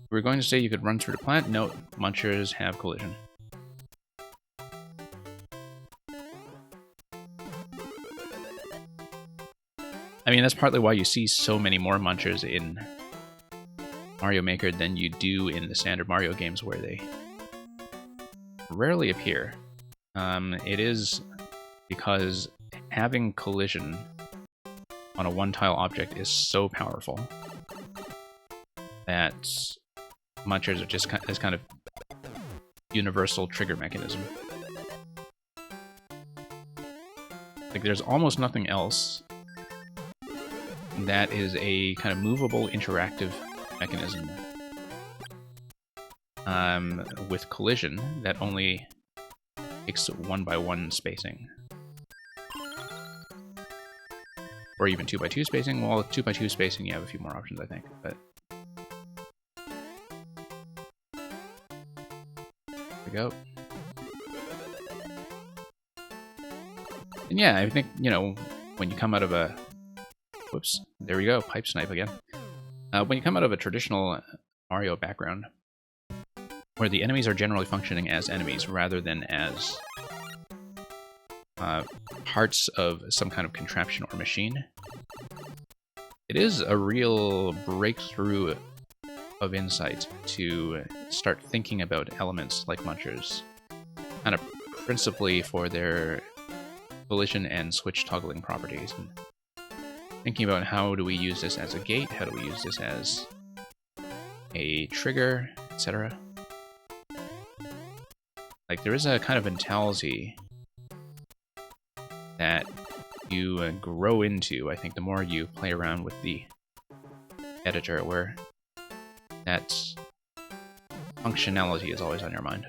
We're going to say you could run through the plant. No, Munchers have collision. I mean, that's partly why you see so many more Munchers in Mario Maker than you do in the standard Mario games, where they rarely appear. It is because having collision on a one-tile object is so powerful that Munchers are just this kind of universal trigger mechanism. Like, there's almost nothing else that is a kind of movable, interactive mechanism with collision that only takes 1x1 spacing. Or even 2x2 spacing. Well, with 2x2 spacing, you have a few more options, I think. But there we go. And yeah, I think, you know, when you come out of a... Whoops, there we go, pipe snipe again. When you come out of a traditional Mario background, where the enemies are generally functioning as enemies rather than as parts of some kind of contraption or machine, it is a real breakthrough of insight to start thinking about elements like Munchers, kind of principally for their collision and switch toggling properties. And thinking about how do we use this as a gate, how do we use this as a trigger, etc. Like, there is a kind of mentality that you grow into, I think, the more you play around with the editor, where that functionality is always on your mind.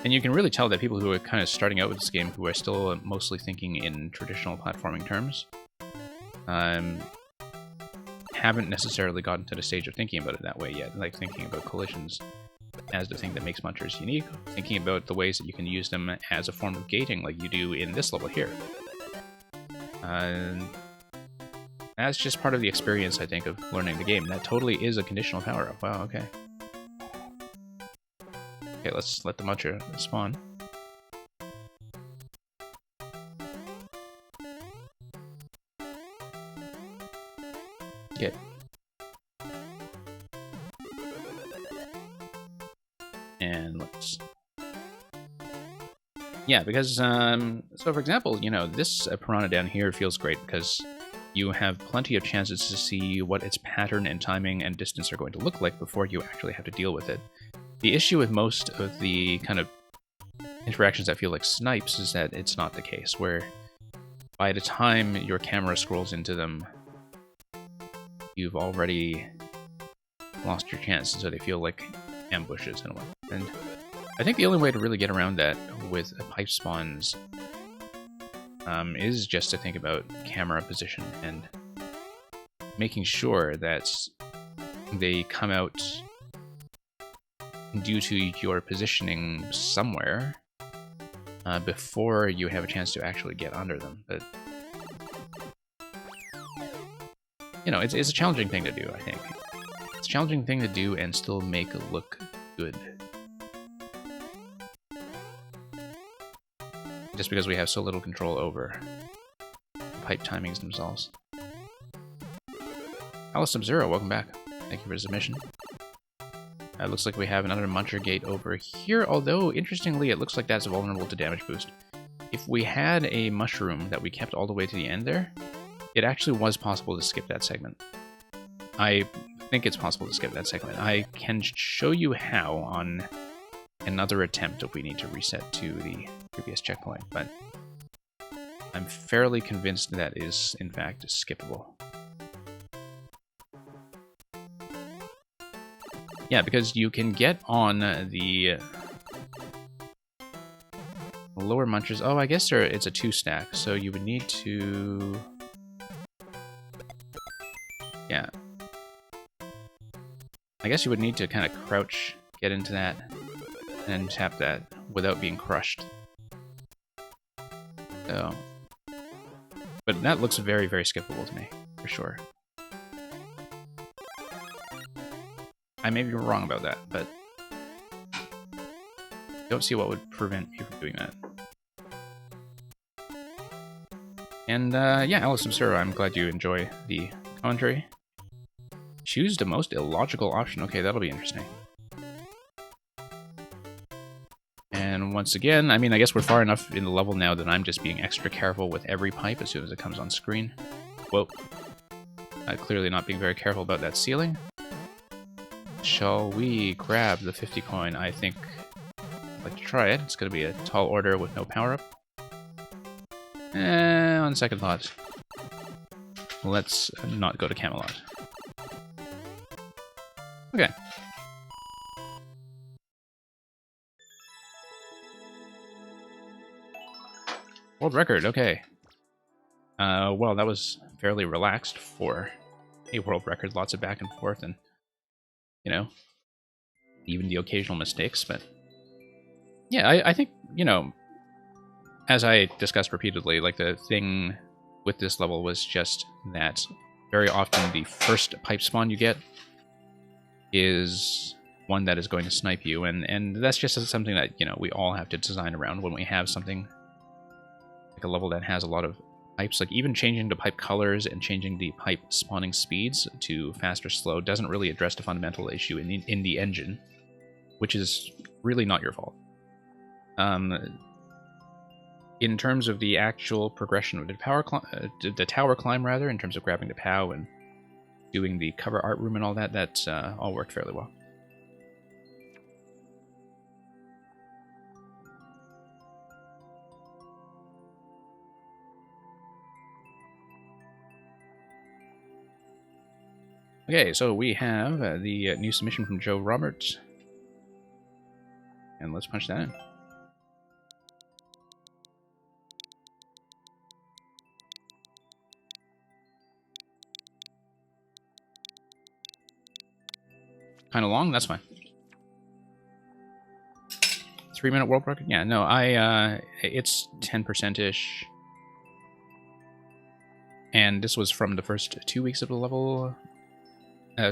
And you can really tell that people who are kind of starting out with this game, who are still mostly thinking in traditional platforming terms, haven't necessarily gotten to the stage of thinking about it that way yet, like thinking about collisions as the thing that makes munchers unique, thinking about the ways that you can use them as a form of gating like you do in this level here. That's just part of the experience, I think, of learning the game. That totally is a conditional power-up. Wow, okay. Okay, let's let the muncher spawn. Okay. And let's... Yeah, because, so for example, you know, this piranha down here feels great because you have plenty of chances to see what its pattern and timing and distance are going to look like before you actually have to deal with it. The issue with most of the kind of interactions that feel like snipes is that it's not the case, where by the time your camera scrolls into them, you've already lost your chance, and so they feel like ambushes in a way. And I think the only way to really get around that with pipe spawns is just to think about camera position and making sure that they come out due to your positioning somewhere before you have a chance to actually get under them. But you know, it's a challenging thing to do, I think. It's a challenging thing to do and still make it look good. Just because we have so little control over the pipe timings themselves. Alice Sub-Zero, welcome back. Thank you for the submission. It looks like we have another Muncher Gate over here, although, interestingly, it looks like that's vulnerable to damage boost. If we had a mushroom that we kept all the way to the end there, it actually was possible to skip that segment. I think it's possible to skip that segment. I can show you how on another attempt if we need to reset to the previous checkpoint, but I'm fairly convinced that is, in fact, skippable. Yeah, because you can get on the lower munchers. Oh, I guess it's a 2-stack, so you would need to... Yeah. I guess you would need to kind of crouch, get into that, and tap that without being crushed. So... But that looks very, very skippable to me, for sure. I may be wrong about that, but don't see what would prevent you from doing that. And yeah, Alice Sub-Zero, I'm glad you enjoy the commentary. Choose the most illogical option. Okay, that'll be interesting. And once again, I mean, I guess we're far enough in the level now that I'm just being extra careful with every pipe as soon as it comes on screen. Whoa. Clearly not being very careful about that ceiling. Shall we grab the 50 coin? I think I'd like to try it. It's going to be a tall order with no power-up. On second thought, let's not go to Camelot. Okay. World record, okay. Well, that was fairly relaxed for a world record. Lots of back and forth and, you know, even the occasional mistakes, but yeah, I think, you know, as I discussed repeatedly, like the thing with this level was just that very often the first pipe spawn you get is one that is going to snipe you, and that's just something that, you know, we all have to design around when we have something like a level that has a lot of pipes. Like even changing the pipe colors and changing the pipe spawning speeds to fast or slow doesn't really address the fundamental issue in the engine, which is really not your fault. In terms of the actual progression of the tower climb, rather, in terms of grabbing the POW and doing the cover art room and all that, that's all worked fairly well. Okay, so we have the new submission from Joe Roberts, and let's punch that in. Kind of long, that's fine. 3-minute world record? Yeah, no, it's 10%-ish. And this was from the first 2 weeks of the level,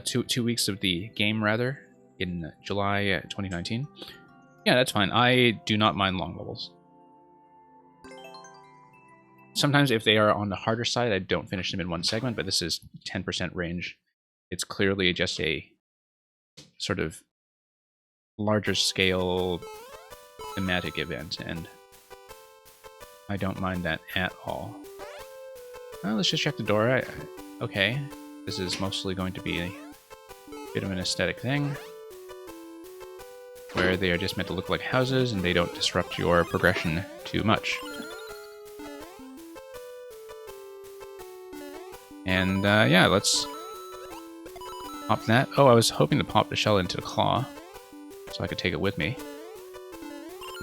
2 weeks of the game, rather, in July 2019. Yeah, that's fine. I do not mind long levels. Sometimes if they are on the harder side, I don't finish them in one segment, but this is 10% range. It's clearly just a sort of larger scale thematic event, and I don't mind that at all. Well, let's just check the door. Okay, this is mostly going to be a bit of an aesthetic thing, where they are just meant to look like houses and they don't disrupt your progression too much. And yeah, let's pop that. Oh, I was hoping to pop the shell into the claw so I could take it with me.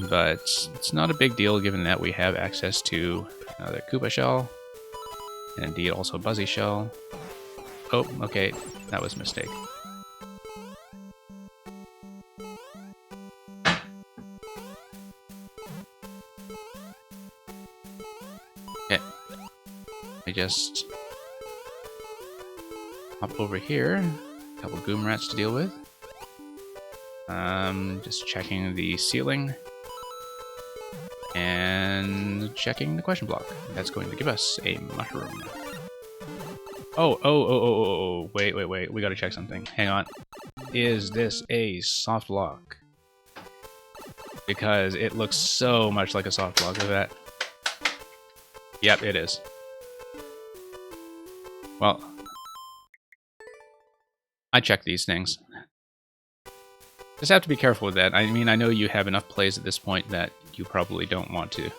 But it's not a big deal given that we have access to the Koopa shell, and indeed also a Buzzy shell. Oh, okay, that was a mistake. Okay, I just hop over here. A couple Goom Rats to deal with. Just checking the ceiling. And checking the question block. That's going to give us a mushroom. Oh, wait. We gotta check something. Hang on. Is this a soft lock? Because it looks so much like a soft lock. Look at that. Yep, it is. Well, I check these things. Just have to be careful with that. I mean, I know you have enough plays at this point that you probably don't want to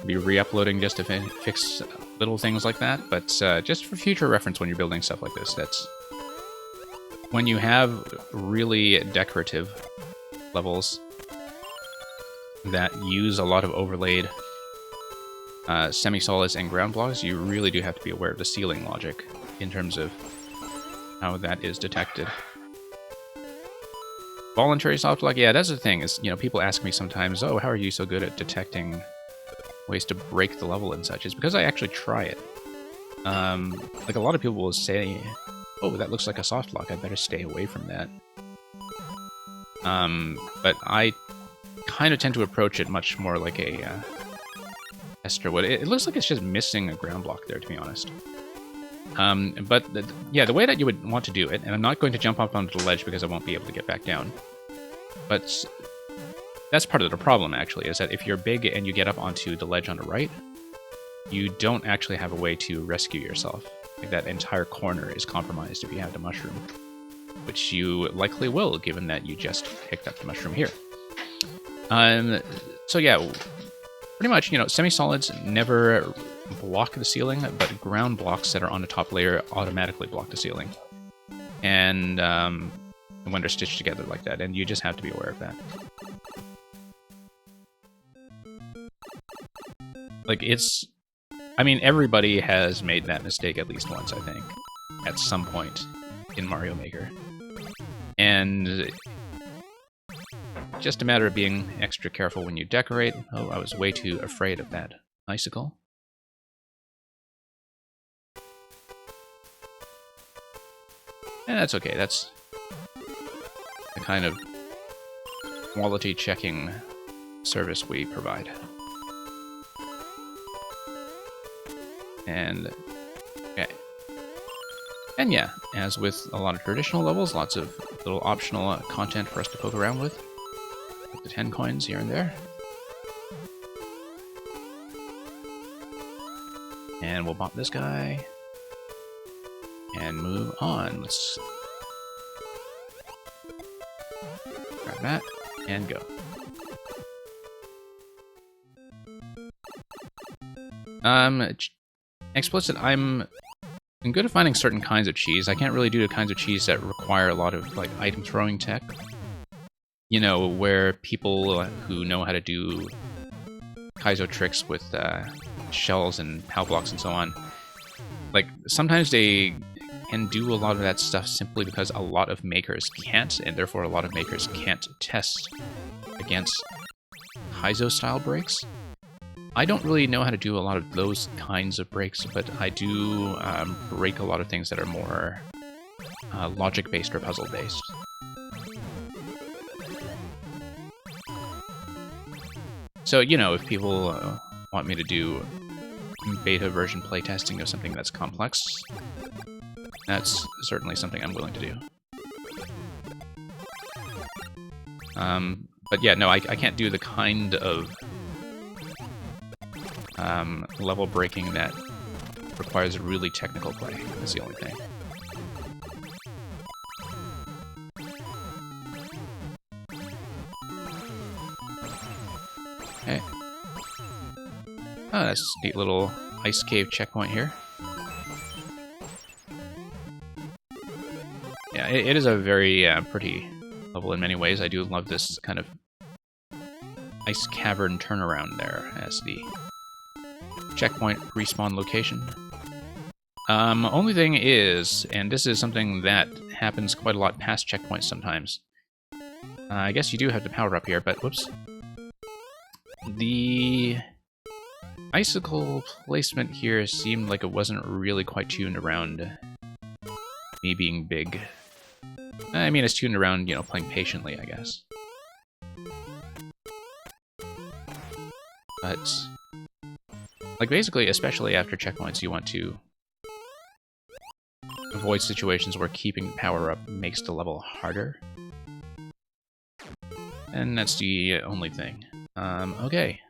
be re-uploading just to fix little things like that, but just for future reference when you're building stuff like this, that's... When you have really decorative levels that use a lot of overlaid semi-solids and ground blocks, you really do have to be aware of the ceiling logic in terms of how that is detected. Voluntary soft lock, yeah, that's the thing, is, you know, people ask me sometimes, oh, how are you so good at detecting ways to break the level and such? It's because I actually try it. Like, a lot of people will say, oh, that looks like a soft lock, I better stay away from that. But I kind of tend to approach it much more like a tester would. It looks like it's just missing a ground block there, to be honest. But yeah, the way that you would want to do it, and I'm not going to jump up onto the ledge because I won't be able to get back down, but that's part of the problem, actually, is that if you're big and you get up onto the ledge on the right, you don't actually have a way to rescue yourself. Like, that entire corner is compromised if you have the mushroom, which you likely will, given that you just picked up the mushroom here. So yeah, pretty much, you know, semi-solids never block the ceiling, but ground blocks that are on the top layer automatically block the ceiling. And when they're stitched together like that, and you just have to be aware of that. Like, it's... I mean, everybody has made that mistake at least once, I think, at some point in Mario Maker. And just a matter of being extra careful when you decorate. Oh, I was way too afraid of that icicle. And that's okay, that's the kind of quality checking service we provide. And okay. And yeah, as with a lot of traditional levels, lots of little optional content for us to poke around with. Like the 10 coins here and there. And we'll bop this guy. And move on. Let's grab that and go. Explicit, I'm good at finding certain kinds of cheese. I can't really do the kinds of cheese that require a lot of, like, item throwing tech. You know, where people who know how to do Kaizo tricks with shells and POW blocks and so on, like, sometimes they can do a lot of that stuff simply because a lot of makers can't, and therefore a lot of makers can't test against Kaizo-style breaks. I don't really know how to do a lot of those kinds of breaks, but I do break a lot of things that are more logic-based or puzzle-based. So, you know, if people want me to do beta version playtesting of something that's complex, that's certainly something I'm willing to do. But yeah, no, I can't do the kind of level breaking that requires really technical play. That's the only thing. Okay. Oh, that's a neat little ice cave checkpoint here. Yeah, it is a very pretty level in many ways. I do love this kind of ice cavern turnaround there as the checkpoint respawn location. Only thing is, and this is something that happens quite a lot past checkpoints sometimes. I guess you do have to power up here, but whoops. The icicle placement here seemed like it wasn't really quite tuned around me being big. I mean, it's tuned around, you know, playing patiently, I guess. But, like, basically, especially after checkpoints, you want to avoid situations where keeping power up makes the level harder. And that's the only thing. Okay.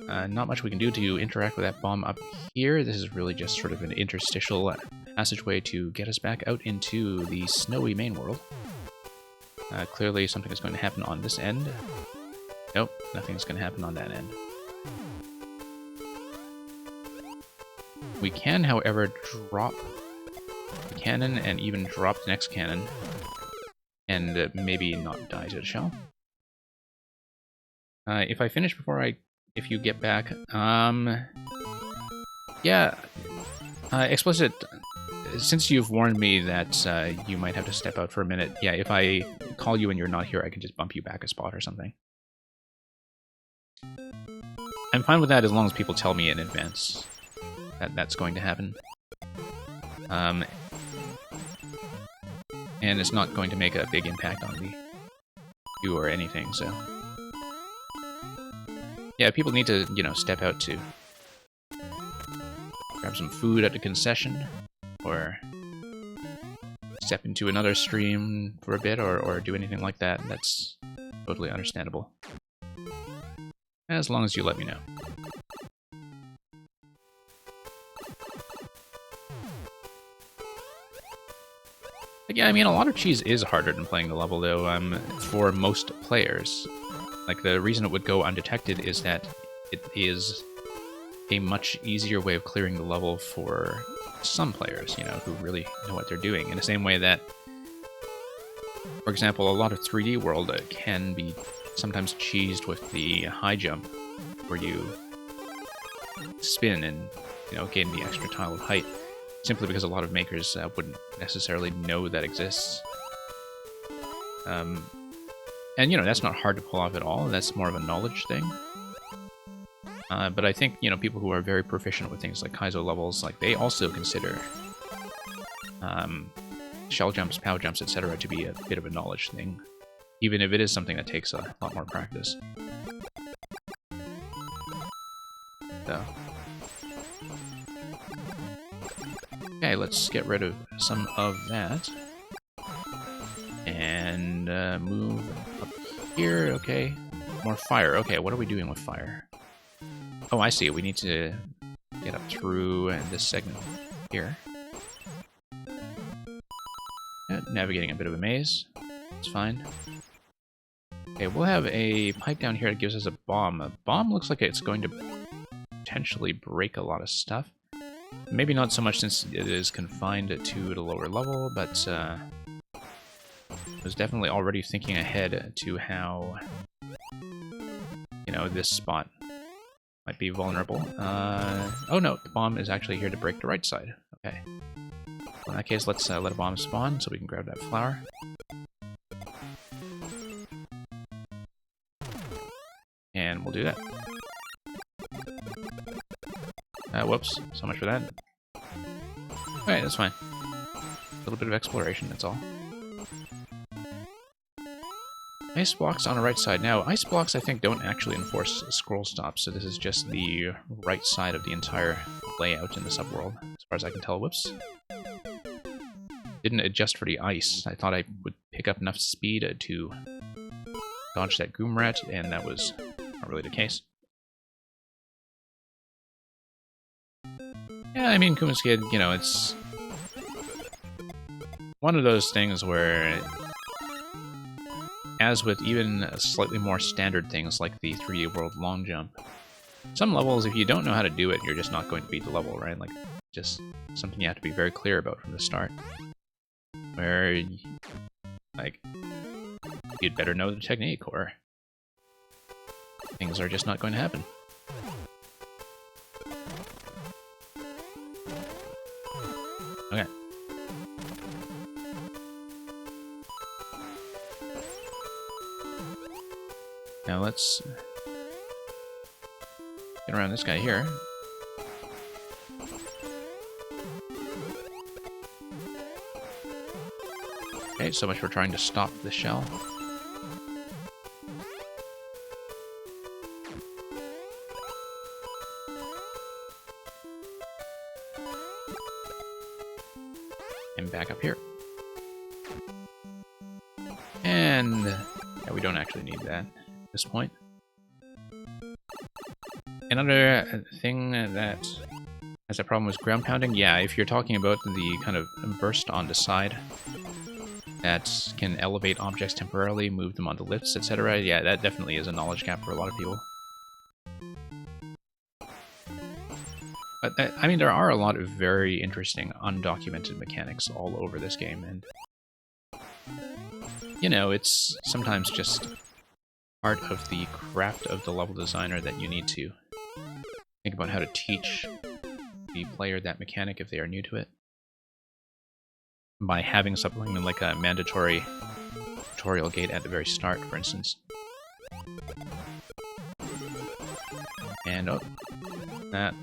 Not much we can do to interact with that bomb up here. This is really just sort of an interstitial passageway to get us back out into the snowy main world. Clearly something is going to happen on this end. Nope, nothing's going to happen on that end. We can, however, drop the cannon and even drop the next cannon and maybe not die to the shell. If I finish before if you get back, yeah, Explicit, since you've warned me that you might have to step out for a minute, yeah, if I call you and you're not here, I can just bump you back a spot or something. I'm fine with that as long as people tell me in advance that that's going to happen. And it's not going to make a big impact on the view or anything, so... Yeah, people need to, you know, step out to grab some food at the concession, or step into another stream for a bit, or do anything like that. That's totally understandable. As long as you let me know. But yeah, I mean, a lot of cheese is harder than playing the level, though, for most players. Like, the reason it would go undetected is that it is a much easier way of clearing the level for some players, you know, who really know what they're doing. In the same way that, for example, a lot of 3D World can be sometimes cheesed with the high jump, where you spin and, you know, gain the extra tile of height, simply because a lot of makers wouldn't necessarily know that exists. And, you know, that's not hard to pull off at all. That's more of a knowledge thing. But I think, you know, people who are very proficient with things like Kaizo levels, like, they also consider shell jumps, pow jumps, etc. to be a bit of a knowledge thing, even if it is something that takes a lot more practice. So. Okay, let's get rid of some of that. And move up here, okay. More fire. Okay, what are we doing with fire? Oh, I see. We need to get up through this segment here. Yeah, navigating a bit of a maze. It's fine. Okay, we'll have a pipe down here that gives us a bomb. A bomb looks like it's going to potentially break a lot of stuff. Maybe not so much since it is confined to the lower level, but I was definitely already thinking ahead to how, you know, this spot might be vulnerable. Oh no, the bomb is actually here to break the right side. Okay. Well, in that case, let's let a bomb spawn so we can grab that flower. And we'll do that. Whoops. So much for that. Alright, that's fine. A little bit of exploration, that's all. Ice blocks on the right side. Now, ice blocks, I think, don't actually enforce scroll stops, so this is just the right side of the entire layout in the subworld, as far as I can tell. Whoops. Didn't adjust for the ice. I thought I would pick up enough speed to dodge that Goomrat, and that was not really the case. Yeah, I mean, Kuma's Kid, you know, it's one of those things where, as with even slightly more standard things like the 3D World long jump, some levels, if you don't know how to do it, you're just not going to beat the level, right? Like, just something you have to be very clear about from the start. Where, like, you'd better know the technique, or things are just not going to happen. Okay. Now let's get around this guy here. Okay, so much for trying to stop the shell. And back up here. And yeah, we don't actually need that at this point. Another thing that has a problem with ground pounding, yeah, if you're talking about the kind of burst on the side that can elevate objects temporarily, move them onto lifts, etc., yeah, that definitely is a knowledge gap for a lot of people. But, I mean, there are a lot of very interesting undocumented mechanics all over this game, and, you know, it's sometimes just part of the craft of the level designer that you need to think about how to teach the player that mechanic if they are new to it. By having something like a mandatory tutorial gate at the very start, for instance. And, oh, that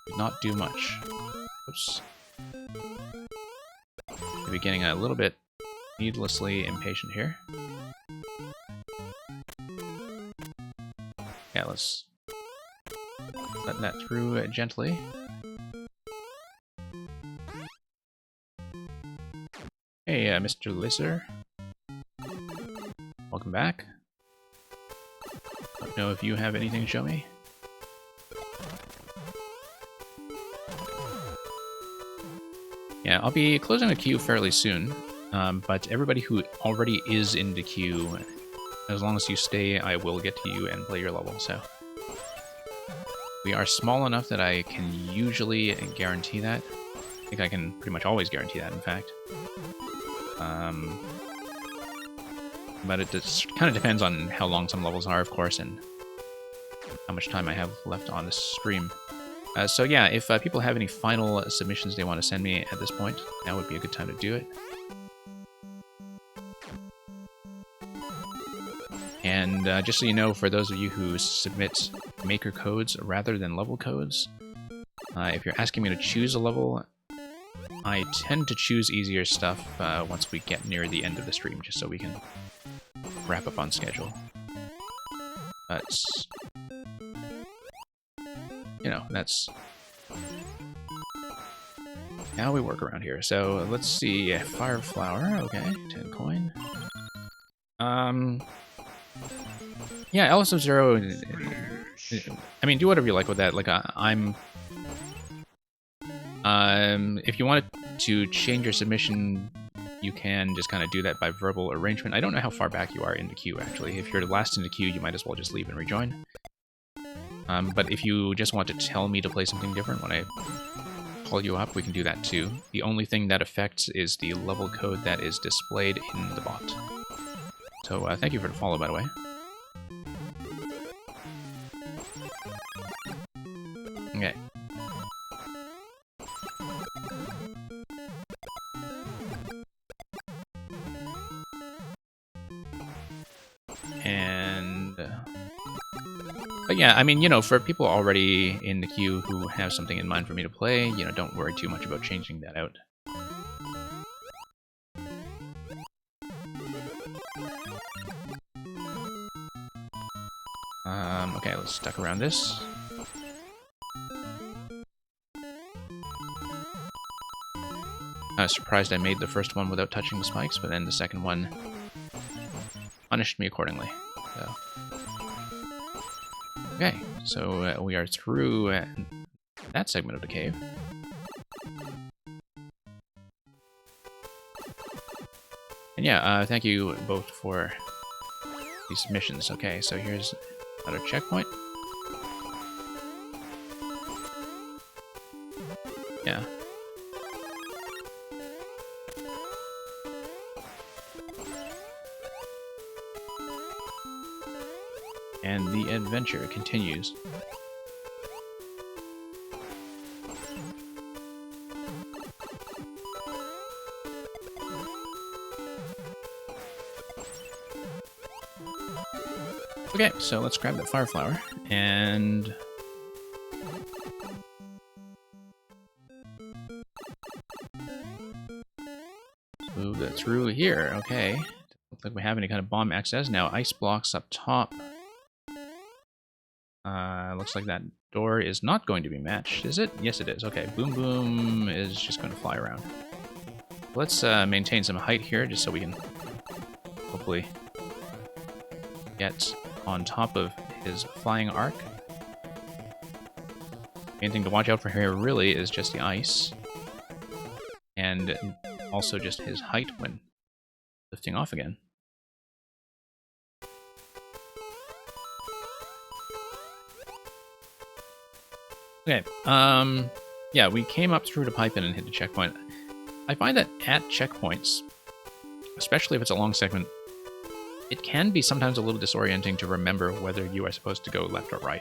did not do much. Oops. Maybe getting a little bit needlessly impatient here. Yeah, let's let that through gently. Hey, Mr. Lisser. Welcome back. Don't know if you have anything to show me. Yeah, I'll be closing the queue fairly soon, but everybody who already is in the queue, as long as you stay, I will get to you and play your level, so. We are small enough that I can usually guarantee that. I think I can pretty much always guarantee that, in fact. But it just kind of depends on how long some levels are, of course, and how much time I have left on the stream. So yeah, if people have any final submissions they want to send me at this point, now would be a good time to do it. And just so you know, for those of you who submit maker codes rather than level codes, if you're asking me to choose a level, I tend to choose easier stuff once we get near the end of the stream, just so we can wrap up on schedule. But, you know, that's how we work around here. So, let's see, Fire Flower, okay, 10 coin. Yeah, Alice of Zero, I mean, do whatever you like with that. Like, if you wanted to change your submission, you can just kind of do that by verbal arrangement. I don't know how far back you are in the queue, actually. If you're last in the queue, you might as well just leave and rejoin. But if you just want to tell me to play something different when I call you up, we can do that too. The only thing that affects is the level code that is displayed in the bot. So thank you for the follow, by the way. Okay. And But yeah, I mean, you know, for people already in the queue who have something in mind for me to play, you know, don't worry too much about changing that out. Okay, let's duck around this. I was surprised I made the first one without touching the spikes, but then the second one punished me accordingly. So. Okay, so we are through that segment of the cave. And yeah, thank you both for these missions. Okay, so here's another checkpoint. Yeah. And the adventure continues. Okay, so let's grab that fire flower and move it through here. Okay, looks like we have any kind of bomb access now. Ice blocks up top. Looks like that door is not going to be matched, is it? Yes, it is. Okay, Boom Boom is just going to fly around. Let's maintain some height here, just so we can hopefully get on top of his flying arc. Main thing to watch out for here really is just the ice, and also just his height when lifting off again. Okay, yeah, we came up through the pipe and hit the checkpoint. I find that at checkpoints, especially if it's a long segment, it can be sometimes a little disorienting to remember whether you are supposed to go left or right.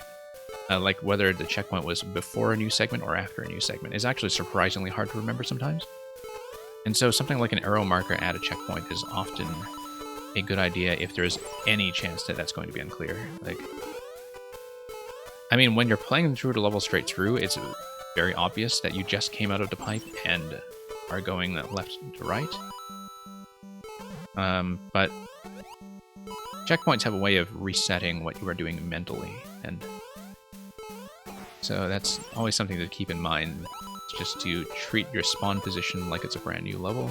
Like whether the checkpoint was before a new segment or after a new segment is actually surprisingly hard to remember sometimes. And so something like an arrow marker at a checkpoint is often a good idea if there's any chance that that's going to be unclear. Like, I mean, when you're playing through the level straight through, it's very obvious that you just came out of the pipe and are going left to right. But checkpoints have a way of resetting what you are doing mentally, and so that's always something to keep in mind. It's just to treat your spawn position like it's a brand new level,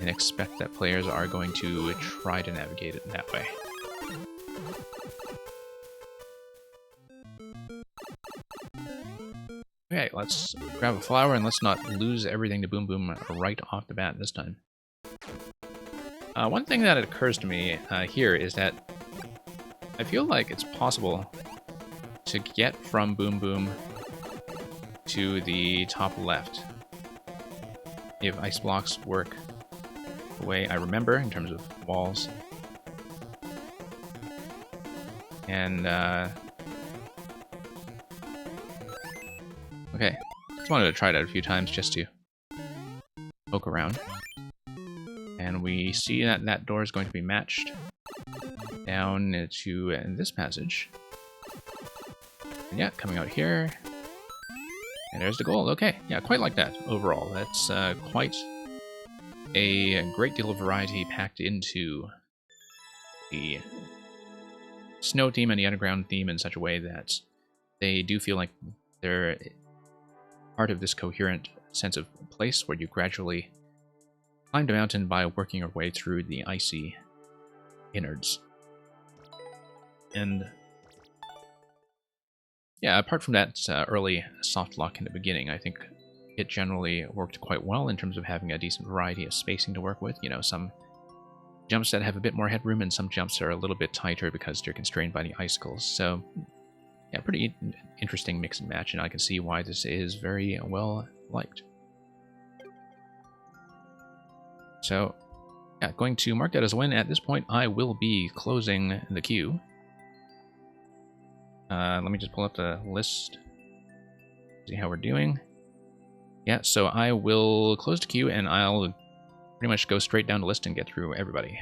and expect that players are going to try to navigate it in that way. Okay, let's grab a flower and let's not lose everything to Boom Boom right off the bat this time. One thing that occurs to me here is that I feel like it's possible to get from Boom Boom to the top left if ice blocks work the way I remember in terms of walls. And okay, just wanted to try it out a few times just to poke around. And we see that that door is going to be matched down to this passage. And yeah, coming out here. And there's the gold. Okay, yeah, quite like that overall. That's quite a great deal of variety packed into the snow theme and the underground theme in such a way that they do feel like they're part of this coherent sense of place where you gradually climb the mountain by working your way through the icy innards. And yeah, apart from that early soft lock in the beginning, I think it generally worked quite well in terms of having a decent variety of spacing to work with. You know, some jumps that have a bit more headroom and some jumps are a little bit tighter because they're constrained by the icicles. So yeah, pretty interesting mix and match, and I can see why this is very well liked. So yeah, going to mark that as a win. At this point, I will be closing the queue. Let me just pull up the list, see how we're doing. Yeah, so I will close the queue and I'll pretty much go straight down the list and get through everybody.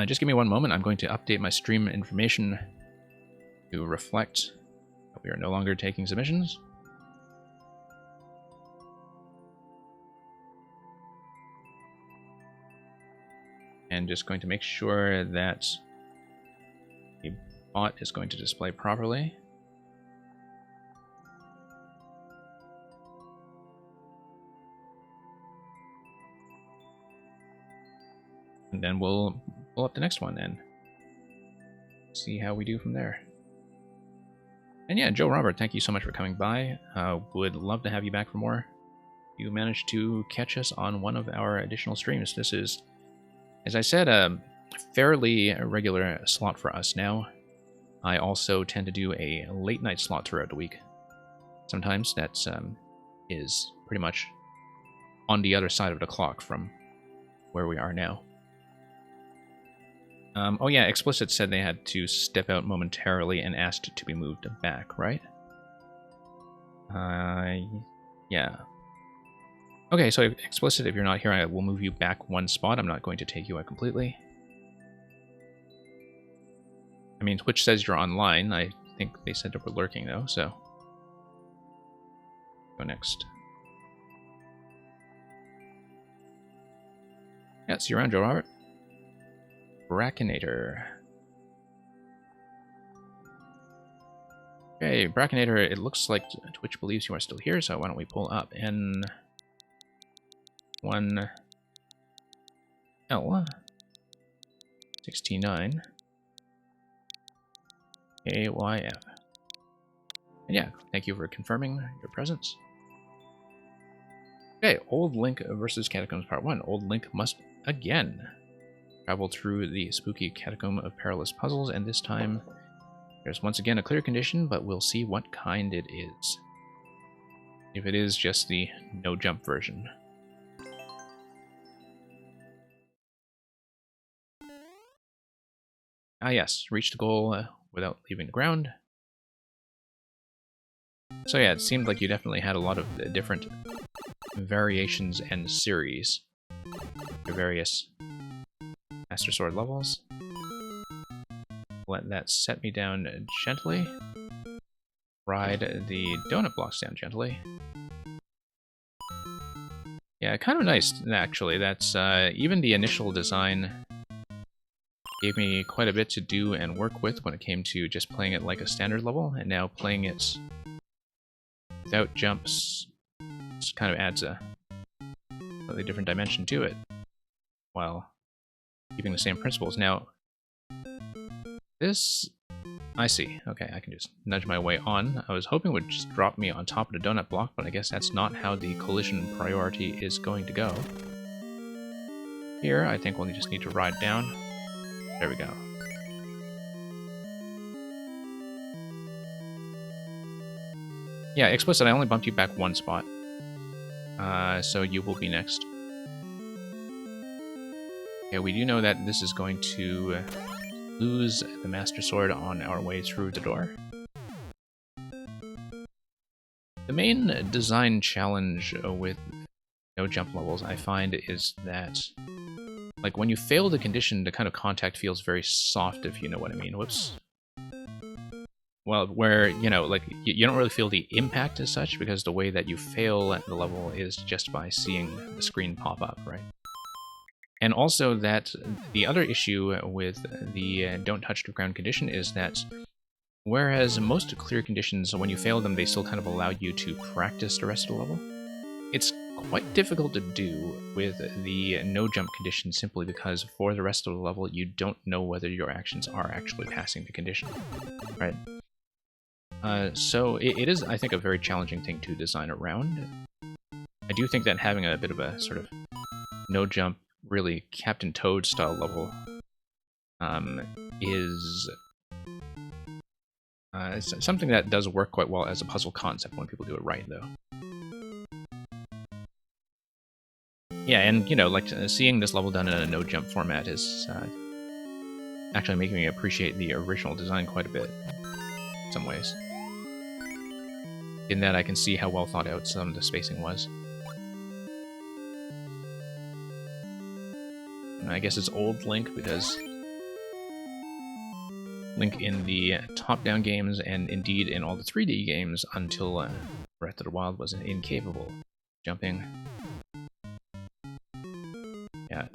Just give me one moment. I'm going to update my stream information to reflect that we are no longer taking submissions. And just going to make sure that the bot is going to display properly. And then we'll pull up the next one and see how we do from there. And yeah, Joe Robert, thank you so much for coming by. Would love to have you back for more. You managed to catch us on one of our additional streams. This is, as I said, a fairly regular slot for us now. I also tend to do a late night slot throughout the week. Sometimes that is pretty much on the other side of the clock from where we are now. Oh yeah, Explicit said they had to step out momentarily and asked to be moved back, right? Yeah. Okay, so Explicit, if you're not here, I will move you back one spot. I'm not going to take you out completely. I mean, Twitch says you're online. I think they said that we're lurking, though, so... Go next. Yeah, see you around, Joe Robert. Brackinator. Okay, Brackinator, it looks like Twitch believes you are still here, so why don't we pull up N1L69 AYF. And yeah, thank you for confirming your presence. Okay, Old Link versus Catacombs Part 1. Old Link must again travel through the spooky Catacomb of Perilous Puzzles, and this time there's once again a clear condition, but we'll see what kind it is. If it is just the no-jump version. Ah yes, reach the goal without leaving the ground. So yeah, it seemed like you definitely had a lot of different variations and series for various Master Sword levels. Let that set me down gently. Ride the donut blocks down gently. Yeah, kind of nice, actually. That's, even the initial design gave me quite a bit to do and work with when it came to just playing it like a standard level, and now playing it without jumps just kind of adds a slightly different dimension to it, while keeping the same principles. Now, this... I see. Okay, I can just nudge my way on. I was hoping it would just drop me on top of the donut block, but I guess that's not how the collision priority is going to go. Here, I think we'll just need to ride down. There we go. Yeah, Explicit, I only bumped you back one spot. So you will be next. Yeah, we do know that this is going to lose the Master Sword on our way through the door. The main design challenge with no-jump levels, I find, is that, like, when you fail the condition, the kind of contact feels very soft, if you know what I mean. Whoops. Well, where, you know, like, you don't really feel the impact as such, because the way that you fail at the level is just by seeing the screen pop up, right? And also that the other issue with the don't touch the ground condition is that whereas most clear conditions, when you fail them, they still kind of allow you to practice the rest of the level, it's quite difficult to do with the no jump condition simply because for the rest of the level, you don't know whether your actions are actually passing the condition, right? So it is, I think, a very challenging thing to design around. I do think that having a bit of a sort of no jump, really Captain Toad style level is something that does work quite well as a puzzle concept when people do it right, though. Yeah, and, you know, like, seeing this level done in a no-jump format is actually making me appreciate the original design quite a bit, in some ways. In that I can see how well thought out some of the spacing was. I guess it's Old Link because Link in the top-down games, and indeed in all the 3D games until Breath of the Wild was incapable of jumping. Yeah,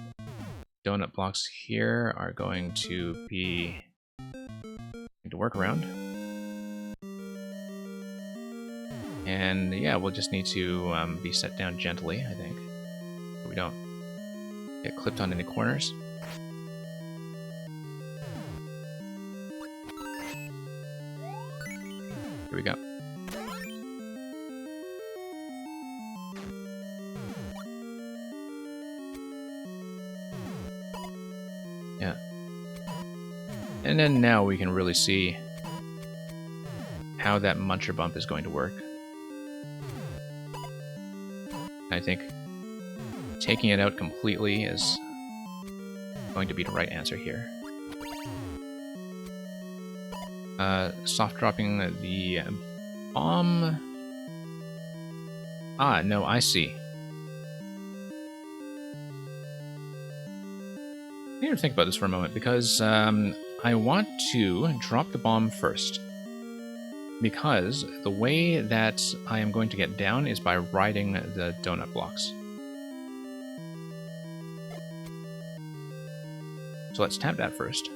donut blocks here are going to be to work around. And yeah, we'll just need to be set down gently, I think, so we don't get clipped on any corners. Here we go. Yeah. And then now we can really see how that muncher bump is going to work. I think taking it out completely is going to be the right answer here. Soft dropping the bomb. Ah, no, I see. I need to think about this for a moment, because I want to drop the bomb first. Because the way that I am going to get down is by riding the donut blocks. So let's tap that first.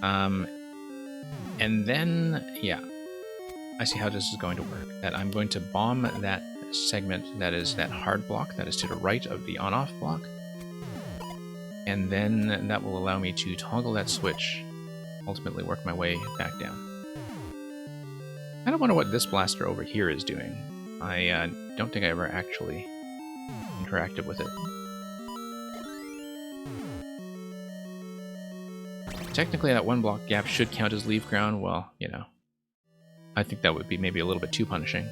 And then, yeah, I see how this is going to work. That I'm going to bomb that segment that is that hard block that is to the right of the on-off block. And then that will allow me to toggle that switch, ultimately work my way back down. I kind of wonder what this blaster over here is doing. I don't think I ever actually interacted with it. Technically, that one block gap should count as leave ground. Well, you know, I think that would be maybe a little bit too punishing.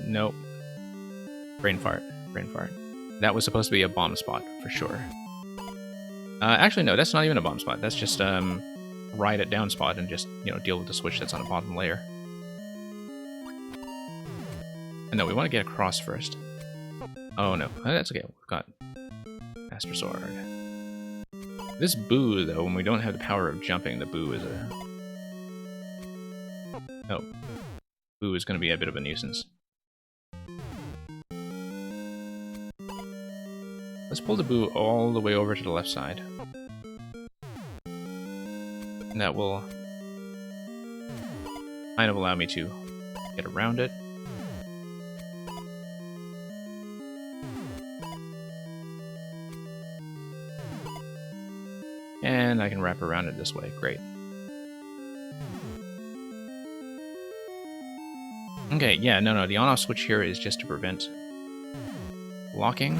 Nope. Brain fart. Brain fart. That was supposed to be a bomb spot, for sure. Actually, no, that's not even a bomb spot. That's just, ride it down spot and just, you know, deal with the switch that's on the bottom layer. And no, we want to get across first. Oh, no. That's okay. We've got Master Sword. This boo, though, when we don't have the power of jumping, the boo is a... Oh. Boo is going to be a bit of a nuisance. Let's pull the boo all the way over to the left side. And that will kind of allow me to get around it. And I can wrap around it this way. Great. Okay, yeah, no, the on-off switch here is just to prevent locking.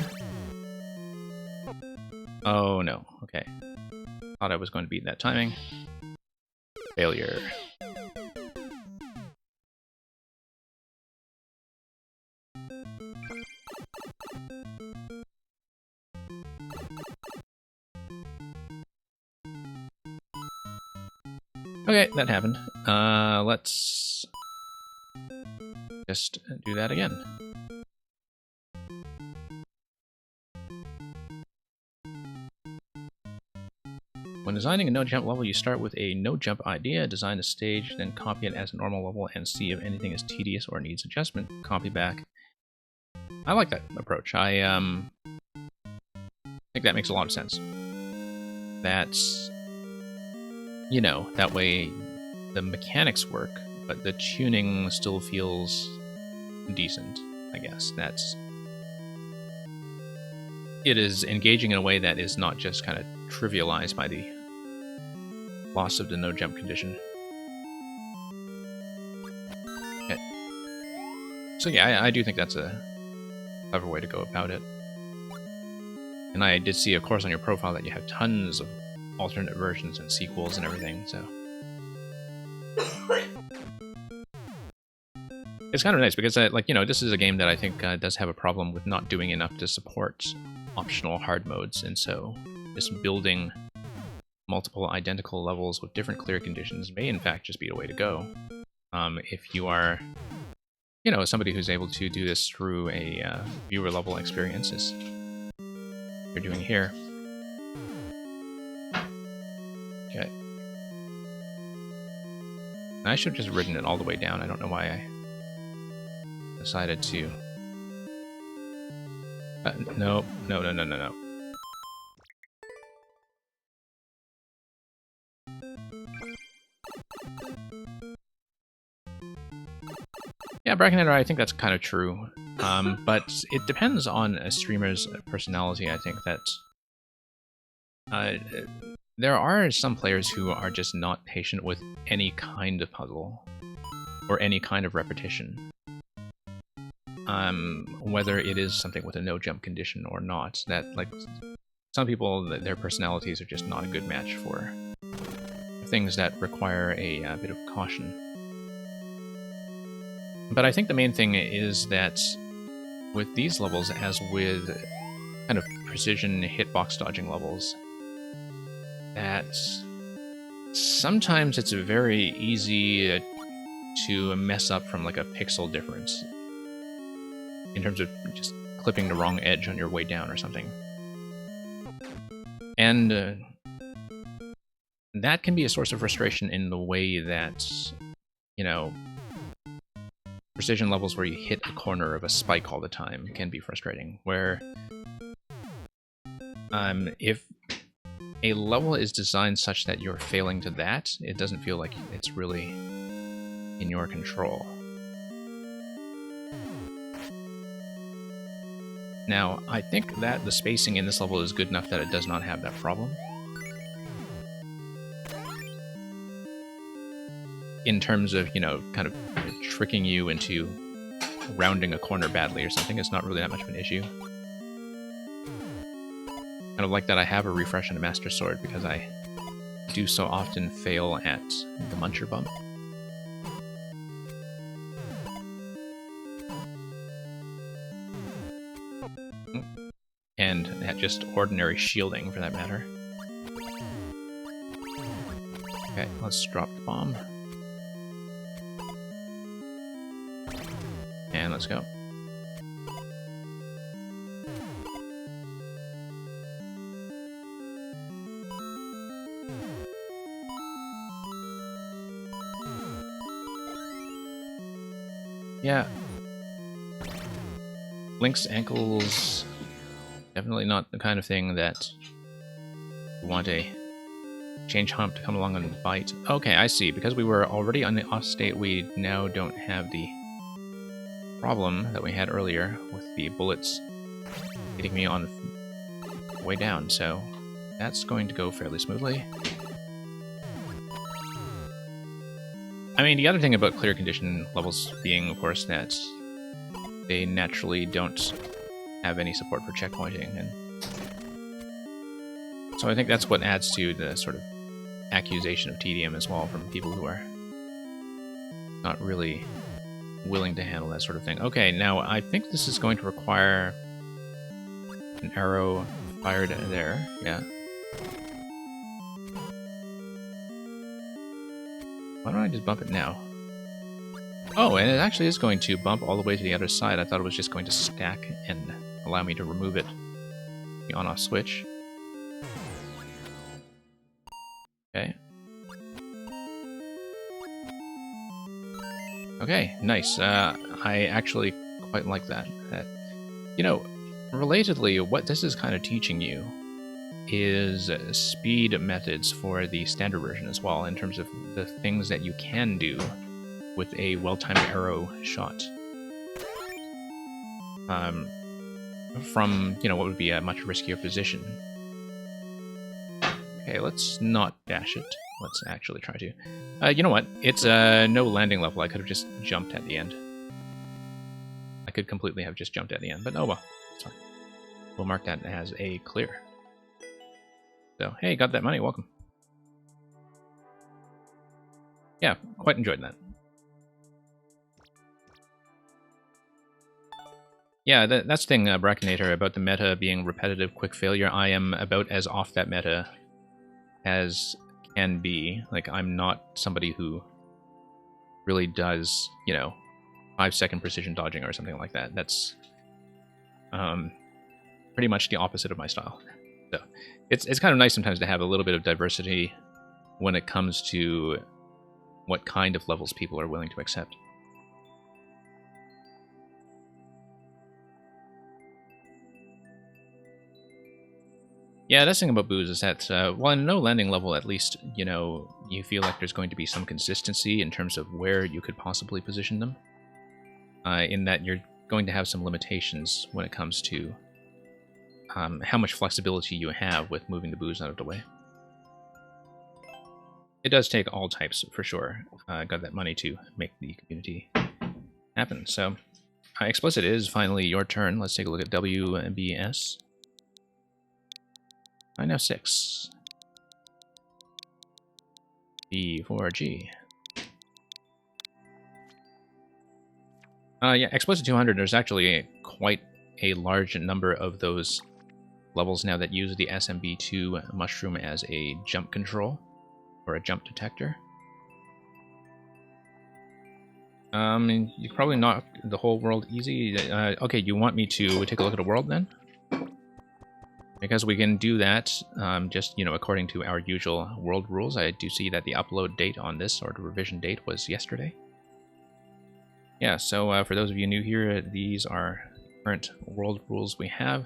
Oh, no. Okay. Thought I was going to beat that timing. Failure. Okay, that happened. Let's just do that again. When designing a no-jump level, you start with a no-jump idea, design the stage, then copy it as a normal level, and see if anything is tedious or needs adjustment. Copy back. I like that approach. I think that makes a lot of sense. That's, you know, that way the mechanics work, but the tuning still feels decent, I guess. It is engaging in a way that is not just kind of trivialized by the loss of the no-jump condition. Okay. So yeah, I do think that's a clever way to go about it. And I did see, of course, on your profile that you have tons of alternate versions and sequels and everything, so... It's kind of nice because, like, you know, this is a game that I think does have a problem with not doing enough to support optional hard modes, and so just building multiple identical levels with different clear conditions may in fact just be the way to go. If you are, you know, somebody who's able to do this through a viewer level experience, as you're doing here. Okay. I should have just ridden it all the way down. I don't know why I decided to... no. Yeah, Brackenator, I think that's kind of true. But it depends on a streamer's personality, I think, that... there are some players who are just not patient with any kind of puzzle, or any kind of repetition. Whether it is something with a no-jump condition or not, that, like, some people, their personalities are just not a good match for things that require a bit of caution. But I think the main thing is that with these levels, as with kind of precision hitbox dodging levels, that sometimes it's very easy to mess up from like a pixel difference in terms of just clipping the wrong edge on your way down or something. And that can be a source of frustration in the way that, you know, precision levels where you hit the corner of a spike all the time can be frustrating, where if a level is designed such that you're failing to that, it doesn't feel like it's really in your control. Now, I think that the spacing in this level is good enough that it does not have that problem. In terms of, you know, kind of tricking you into rounding a corner badly or something, it's not really that much of an issue. Kind of like that I have a refresh and a Master Sword because I do so often fail at the Muncher bump. And at just ordinary shielding, for that matter. Okay, let's drop the bomb. And let's go. Yeah. Link's ankles... definitely not the kind of thing that you want a change hump to come along and bite. Okay, I see. Because we were already on the off state, we now don't have the problem that we had earlier with the bullets hitting me on the way down, so that's going to go fairly smoothly. I mean, the other thing about clear condition levels being, of course, that they naturally don't have any support for checkpointing, and so I think that's what adds to the sort of accusation of tedium as well from people who are not really willing to handle that sort of thing. Okay, now I think this is going to require an arrow fired there, yeah. Why don't I just bump it now? Oh, and it actually is going to bump all the way to the other side. I thought it was just going to stack and allow me to remove it. The on-off switch. Okay. Okay, nice. I actually quite like that. You know, relatedly, what this is kind of teaching you is speed methods for the standard version as well, in terms of the things that you can do with a well-timed arrow shot. From, you know, what would be a much riskier position. Okay, let's not dash it. Let's actually try to. You know what? It's no landing level. I could have just jumped at the end. I could completely have just jumped at the end, but oh well. It's fine. We'll mark that as a clear. So, hey, got that money. Welcome. Yeah, quite enjoyed that. Yeah, that's the thing, Brackenator, about the meta being repetitive quick failure. I am about as off that meta as can be. Like, I'm not somebody who really does, you know, 5-second precision dodging or something like that. That's pretty much the opposite of my style. So it's kind of nice sometimes to have a little bit of diversity when it comes to what kind of levels people are willing to accept. Yeah, that's the thing about booze is that, well, in no landing level, at least, you know, you feel like there's going to be some consistency in terms of where you could possibly position them. In that you're going to have some limitations when it comes to how much flexibility you have with moving the booze out of the way. It does take all types, for sure. Got that money to make the community happen. So, Explicit, it is finally your turn. Let's take a look at WBS. I know 6. B4G. Yeah, Explicit 200, there's actually quite a large number of those levels now that use the SMB2 mushroom as a jump control, or a jump detector. You probably knock the whole world easy. Okay, you want me to take a look at a world then? Because we can do that, just, you know, according to our usual world rules. I do see that the upload date on this, or the revision date, was yesterday. Yeah, so for those of you new here, these are current world rules we have.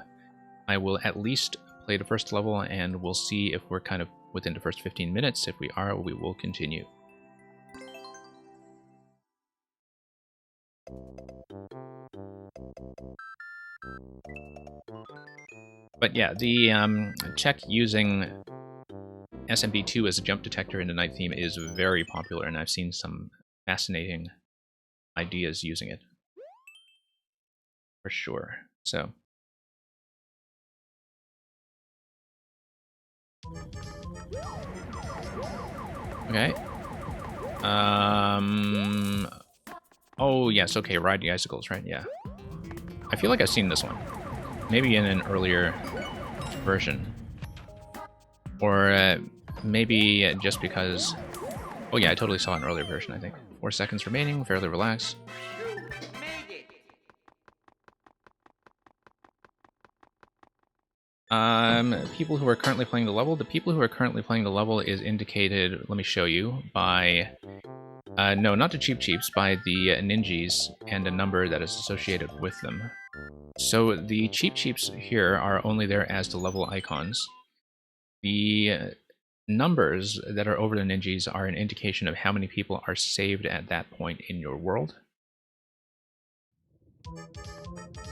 I will at least play the first level, and we'll see if we're kind of within the first 15 minutes. If we are, we will continue. But yeah, the check using SMB2 as a jump detector in the night theme is very popular, and I've seen some fascinating ideas using it. For sure. So. Okay. Oh, yes, okay, Ride the Icicles, right? Yeah. I feel like I've seen this one. Maybe in an earlier version. Or maybe just because... Oh yeah, I totally saw an earlier version, I think. 4 seconds remaining, fairly relaxed. People who are currently playing the level. The people who are currently playing the level is indicated, let me show you, by... no, not the Cheep Cheeps, by the Ninjas and a number that is associated with them. So the Cheep Cheeps here are only there as the level icons. The numbers that are over the Ninjas are an indication of how many people are saved at that point in your world.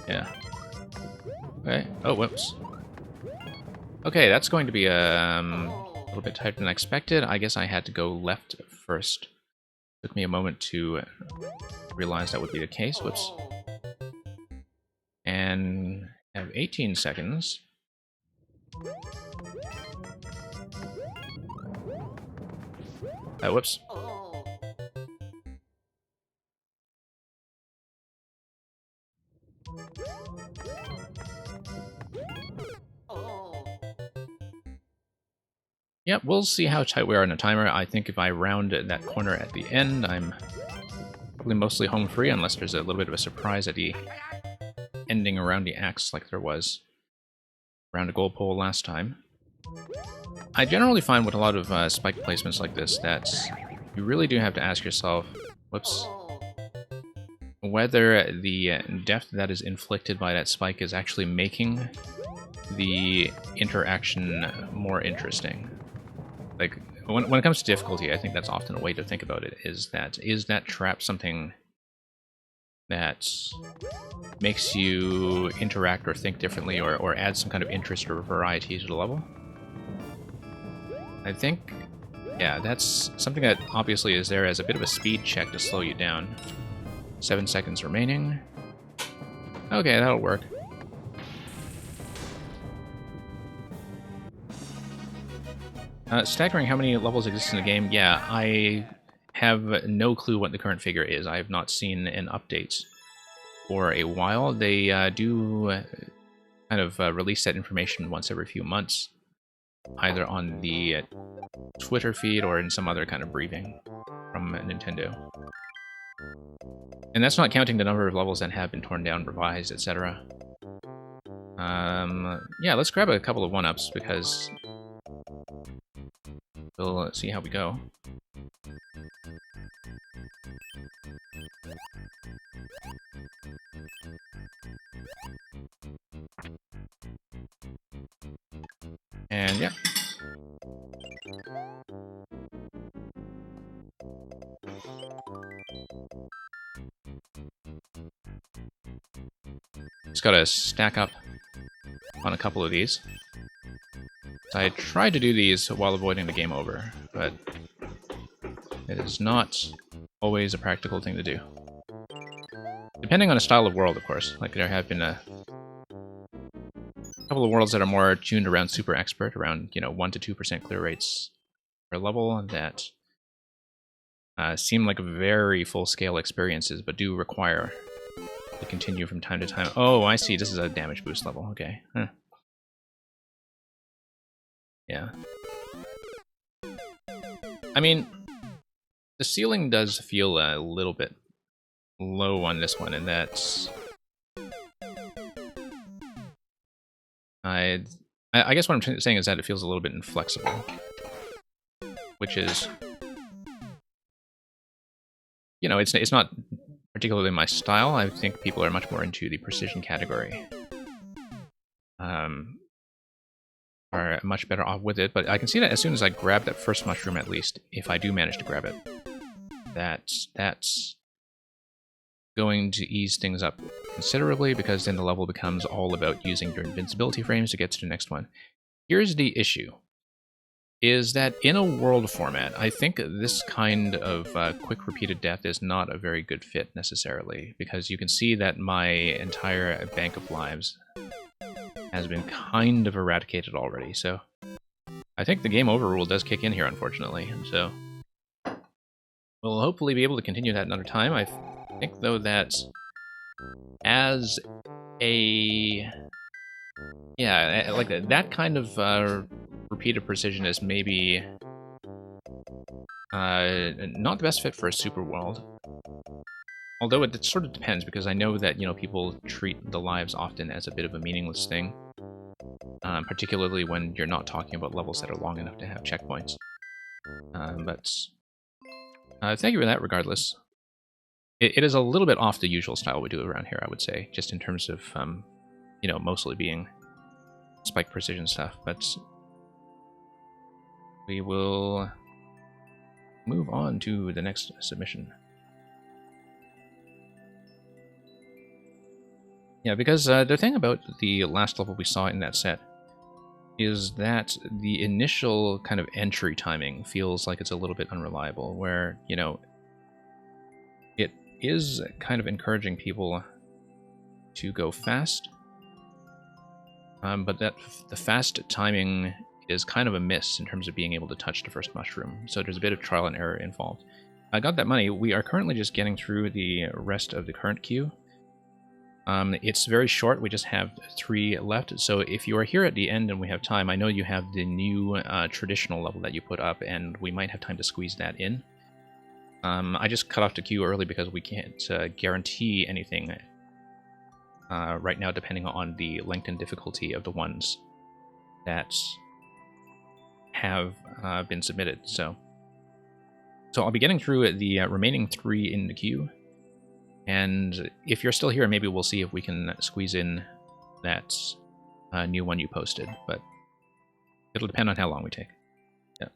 Yeah. Okay. Oh, whoops. Okay, that's going to be a little bit tighter than expected. I guess I had to go left first. Took me a moment to realize that would be the case. Whoops. And have 18 seconds. Whoops. Yep, we'll see how tight we are on the timer. I think if I round that corner at the end, I'm probably mostly home free, unless there's a little bit of a surprise at the ending around the axe like there was around a goal pole last time. I generally find with a lot of spike placements like this that you really do have to ask yourself, whoops, whether the depth that is inflicted by that spike is actually making the interaction more interesting. Like, when it comes to difficulty, I think that's often a way to think about it, is that trap something that makes you interact or think differently, or add some kind of interest or variety to the level? I think, yeah, that's something that obviously is there as a bit of a speed check to slow you down. 7 seconds remaining. Okay, that'll work. Staggering how many levels exist in the game, yeah, I have no clue what the current figure is. I have not seen an update for a while. They do kind of release that information once every few months, either on the Twitter feed or in some other kind of briefing from Nintendo. And that's not counting the number of levels that have been torn down, revised, etc. Yeah, let's grab a couple of 1-ups, because we'll see how we go. And yeah. Just gotta stack up on a couple of these. So I tried to do these while avoiding the game over, but it is not always a practical thing to do. Depending on a style of world, of course. Like, there have been a couple of worlds that are more tuned around super expert, around, 1 to 2% clear rates per level, that seem like very full-scale experiences, but do require to continue from time to time. Oh, I see. This is a damage boost level. Okay. Huh. Yeah. I mean, the ceiling does feel a little bit low on this one, and that's... I guess what I'm saying is that it feels a little bit inflexible. Which is... it's not particularly my style. I think people are much more into the precision category. Are much better off with it, but I can see that as soon as I grab that first mushroom, at least, if I do manage to grab it, that's going to ease things up considerably, because then the level becomes all about using your invincibility frames to get to the next one. Here's the issue, is that in a world format, I think this kind of quick repeated death is not a very good fit necessarily, because you can see that my entire bank of lives has been kind of eradicated already, so I think the game over rule does kick in here, unfortunately, and so we'll hopefully be able to continue that another time. I think, though, that as a... yeah, like that kind of repeated precision is maybe not the best fit for a super world. Although it sort of depends, because I know that, people treat the lives often as a bit of a meaningless thing. Particularly when you're not talking about levels that are long enough to have checkpoints. But thank you for that, regardless. It is a little bit off the usual style we do around here, I would say, just in terms of, mostly being spike precision stuff, but we will move on to the next submission. Yeah, because the thing about the last level we saw in that set is that the initial kind of entry timing feels like it's a little bit unreliable, where, it is kind of encouraging people to go fast, but that the fast timing is kind of a miss in terms of being able to touch the first mushroom, so there's a bit of trial and error involved. I got that money. We are currently just getting through the rest of the current queue. It's very short, we just have 3 left, so if you are here at the end and we have time, I know you have the new traditional level that you put up, and we might have time to squeeze that in. I just cut off the queue early because we can't guarantee anything right now, depending on the length and difficulty of the ones that have been submitted. So I'll be getting through the remaining 3 in the queue. And if you're still here, maybe we'll see if we can squeeze in that new one you posted. But it'll depend on how long we take. Yeah.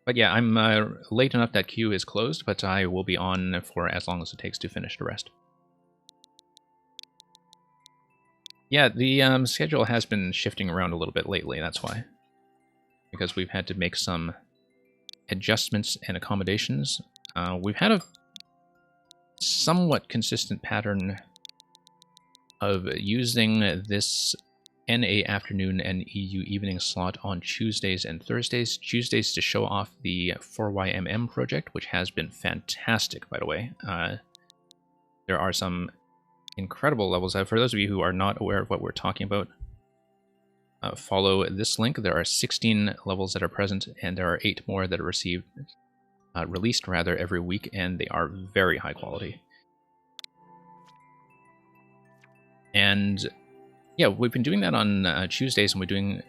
But yeah, I'm late enough that queue is closed, but I will be on for as long as it takes to finish the rest. Yeah, the schedule has been shifting around a little bit lately, that's why. Because we've had to make some adjustments and accommodations. We've had a somewhat consistent pattern of using this NA afternoon and EU evening slot on Tuesdays and Thursdays. Tuesdays to show off the 4YMM project, which has been fantastic, by the way. There are some incredible levels. For those of you who are not aware of what we're talking about, follow this link. There are 16 levels that are present, and there are 8 more that are released every week, and they are very high quality. And yeah, we've been doing that on Tuesdays, and we're doing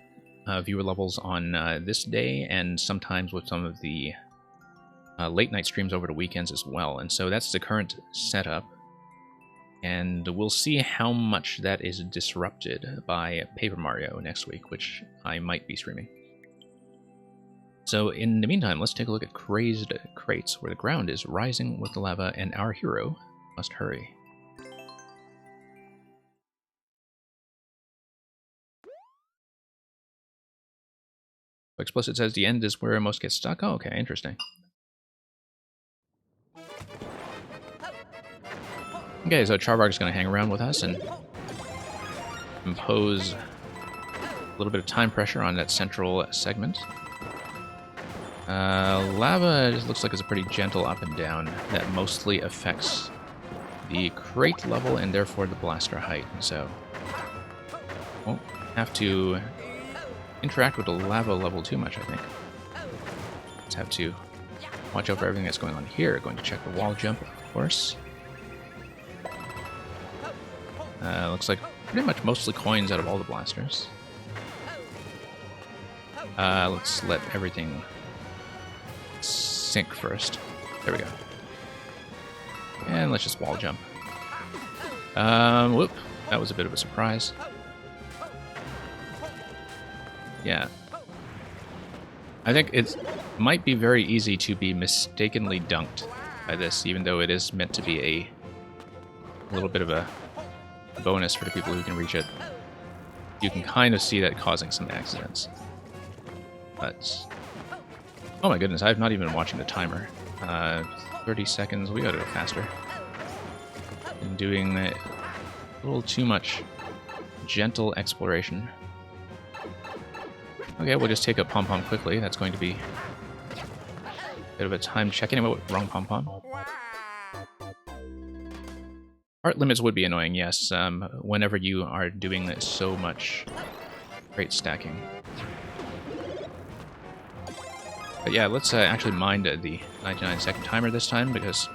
viewer levels on this day, and sometimes with some of the late night streams over the weekends as well. And so that's the current setup. And we'll see how much that is disrupted by Paper Mario next week, which I might be streaming. So in the meantime, let's take a look at Crazed Crates, where the ground is rising with the lava and our hero must hurry. Explicit says the end is where most get stuck. Oh, okay, interesting. Okay, so Charbark's going to hang around with us and impose a little bit of time pressure on that central segment. Lava just looks like it's a pretty gentle up and down that mostly affects the crate level and therefore the blaster height. So won't have to interact with the lava level too much, I think. Just have to watch out for everything that's going on here. Going to check the wall jump, of course. Looks like pretty much mostly coins out of all the blasters. Let's let everything sink first. There we go. And let's just wall jump. Whoop. That was a bit of a surprise. Yeah. I think it might be very easy to be mistakenly dunked by this, even though it is meant to be a little bit of a bonus for the people who can reach it. You can kind of see that causing some accidents. But oh my goodness, I've not even been watching the timer. 30 seconds, we gotta go faster. Been doing a little too much gentle exploration. Okay, we'll just take a pom-pom quickly. That's going to be a bit of a time checking. Wrong pom-pom. Heart limits would be annoying, yes, whenever you are doing so much crate stacking. But yeah, let's actually mind the 99-second timer this time, because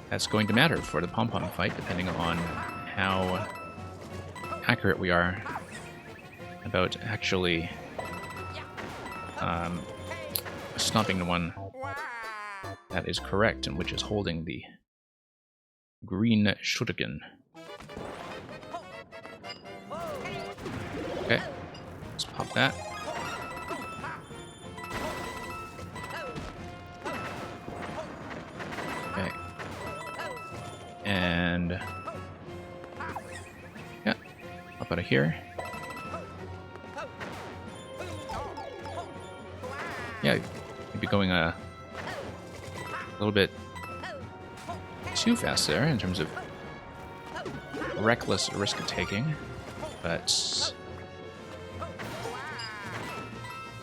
that's going to matter for the pom-pom fight, depending on how accurate we are about actually stopping the one that is correct, and which is holding the green shuriken. Okay, let's pop that. Okay. And yeah, up out of here. Yeah, you'd be going a little bit too fast there in terms of reckless risk taking, but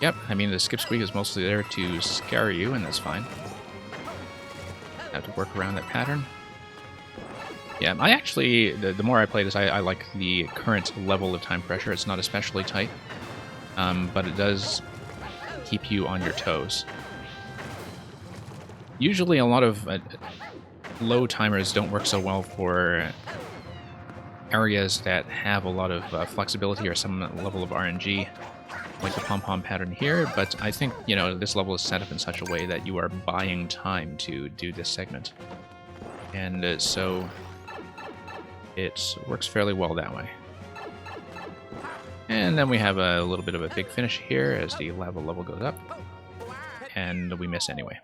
yep, I mean the skip squeak is mostly there to scare you, and that's fine. Have to work around that pattern. Yeah, I actually, the more I play this, I like the current level of time pressure. It's not especially tight, but it does keep you on your toes. Usually a lot of low timers don't work so well for areas that have a lot of flexibility or some level of RNG, like the pom-pom pattern here, but I think, you know, this level is set up in such a way that you are buying time to do this segment. And so it works fairly well that way. And then we have a little bit of a big finish here as the lava level goes up, and we miss anyway.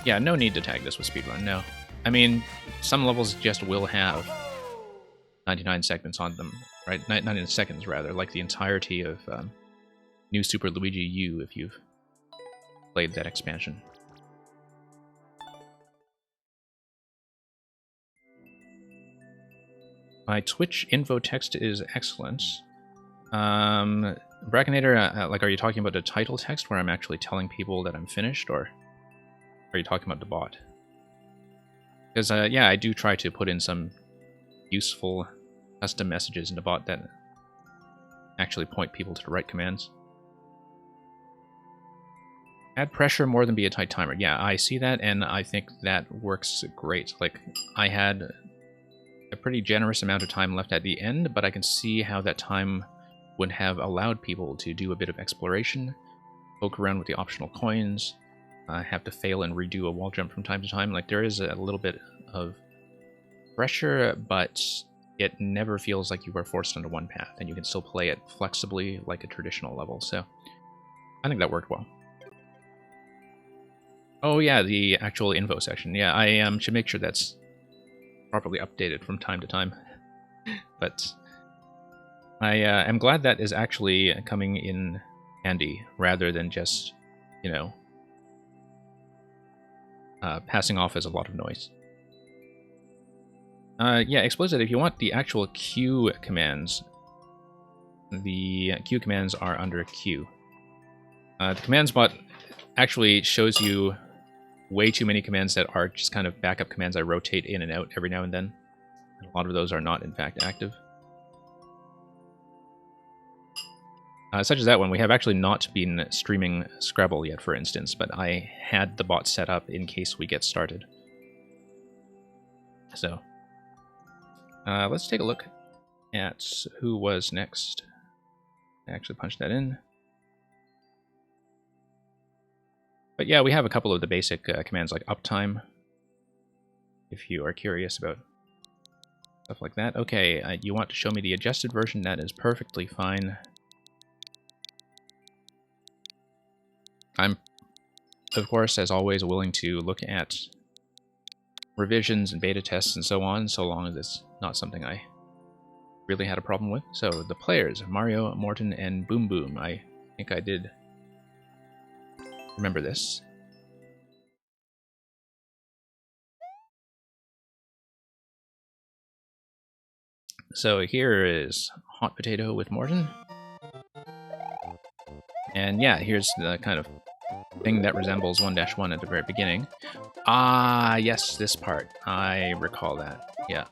Yeah, no need to tag this with speedrun, no. I mean, some levels just will have 99 segments on them, right? 99 seconds, rather, like the entirety of New Super Luigi U, if you've played that expansion. My Twitch info text is excellent. Brackinator, like, are you talking about the title text where I'm actually telling people that I'm finished, or are you talking about the bot? Because, yeah, I do try to put in some useful custom messages in the bot that actually point people to the right commands. Add pressure more than be a tight timer. Yeah, I see that, and I think that works great. Like, I had a pretty generous amount of time left at the end, but I can see how that time would have allowed people to do a bit of exploration, poke around with the optional coins, have to fail and redo a wall jump from time to time. Like, there is a little bit of pressure, but it never feels like you are forced onto one path, and you can still play it flexibly like a traditional level. So I think that worked well. Oh yeah, the actual info section. Yeah, I should make sure that's properly updated from time to time. But I am glad that is actually coming in handy, rather than just, you know, passing off as a lot of noise. Yeah, explicit, if you want the actual Q commands, the Q commands are under Q. The command spot actually shows you way too many commands that are just kind of backup commands I rotate in and out every now and then. And a lot of those are not, in fact, active. Such as that one, we have actually not been streaming Scrabble yet, for instance, but I had the bot set up in case we get started. So, let's take a look at who was next. I actually punched that in. But yeah, we have a couple of the basic commands like uptime, if you are curious about stuff like that. Okay, you want to show me the adjusted version? That is perfectly fine. I'm, of course, as always, willing to look at revisions and beta tests and so on, so long as it's not something I really had a problem with. So, the players, Mario, Morton, and Boom Boom. I think I did remember this. So here is Hot Potato with Morton. And yeah, here's the kind of thing that resembles 1-1 at the very beginning. Ah, yes, this part. I recall that. Yeah.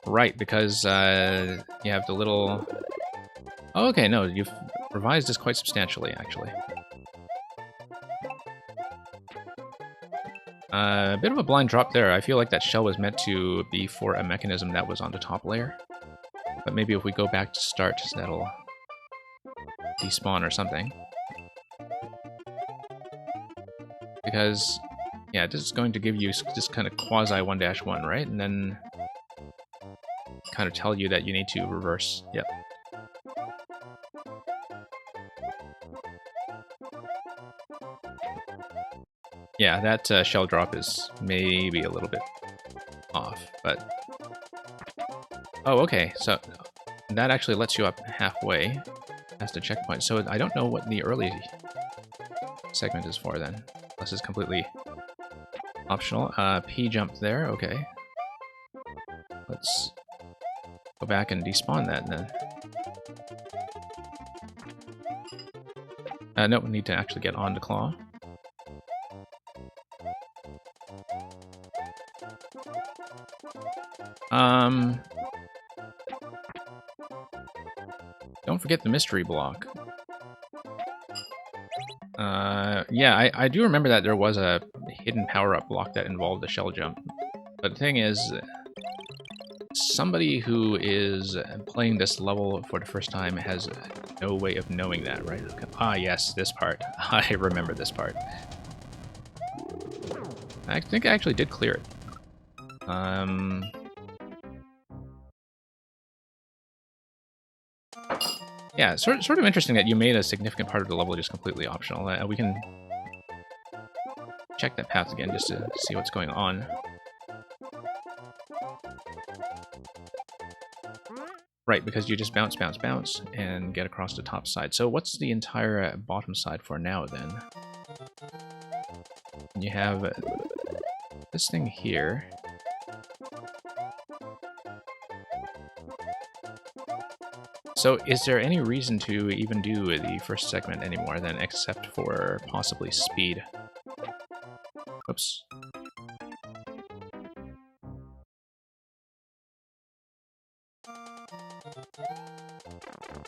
Right, because you have the little... Oh, okay, no, you've revised this quite substantially, actually. A bit of a blind drop there. I feel like that shell was meant to be for a mechanism that was on the top layer. But maybe if we go back to start, that'll despawn or something. Because, yeah, this is going to give you just kind of quasi 1-1, right? And then kind of tell you that you need to reverse. Yep. Yeah, that shell drop is maybe a little bit off, but... Oh, okay, so that actually lets you up halfway past the checkpoint. So I don't know what the early segment is for then. This is completely optional. P jump there, okay. Let's go back and despawn that then. No, we need to actually get on the claw. Don't forget the mystery block. Yeah, I do remember that there was a hidden power-up block that involved the shell jump. But the thing is, somebody who is playing this level for the first time has no way of knowing that, right? Ah, yes, this part. I remember this part. I think I actually did clear it. Yeah, sort of interesting that you made a significant part of the level just completely optional. We can check that path again just to see what's going on. Right, because you just bounce, bounce, bounce, and get across the top side. So what's the entire bottom side for now, then? You have this thing here. So is there any reason to even do the first segment anymore then, except for possibly speed? Oops.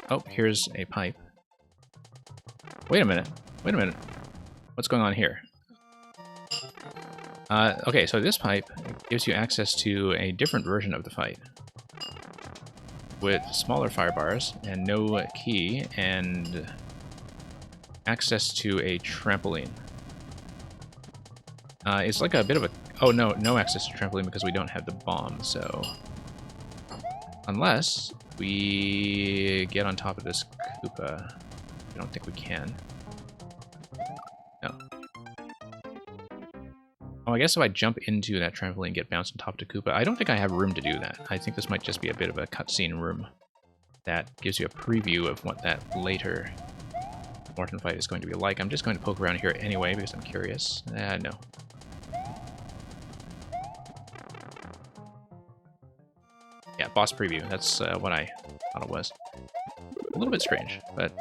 Oh, here's a pipe. Wait a minute. Wait a minute. What's going on here? Okay, so this pipe gives you access to a different version of the fight, with smaller fire bars and no key and access to a trampoline. It's like a bit of a... Oh, no access to trampoline because we don't have the bomb, so... Unless we get on top of this Koopa. I don't think we can. No. Oh, I guess if I jump into that trampoline and get bounced on top of the Koopa, I don't think I have room to do that. I think this might just be a bit of a cutscene room that gives you a preview of what that later Morton fight is going to be like. I'm just going to poke around here anyway because I'm curious. No. Yeah, boss preview. That's what I thought it was. A little bit strange, but...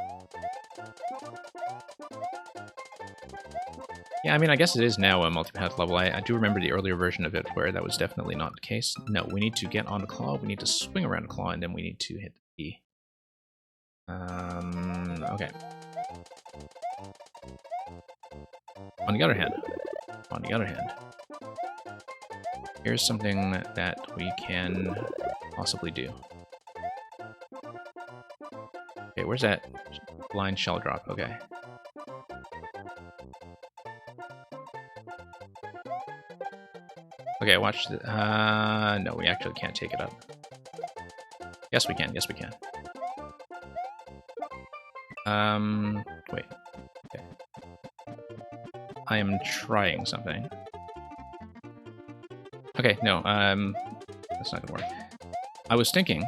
Yeah, I mean, I guess it is now a multipath level. I do remember the earlier version of it where that was definitely not the case. No, we need to get on the claw, we need to swing around the claw, and then we need to hit the key. Okay. On the other hand, here's something that we can possibly do. Okay, where's that blind shell drop? Okay. Okay, watch the... no, we actually can't take it up. Yes, we can. Yes, we can. Wait. Okay. I am trying something. Okay, no, that's not gonna work. I was thinking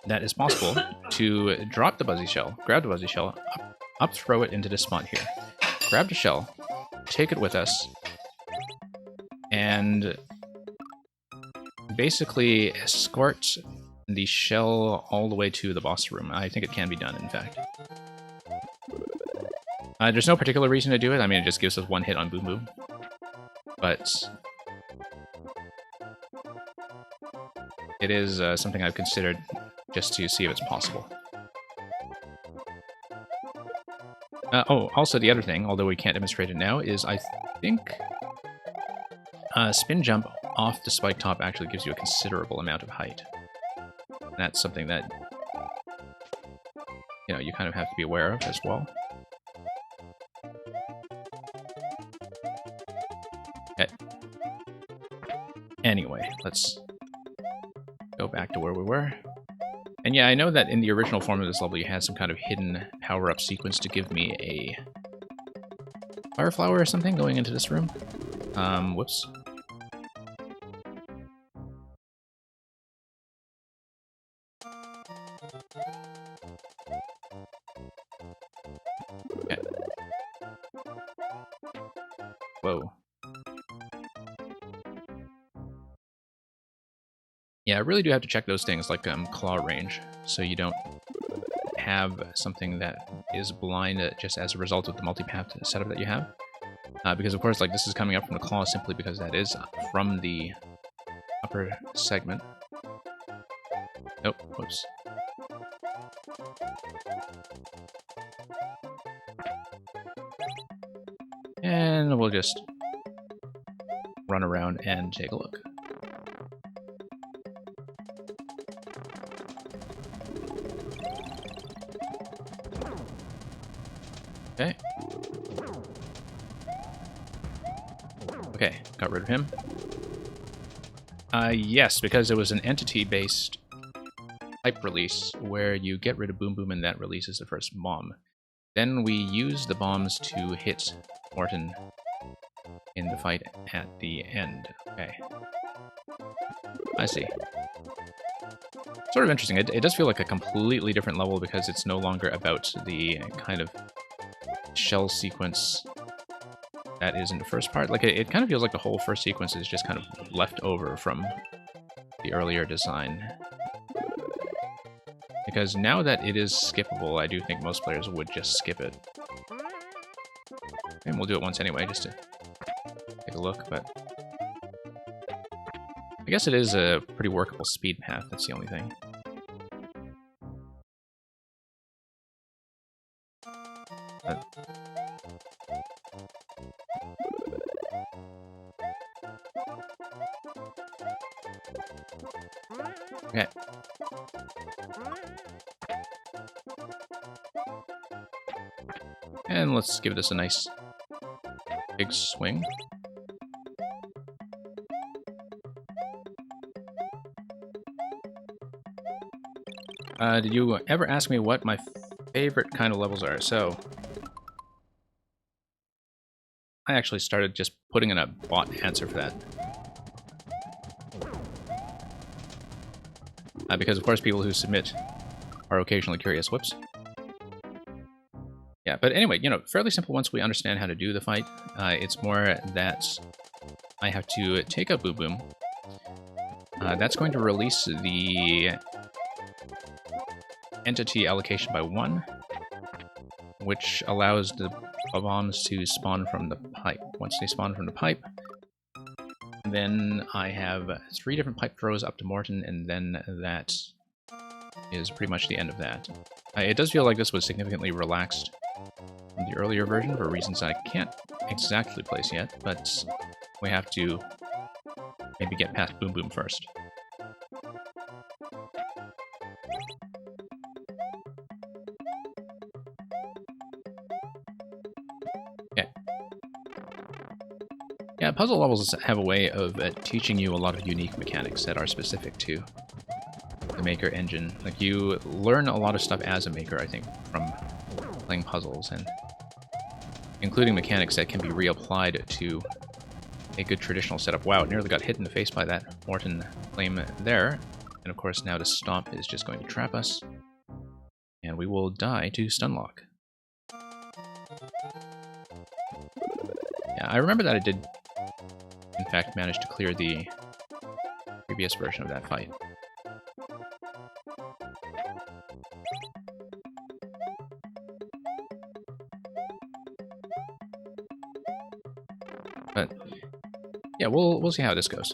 that it's possible to drop the Buzzy Shell, grab the Buzzy Shell, up throw it into this spot here. Grab the shell, take it with us, and basically escort the shell all the way to the boss room. I think it can be done, in fact. There's no particular reason to do it. I mean, it just gives us one hit on Boom Boom. But it is something I've considered just to see if it's possible. Oh, also the other thing, although we can't demonstrate it now, is I think spin jump off the spike top actually gives you a considerable amount of height. And that's something that, you know, you kind of have to be aware of as well. Okay. Anyway, let's go back to where we were. And yeah, I know that in the original form of this level you had some kind of hidden power-up sequence to give me a fire flower or something going into this room. Whoops. Okay. Whoa. Yeah, I really do have to check those things like claw range, so you don't have something that is blind just as a result of the multipath setup that you have. Because of course, like, this is coming up from the claw simply because that is from the upper segment. Nope, whoops. And we'll just run around and take a look. Okay. Okay, got rid of him. Yes, because it was an entity-based type release where you get rid of Boom Boom and that releases the first bomb. Then we use the bombs to hit Morton in the fight at the end. Okay. I see. Sort of interesting. It does feel like a completely different level because it's no longer about the kind of shell sequence that is in the first part. Like, it kind of feels like the whole first sequence is just kind of left over from the earlier design. Because now that it is skippable, I do think most players would just skip it. And we'll do it once anyway, just to take a look, but... I guess it is a pretty workable speed path, that's the only thing. Okay. And let's give this a nice big swing. Did you ever ask me what my favorite kind of levels are? So, I actually started just putting in a bot answer for that. Because, of course, people who submit are occasionally curious. Whoops. Yeah, but anyway, you know, fairly simple once we understand how to do the fight. It's more that I have to take out Boom Boom. That's going to release the entity allocation by 1, which allows the bombs to spawn from the pipe. Once they spawn from the pipe, then I have 3 different pipe throws up to Morton, and then that is pretty much the end of that. It does feel like this was significantly relaxed from the earlier version for reasons I can't exactly place yet, but we have to maybe get past Boom Boom first. Okay. Yeah, puzzle levels have a way of teaching you a lot of unique mechanics that are specific to the Maker engine. Like, you learn a lot of stuff as a Maker, I think, from playing puzzles, and including mechanics that can be reapplied to a good traditional setup. Wow, nearly got hit in the face by that Morton flame there. And of course now the stomp is just going to trap us. And we will die to Stunlock. Yeah, I remember that I did, in fact, manage to clear the previous version of that fight. But yeah, we'll see how this goes.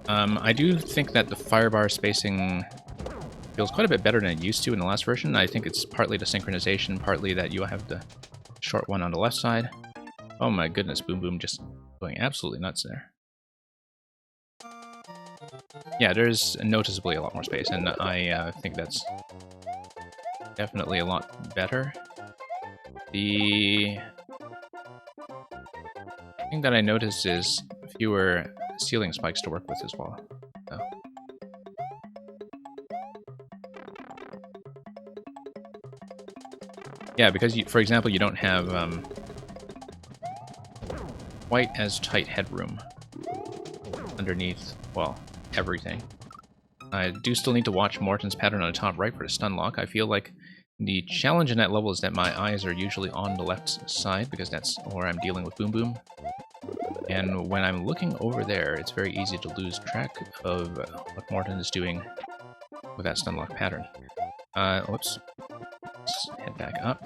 I do think that the firebar spacing feels quite a bit better than it used to in the last version. I think it's partly the synchronization, partly that you have the short one on the left side. Oh my goodness, Boom Boom just going absolutely nuts there. Yeah, there's noticeably a lot more space, and I think that's definitely a lot better. The thing that I noticed is fewer ceiling spikes to work with as well. So. Yeah, because, for example, you don't have quite as tight headroom underneath, well, everything. I do still need to watch Morton's pattern on the top right for the stun lock. I feel like the challenge in that level is that my eyes are usually on the left side, because that's where I'm dealing with Boom Boom. And when I'm looking over there, it's very easy to lose track of what Morton is doing with that stun lock pattern. Whoops. Let's head back up.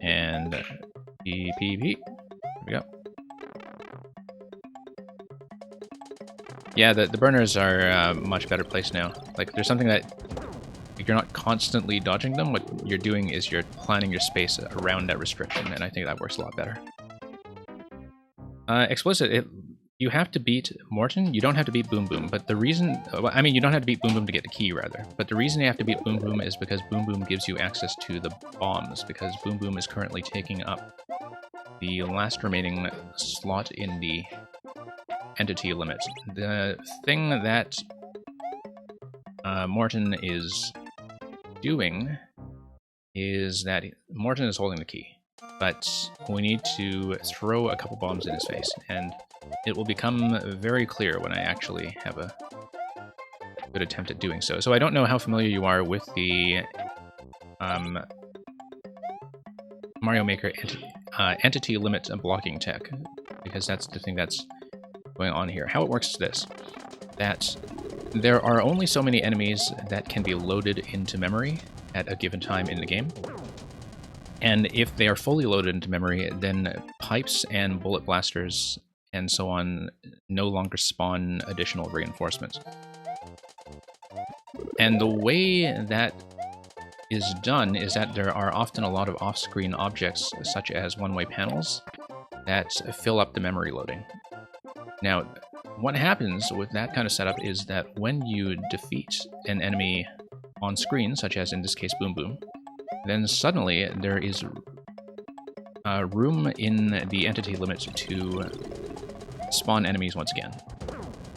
And PPP. There we go. Yeah, the burners are much better placed now. Like, there's something that you're not constantly dodging them. What you're doing is you're planning your space around that restriction, and I think that works a lot better. Explicit, you have to beat Morton. You don't have to beat Boom Boom, but the reason... I mean, you don't have to beat Boom Boom to get the key, rather. But the reason you have to beat Boom Boom is because Boom Boom gives you access to the bombs, because Boom Boom is currently taking up the last remaining slot in the entity limit. The thing that Morton is doing is that Morton is holding the key, but we need to throw a couple bombs in his face, and it will become very clear when I actually have a good attempt at doing so. So I don't know how familiar you are with the Mario Maker entity limit blocking tech, because that's the thing that's going on here. How it works is this, that there are only so many enemies that can be loaded into memory at a given time in the game. And if they are fully loaded into memory, then pipes and bullet blasters and so on no longer spawn additional reinforcements. And the way that is done is that there are often a lot of off-screen objects, such as one-way panels, that fill up the memory loading. Now, what happens with that kind of setup is that when you defeat an enemy on screen, such as in this case Boom Boom, then suddenly there is room in the entity limit to spawn enemies once again.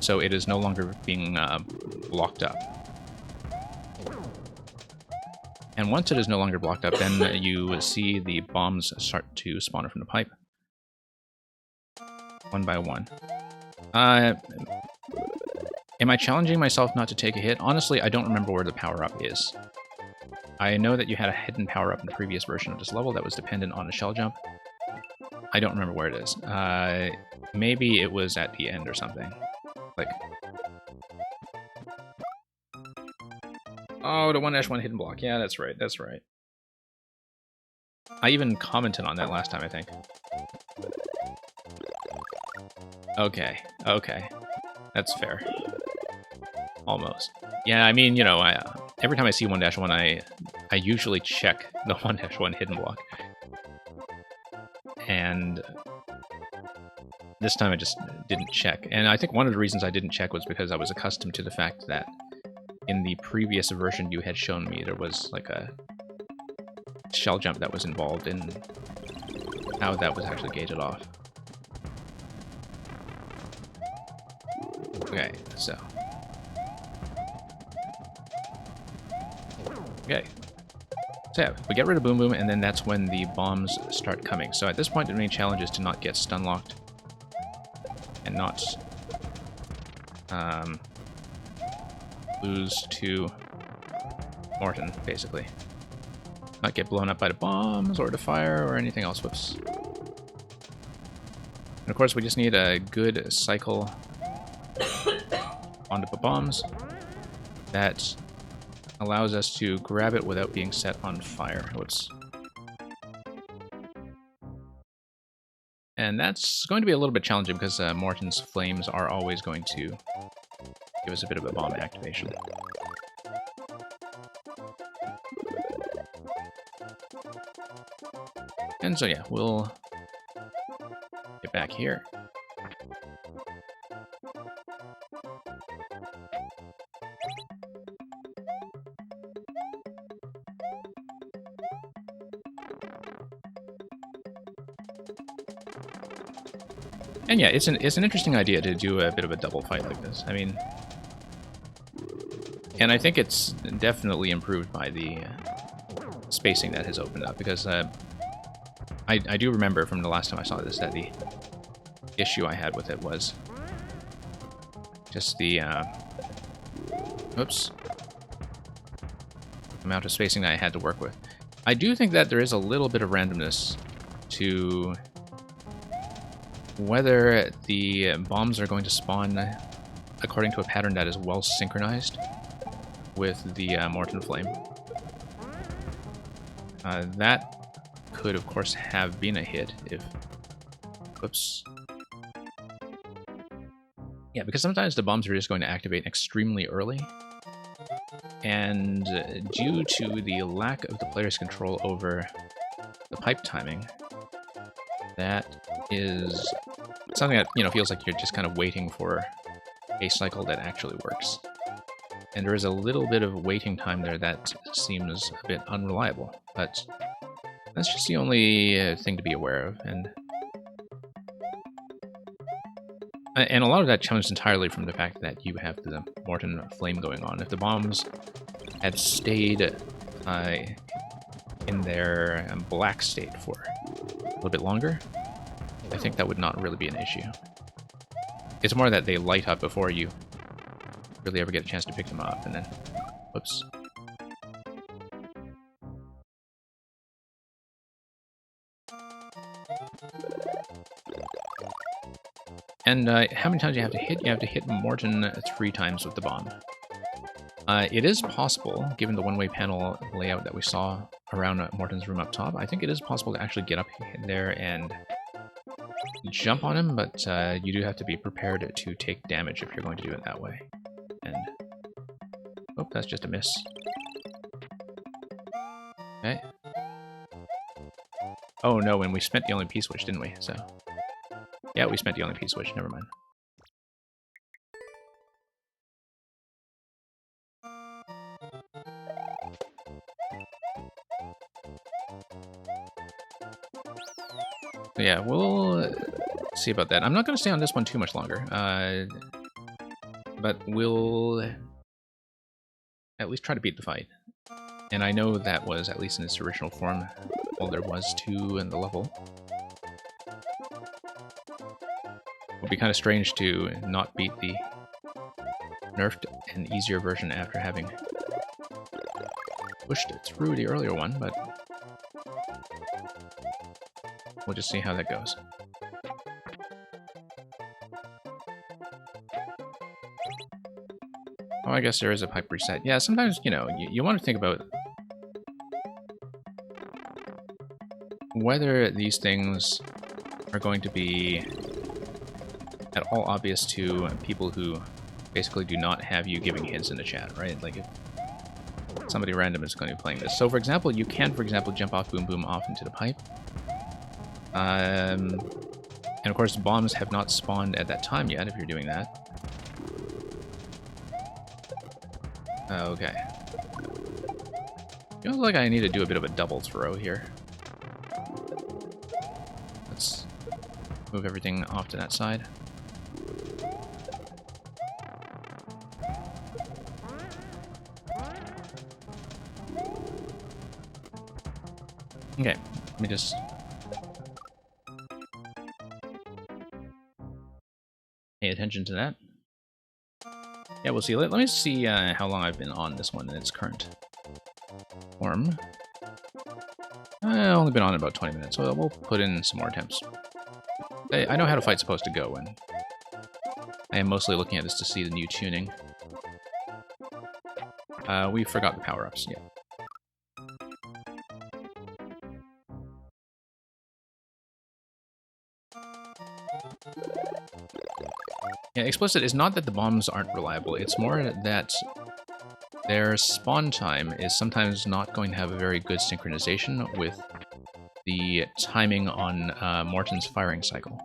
So it is no longer being blocked up. And once it is no longer blocked up, then you see the bombs start to spawn from the pipe. One by one. Am I challenging myself not to take a hit? Honestly, I don't remember where the power-up is. I know that you had a hidden power-up in the previous version of this level that was dependent on a shell jump. I don't remember where it is. Maybe it was at the end or something. Like... Oh, the 1-1 hidden block. Yeah, that's right, that's right. I even commented on that last time, I think. Okay, okay. That's fair. Almost. Yeah, I mean, you know, every time I see 1-1, I usually check the 1-1 hidden block. And this time I just didn't check. And I think one of the reasons I didn't check was because I was accustomed to the fact that in the previous version you had shown me there was like a shell jump that was involved in how that was actually gated off. Okay, so... Okay. So yeah, we get rid of Boom Boom, and then that's when the bombs start coming. So at this point, the main challenge is to not get stun locked. And not... lose to Morton, basically. Not get blown up by the bombs, or the fire, or anything else. Whoops. And of course, we just need a good cycle onto the bombs that allows us to grab it without being set on fire. Whoops. And that's going to be a little bit challenging because Morton's flames are always going to give us a bit of a bomb activation. And so yeah, we'll get back here. And yeah, it's an interesting idea to do a bit of a double fight like this. I mean, and I think it's definitely improved by the spacing that has opened up, because I do remember from the last time I saw this that the issue I had with it was just the oops, amount of spacing that I had to work with. I do think that there is a little bit of randomness to whether the bombs are going to spawn according to a pattern that is well synchronized with the Morton Flame. That could, of course, have been a hit if... Whoops. Yeah, because sometimes the bombs are just going to activate extremely early. And due to the lack of the player's control over the pipe timing, that is something that, you know, feels like you're just kind of waiting for a cycle that actually works. And there is a little bit of waiting time there that seems a bit unreliable, but that's just the only thing to be aware of. And a lot of that comes entirely from the fact that you have the Morton Flame going on. If the bombs had stayed in their black state for a little bit longer, I think that would not really be an issue. It's more that they light up before you really ever get a chance to pick them up, and then... Whoops. And how many times you have to hit? You have to hit Morton 3 times with the bomb. It is possible, given the one-way panel layout that we saw around Morton's room up top, I think it is possible to actually get up there and jump on him, but you do have to be prepared to take damage if you're going to do it that way. And... oh, that's just a miss. Okay. Oh no, and we spent the only P-switch, didn't we? So, yeah, we spent the only P-switch. Never mind. So yeah, we'll see about that. I'm not going to stay on this one too much longer, but we'll at least try to beat the fight. And I know that was, at least in its original form, all there was to in the level. It would be kind of strange to not beat the nerfed and easier version after having pushed it through the earlier one, but we'll just see how that goes. Oh, I guess there is a pipe reset. Yeah, sometimes, you know, you want to think about whether these things are going to be at all obvious to people who basically do not have you giving hints in the chat, right? Like if somebody random is going to be playing this. So for example, you can, for example, jump off Boom Boom off into the pipe. And of course, bombs have not spawned at that time yet if you're doing that. Okay. Feels like I need to do a bit of a double throw here. Let's move everything off to that side. Okay, let me just... pay attention to that. Yeah, we'll see. Let me see how long I've been on this one in its current form. I've only been on about 20 minutes, so we'll put in some more attempts. I know how the fight's supposed to go, and I am mostly looking at this to see the new tuning. We forgot the power-ups, yeah. Yeah, explicit is not that the bombs aren't reliable, it's more that their spawn time is sometimes not going to have a very good synchronization with the timing on Morton's firing cycle.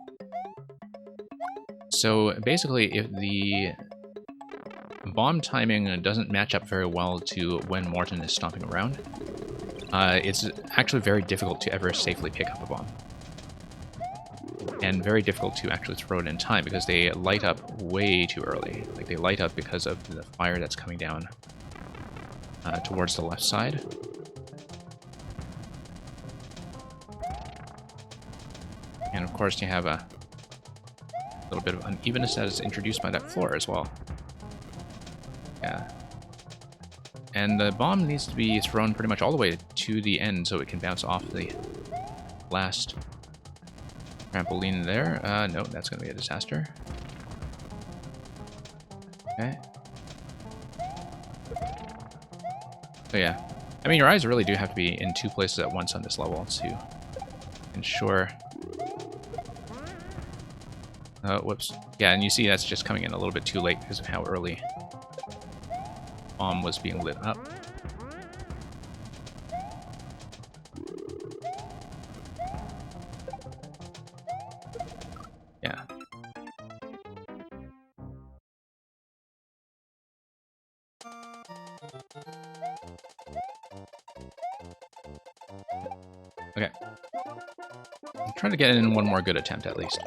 So basically, if the bomb timing doesn't match up very well to when Morton is stomping around, it's actually very difficult to ever safely pick up a bomb. And very difficult to actually throw it in time because they light up way too early. Like they light up because of the fire that's coming down towards the left side. And of course you have a little bit of unevenness that is introduced by that floor as well. Yeah. And the bomb needs to be thrown pretty much all the way to the end so it can bounce off the last trampoline there. No, that's going to be a disaster. Okay. So yeah. I mean, your eyes really do have to be in two places at once on this level to ensure... whoops. Yeah, and you see that's just coming in a little bit too late because of how early bomb was being lit up. Yeah. Okay. I'm trying to get in one more good attempt at least.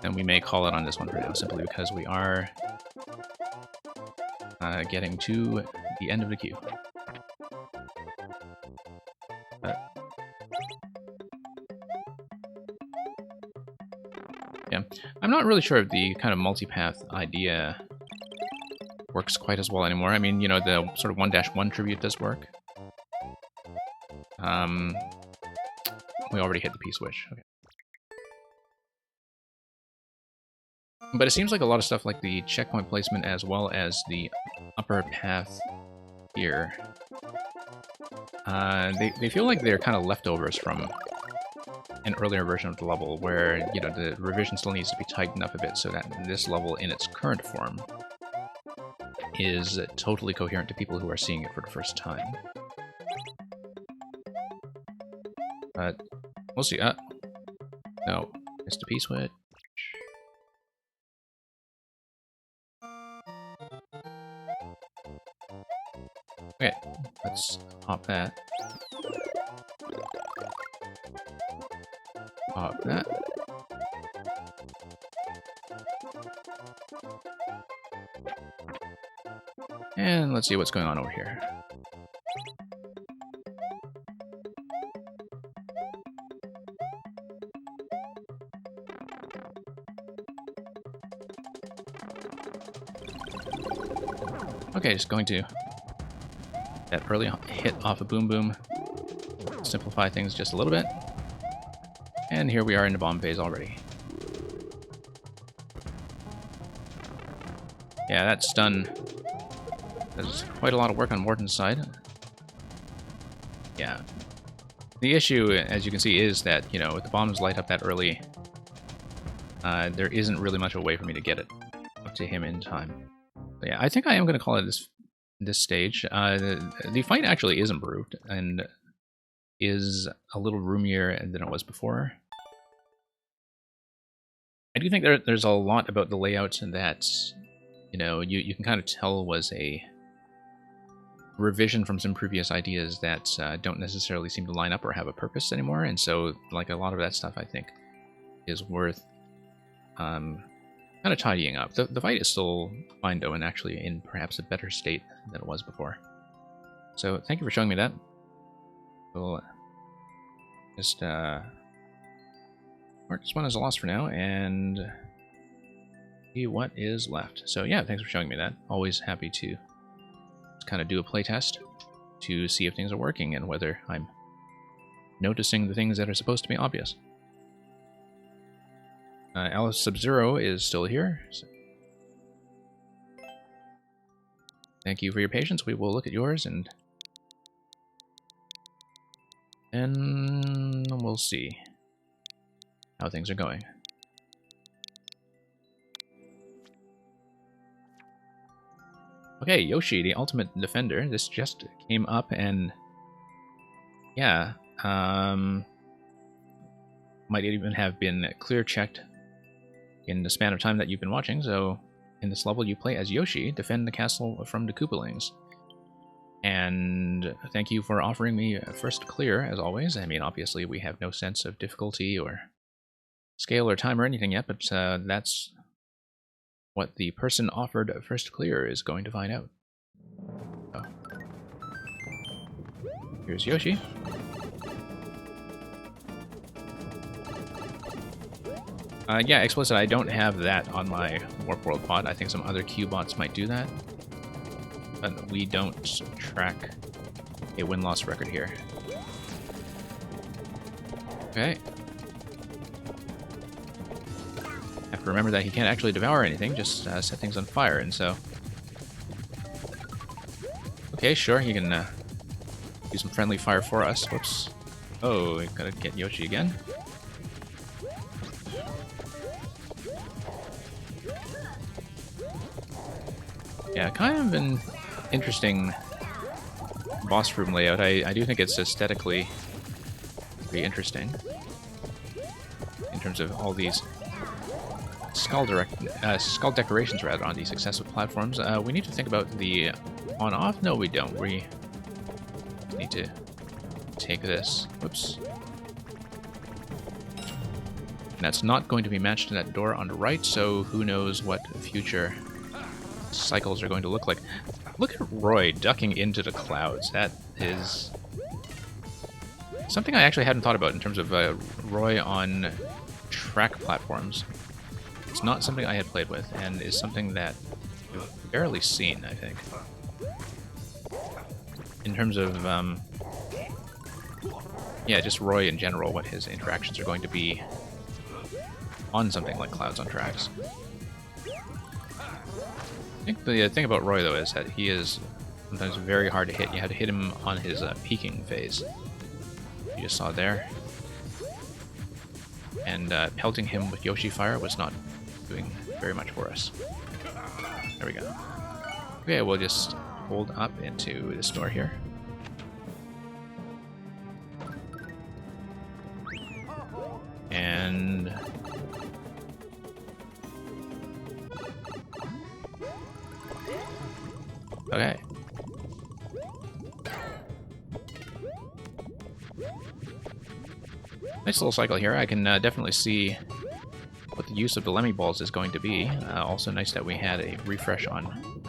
And we may call it on this one for now, simply because we are getting to the end of the queue. Yeah, I'm not really sure if the kind of multipath idea works quite as well anymore. I mean, you know, the sort of 1-1 tribute does work. We already hit the P-switch. Okay. But it seems like a lot of stuff like the checkpoint placement as well as the upper path here, they feel like they're kind of leftovers from an earlier version of the level where, you know, the revision still needs to be tightened up a bit so that this level in its current form is totally coherent to people who are seeing it for the first time. But we'll see. No. Missed a P-switch. Okay, let's pop that. Pop that. And let's see what's going on over here. Okay, just going to that early hit off of Boom Boom. Simplify things just a little bit. And here we are in the bomb phase already. Yeah, that stun does quite a lot of work on Morton's side. Yeah. The issue, as you can see, is that, you know, with the bombs light up that early, there isn't really much of a way for me to get it up to him in time. But yeah, I think I am going to call it this stage. The fight actually is improved and is a little roomier than it was before. I do think there's a lot about the layout that, you know, you can kind of tell was a revision from some previous ideas that don't necessarily seem to line up or have a purpose anymore. And so, like, a lot of that stuff, I think, is worth kind of tidying up. The fight is still fine, though, and actually in perhaps a better state than it was before. So, thank you for showing me that. We'll just mark this one as a loss for now, and see what is left. So, yeah, thanks for showing me that. Always happy to kind of do a playtest to see if things are working and whether I'm noticing the things that are supposed to be obvious. Alice Sub-Zero is still here. So thank you for your patience. We will look at yours and we'll see how things are going. Okay, Yoshi, the ultimate defender. This just came up and yeah, might even have been clear checked in the span of time that you've been watching. So in this level, you play as Yoshi, defend the castle from the Koopalings. And thank you for offering me first clear, as always. I mean, obviously, we have no sense of difficulty or scale or time or anything yet, but that's what the person offered first clear is going to find out. So, here's Yoshi. Yeah, explicit, I don't have that on my Warp World pod. I think some other Q-bots might do that. But we don't track a win-loss record here. Okay. Have to remember that he can't actually devour anything, just set things on fire, and so... Okay, sure, he can do some friendly fire for us. Whoops. Oh, we gotta get Yoshi again. Yeah, kind of an interesting boss room layout. I do think it's aesthetically pretty interesting in terms of all these skull decorations rather on these successive platforms. We need to think about the on-off. No, we don't. We need to take this. Whoops. And that's not going to be matched to that door on the right, so who knows what future cycles are going to look like. Look at Roy ducking into the clouds. That is something I actually hadn't thought about in terms of Roy on track platforms. It's not something I had played with, and is something that we've barely seen, I think. In terms of, yeah, just Roy in general, what his interactions are going to be on something like Clouds on Tracks. I think the thing about Roy, though, is that he is sometimes very hard to hit. You have to hit him on his peaking phase. You just saw there. And pelting him with Yoshi Fire was not doing very much for us. There we go. Okay, we'll just hold up into this door here. And okay. Nice little cycle here. I can definitely see what the use of the Lemmy Balls is going to be. Also nice that we had a refresh on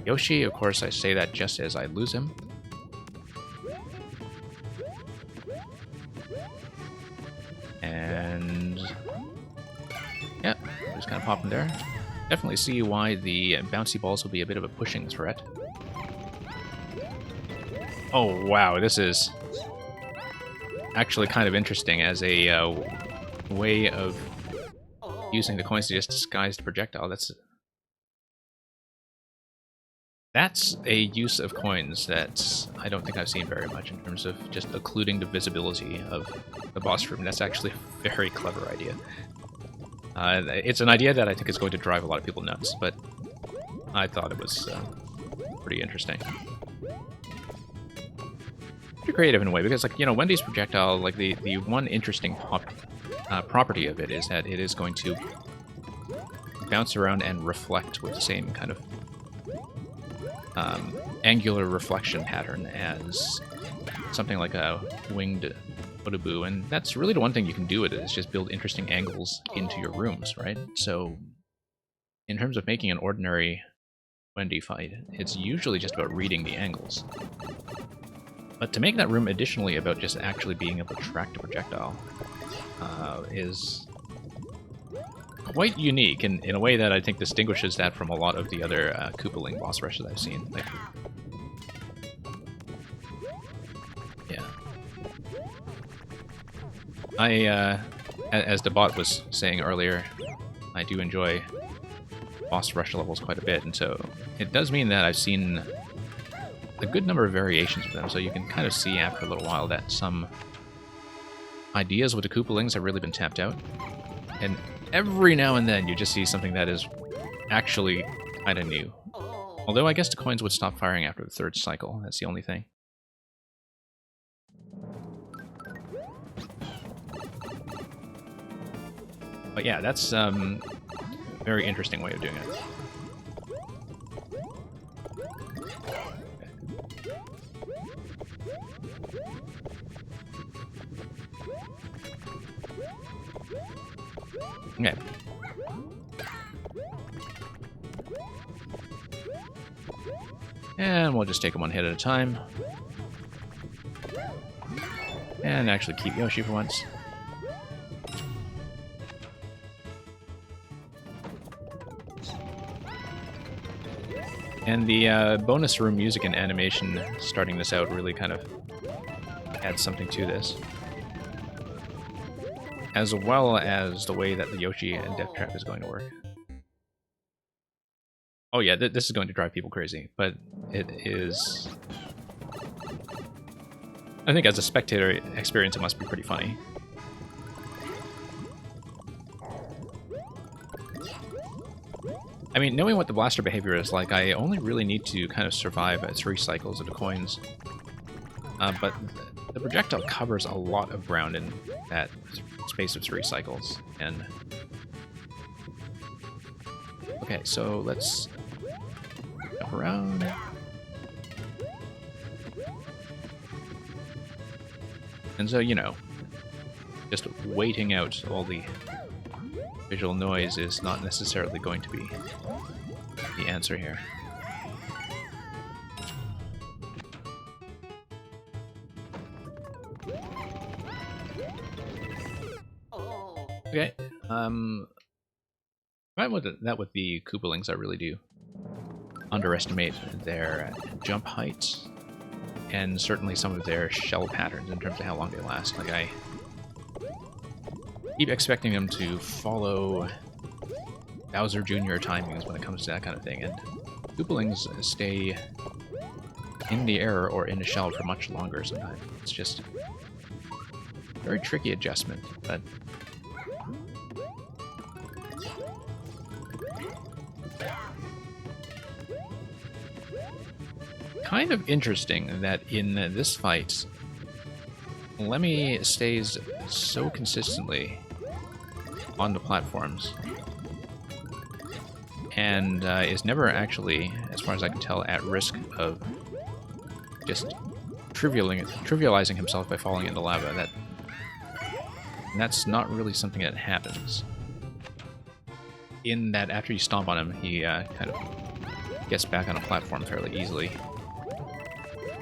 Yoshi. Of course, I say that just as I lose him. And yeah, just kind of pop him there. Definitely see why the bouncy balls will be a bit of a pushing threat. Oh wow, this is actually kind of interesting as a way of using the coins to just disguise the projectile. That's a use of coins that I don't think I've seen very much in terms of just occluding the visibility of the boss room. That's actually a very clever idea. It's an idea that I think is going to drive a lot of people nuts, but I thought it was pretty interesting. Pretty creative in a way, because, like, you know, Wendy's projectile, like, the one interesting property of it is that it is going to bounce around and reflect with the same kind of angular reflection pattern as something like a winged Odaboo, and that's really the one thing you can do with it, is just build interesting angles into your rooms, right? So, in terms of making an ordinary Wendy fight, it's usually just about reading the angles. But to make that room additionally about just actually being able to track the projectile is quite unique in a way that I think distinguishes that from a lot of the other Koopaling boss rushes I've seen. Like, yeah. As the bot was saying earlier, I do enjoy boss rush levels quite a bit, and so it does mean that I've seen a good number of variations of them, so you can kind of see after a little while that some ideas with the Koopalings have really been tapped out. And every now and then you just see something that is actually kind of new. Although I guess the coins would stop firing after the third cycle, that's the only thing. But yeah, that's a very interesting way of doing it. Okay. And we'll just take them one hit at a time. And actually keep Yoshi for once. And the bonus room music and animation starting this out really kind of adds something to this. As well as the way that the Yoshi and Death Trap is going to work. Oh yeah, this is going to drive people crazy, but it is... I think as a spectator experience, it must be pretty funny. I mean, knowing what the blaster behavior is like, I only really need to kind of survive 3 cycles of the coins. But the projectile covers a lot of ground in that space of 3 cycles. And okay, so let's jump around. And so, you know, just waiting out all the visual noise is not necessarily going to be the answer here. Okay, right with the Koopalings, I really do underestimate their jump height and certainly some of their shell patterns in terms of how long they last. Like, I keep expecting them to follow Bowser Jr. timings when it comes to that kind of thing, and Koopalings stay in the air or in a shell for much longer sometimes. It's just a very tricky adjustment, but kind of interesting that in this fight, Lemmy stays so consistently on the platforms. And is never actually, as far as I can tell, at risk of just trivializing himself by falling into lava. That's not really something that happens. In that after you stomp on him, he kind of gets back on a platform fairly easily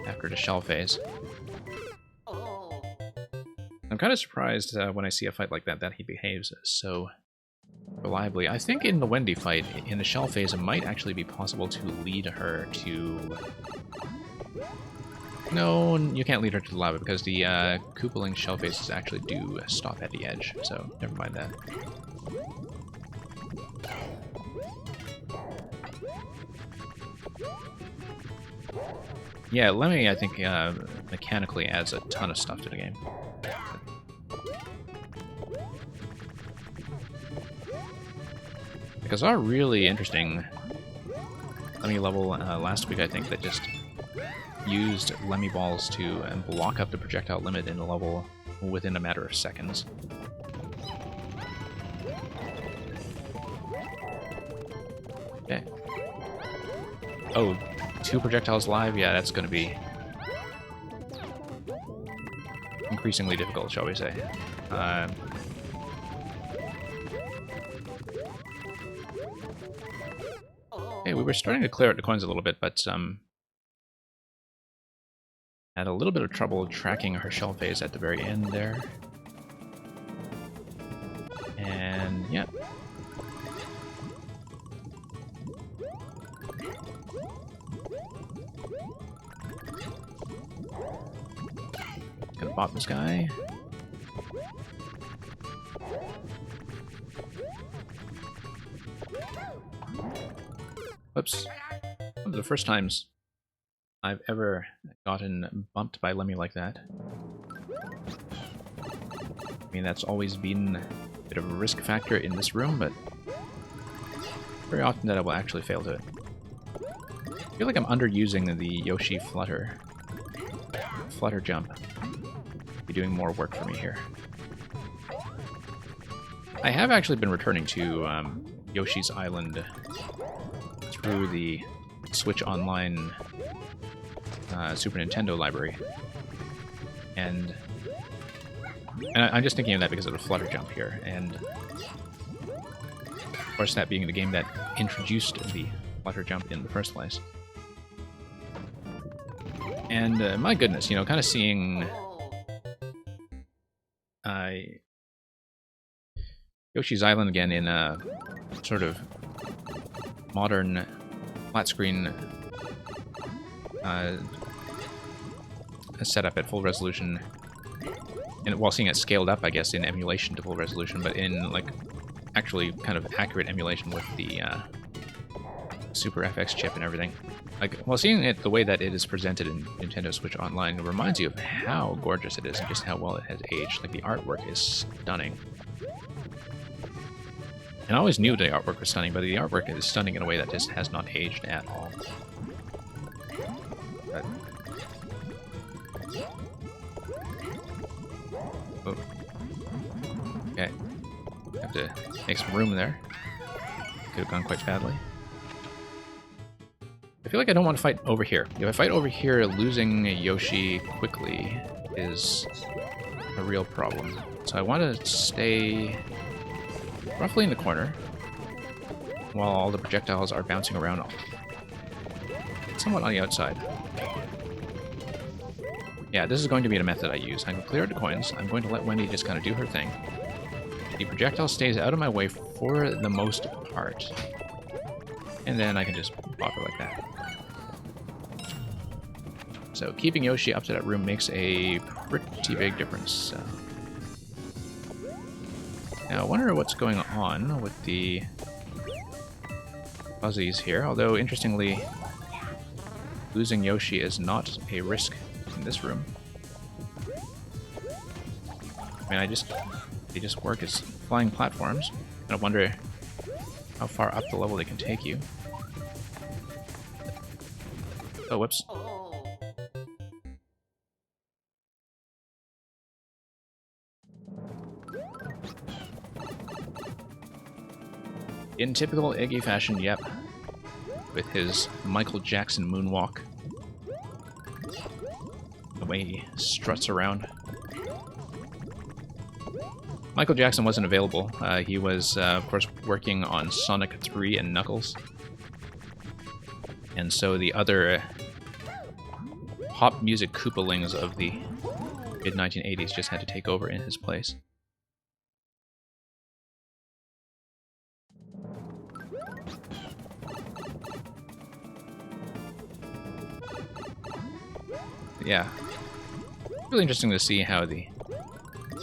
after the shell phase. Oh. I'm kind of surprised when I see a fight like that he behaves so reliably. I think in the Wendy fight, in the shell phase, it might actually be possible to lead her to... No, you can't lead her to the lava because the Koopaling shell phases actually do stop at the edge, so never mind that. Yeah, Lemmy, I think, mechanically adds a ton of stuff to the game. Because our really interesting Lemmy level last week, I think, that just used Lemmy balls to block up the projectile limit in the level within a matter of seconds. Okay. Oh, 2 projectiles live? Yeah, that's going to be increasingly difficult, shall we say. Hey, we were starting to clear out the coins a little bit, but had a little bit of trouble tracking her shell phase at the very end there. And yeah. Gonna bop this guy. Whoops. One of the first times I've ever gotten bumped by Lemmy like that. I mean, that's always been a bit of a risk factor in this room, but very often that I will actually fail to it. I feel like I'm underusing the Yoshi flutter jump. Be doing more work for me here. I have actually been returning to Yoshi's Island through the Switch Online Super Nintendo library, and I'm just thinking of that because of the flutter jump here, and of course that being the game that introduced the flutter jump in the first place. And my goodness, you know, kind of seeing Yoshi's Island again in a sort of modern flat screen setup at full resolution, and while seeing it scaled up, I guess, in emulation to full resolution, but in like actually kind of accurate emulation with the Super FX chip and everything. Like, while seeing it the way that it is presented in Nintendo Switch Online, it reminds you of how gorgeous it is and just how well it has aged. Like, the artwork is stunning. And I always knew the artwork was stunning, but the artwork is stunning in a way that just has not aged at all. But... oh. Okay. Have to make some room there. Could have gone quite badly. I feel like I don't want to fight over here. If I fight over here, losing Yoshi quickly is a real problem. So I want to stay roughly in the corner while all the projectiles are bouncing around somewhat on the outside. Yeah, this is going to be the method I use. I'm going to clear out the coins. I'm going to let Wendy just kind of do her thing. The projectile stays out of my way for the most part. And then I can just pop her like that. So keeping Yoshi up to that room makes a pretty big difference. Now I wonder what's going on with the fuzzies here, although interestingly, losing Yoshi is not a risk in this room. I mean, they just work as flying platforms. And I wonder how far up the level they can take you. Oh, whoops. In typical Iggy fashion, yep. With his Michael Jackson moonwalk. The way he struts around. Michael Jackson wasn't available. He was, of course, working on Sonic 3 and Knuckles. And so the other pop music Koopalings of the mid-1980s just had to take over in his place. Yeah. Really interesting to see how the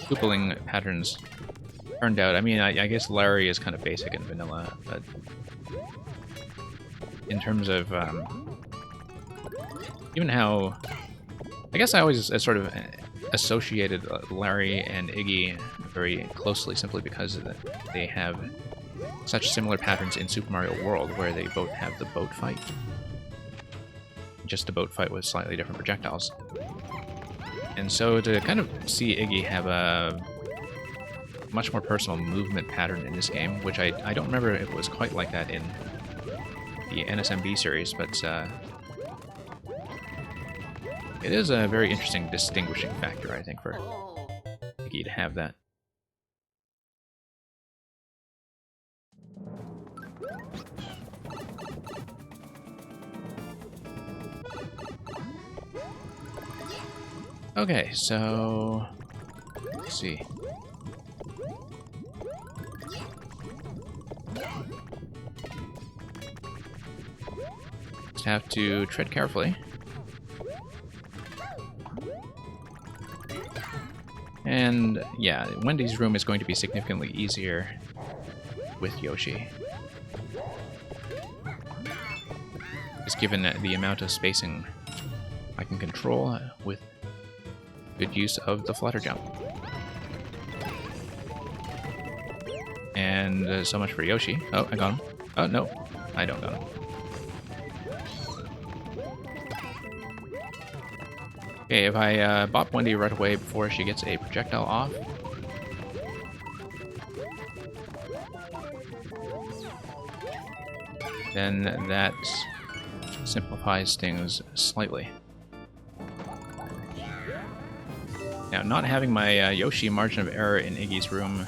Koopaling patterns turned out. I mean, I guess Larry is kind of basic and vanilla, but in terms of even how... I guess I always sort of associated Larry and Iggy very closely simply because they have such similar patterns in Super Mario World, where they both have the boat fight. Just a boat fight with slightly different projectiles. And so to kind of see Iggy have a much more personal movement pattern in this game, which I don't remember if it was quite like that in the NSMB series, but it is a very interesting distinguishing factor, I think, for Iggy to have that. Okay, so let's see. Just have to tread carefully. And yeah, Wendy's room is going to be significantly easier with Yoshi. Just given the amount of spacing I can control with good use of the flutter jump. And so much for Yoshi. Oh, I got him. Oh, no. I don't got him. Okay, if I bop Wendy right away before she gets a projectile off. Then that simplifies things slightly. Now, not having my Yoshi margin of error in Iggy's room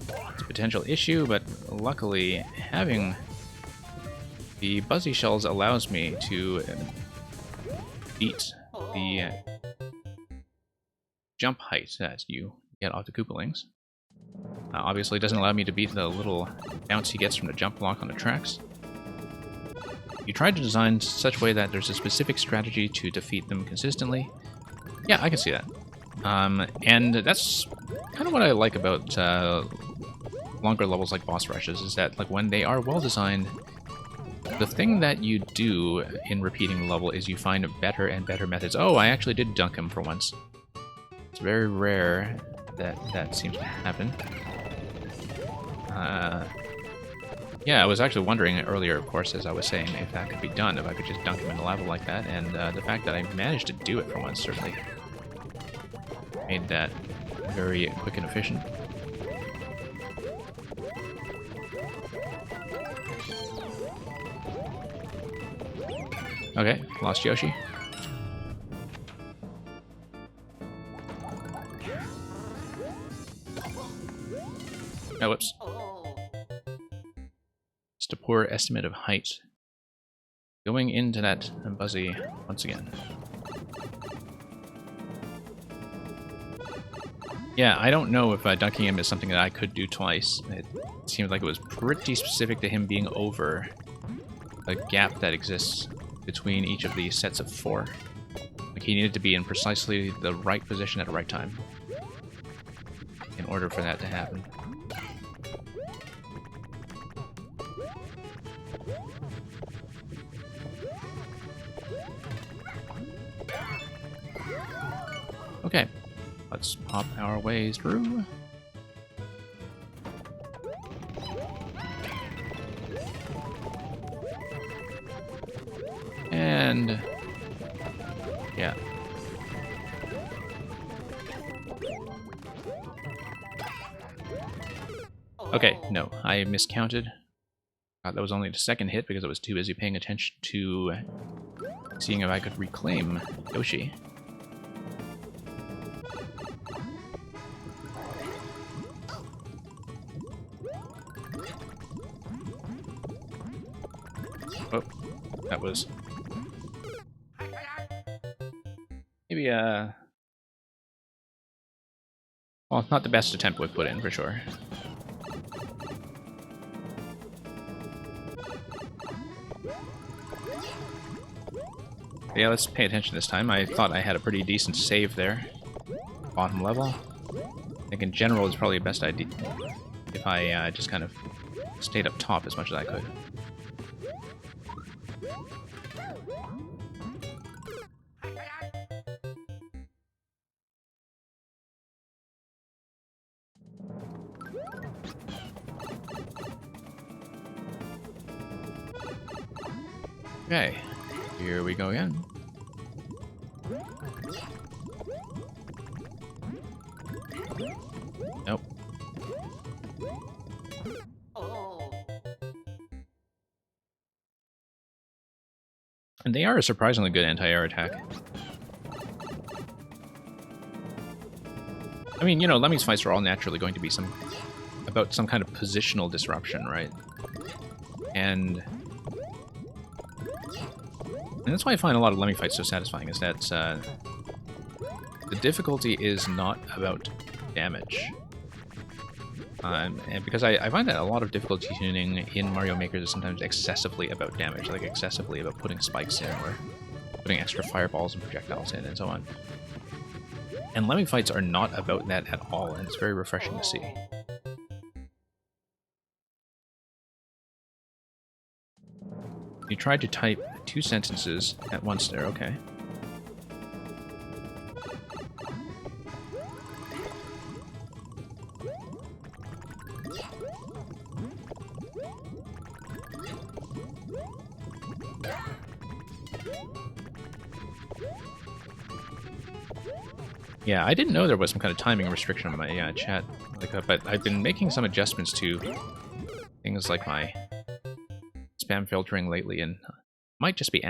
is a potential issue, but luckily having the Buzzy Shells allows me to beat the jump height that you get off the Koopalings. Obviously, it doesn't allow me to beat the little bounce he gets from the jump block on the tracks. You tried to design such a way that there's a specific strategy to defeat them consistently. Yeah, I can see that. And that's kind of what I like about longer levels like boss rushes, is that like when they are well designed, the thing that you do in repeating the level is you find better and better methods. Oh, I actually did dunk him for once. It's very rare that that seems to happen. Yeah, I was actually wondering earlier, of course, as I was saying, if that could be done, if I could just dunk him in the lava like that, and the fact that I managed to do it for once certainly made that very quick and efficient. Okay, lost Yoshi. Oh, whoops. Just a poor estimate of height. Going into that Buzzy once again. Yeah, I don't know if dunking him is something that I could do twice. It seemed like it was pretty specific to him being over a gap that exists between each of these sets of 4. Like, he needed to be in precisely the right position at the right time in order for that to happen. Okay, let's pop our way through. And yeah. Okay, no, I miscounted. That was only the second hit because I was too busy paying attention to seeing if I could reclaim Yoshi. Oh, that was maybe well, not the best attempt we've put in for sure. Yeah, let's pay attention this time. I thought I had a pretty decent save there. Bottom level. I think in general it's probably the best idea if I just kind of stayed up top as much as I could. Okay, here we go again. Nope. Oh. And they are a surprisingly good anti-air attack. I mean, you know, Lemmings fights are all naturally going to be about some kind of positional disruption, right? And that's why I find a lot of Lemming fights so satisfying, is that the difficulty is not about damage. And because I find that a lot of difficulty tuning in Mario Maker is sometimes excessively about damage, like excessively about putting spikes in or putting extra fireballs and projectiles in and so on. And Lemming fights are not about that at all, and it's very refreshing to see. You tried to type 2 sentences at once there, okay. Yeah, I didn't know there was some kind of timing restriction on my chat, but I've been making some adjustments to things like my spam filtering lately, and might just be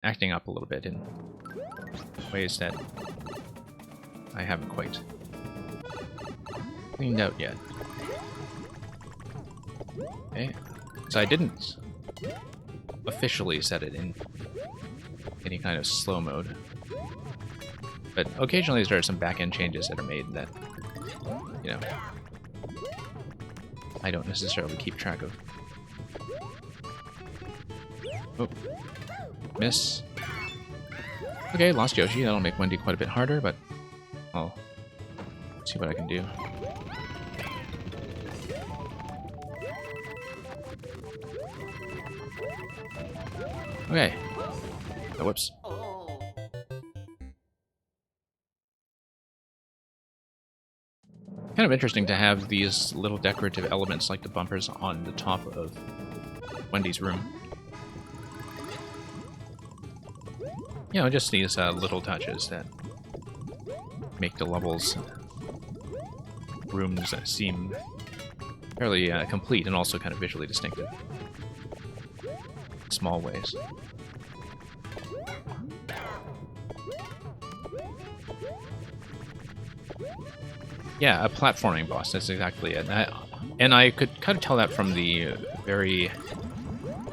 acting up a little bit in ways that I haven't quite cleaned out yet. Okay, so I didn't officially set it in any kind of slow mode. But occasionally there are some back-end changes that are made that, you know, I don't necessarily keep track of. Oh. Miss. Okay, lost Yoshi. That'll make Wendy quite a bit harder, but I'll see what I can do. Okay. Oh, whoops. Oh. Kind of interesting to have these little decorative elements like the bumpers on the top of Wendy's room. You know, just these little touches that make the levels, rooms seem fairly complete and also kind of visually distinctive. Small ways. Yeah, a platforming boss, that's exactly it. And I could kind of tell that from the very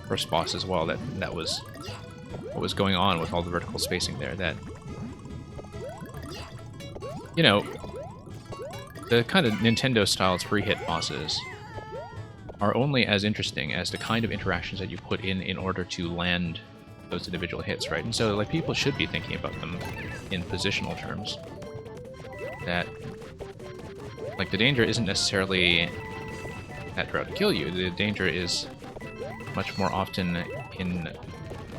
first boss as well, that was what was going on with all the vertical spacing there, that, you know, the kind of Nintendo-style three-hit bosses are only as interesting as the kind of interactions that you put in order to land those individual hits, right? And so, like, people should be thinking about them in positional terms. That, like, the danger isn't necessarily that they're out to kill you. The danger is much more often in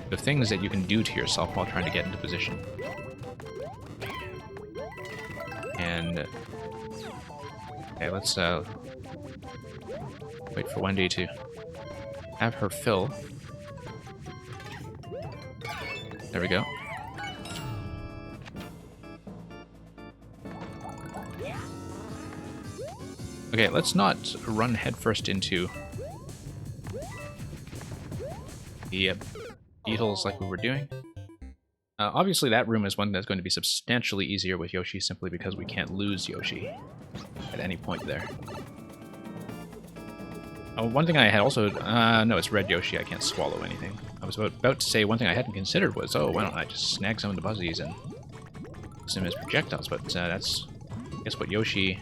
the things that you can do to yourself while trying to get into position. And okay, let's wait for Wendy to have her fill. There we go. Okay, let's not run headfirst into the beetles like we were doing. Obviously, that room is one that's going to be substantially easier with Yoshi, simply because we can't lose Yoshi at any point there. Oh, one thing I had also... no, it's red Yoshi. I can't swallow anything. I was about to say one thing I hadn't considered was, oh, why don't I just snag some of the Buzzies and use them as projectiles, but that's, I guess, what Yoshi...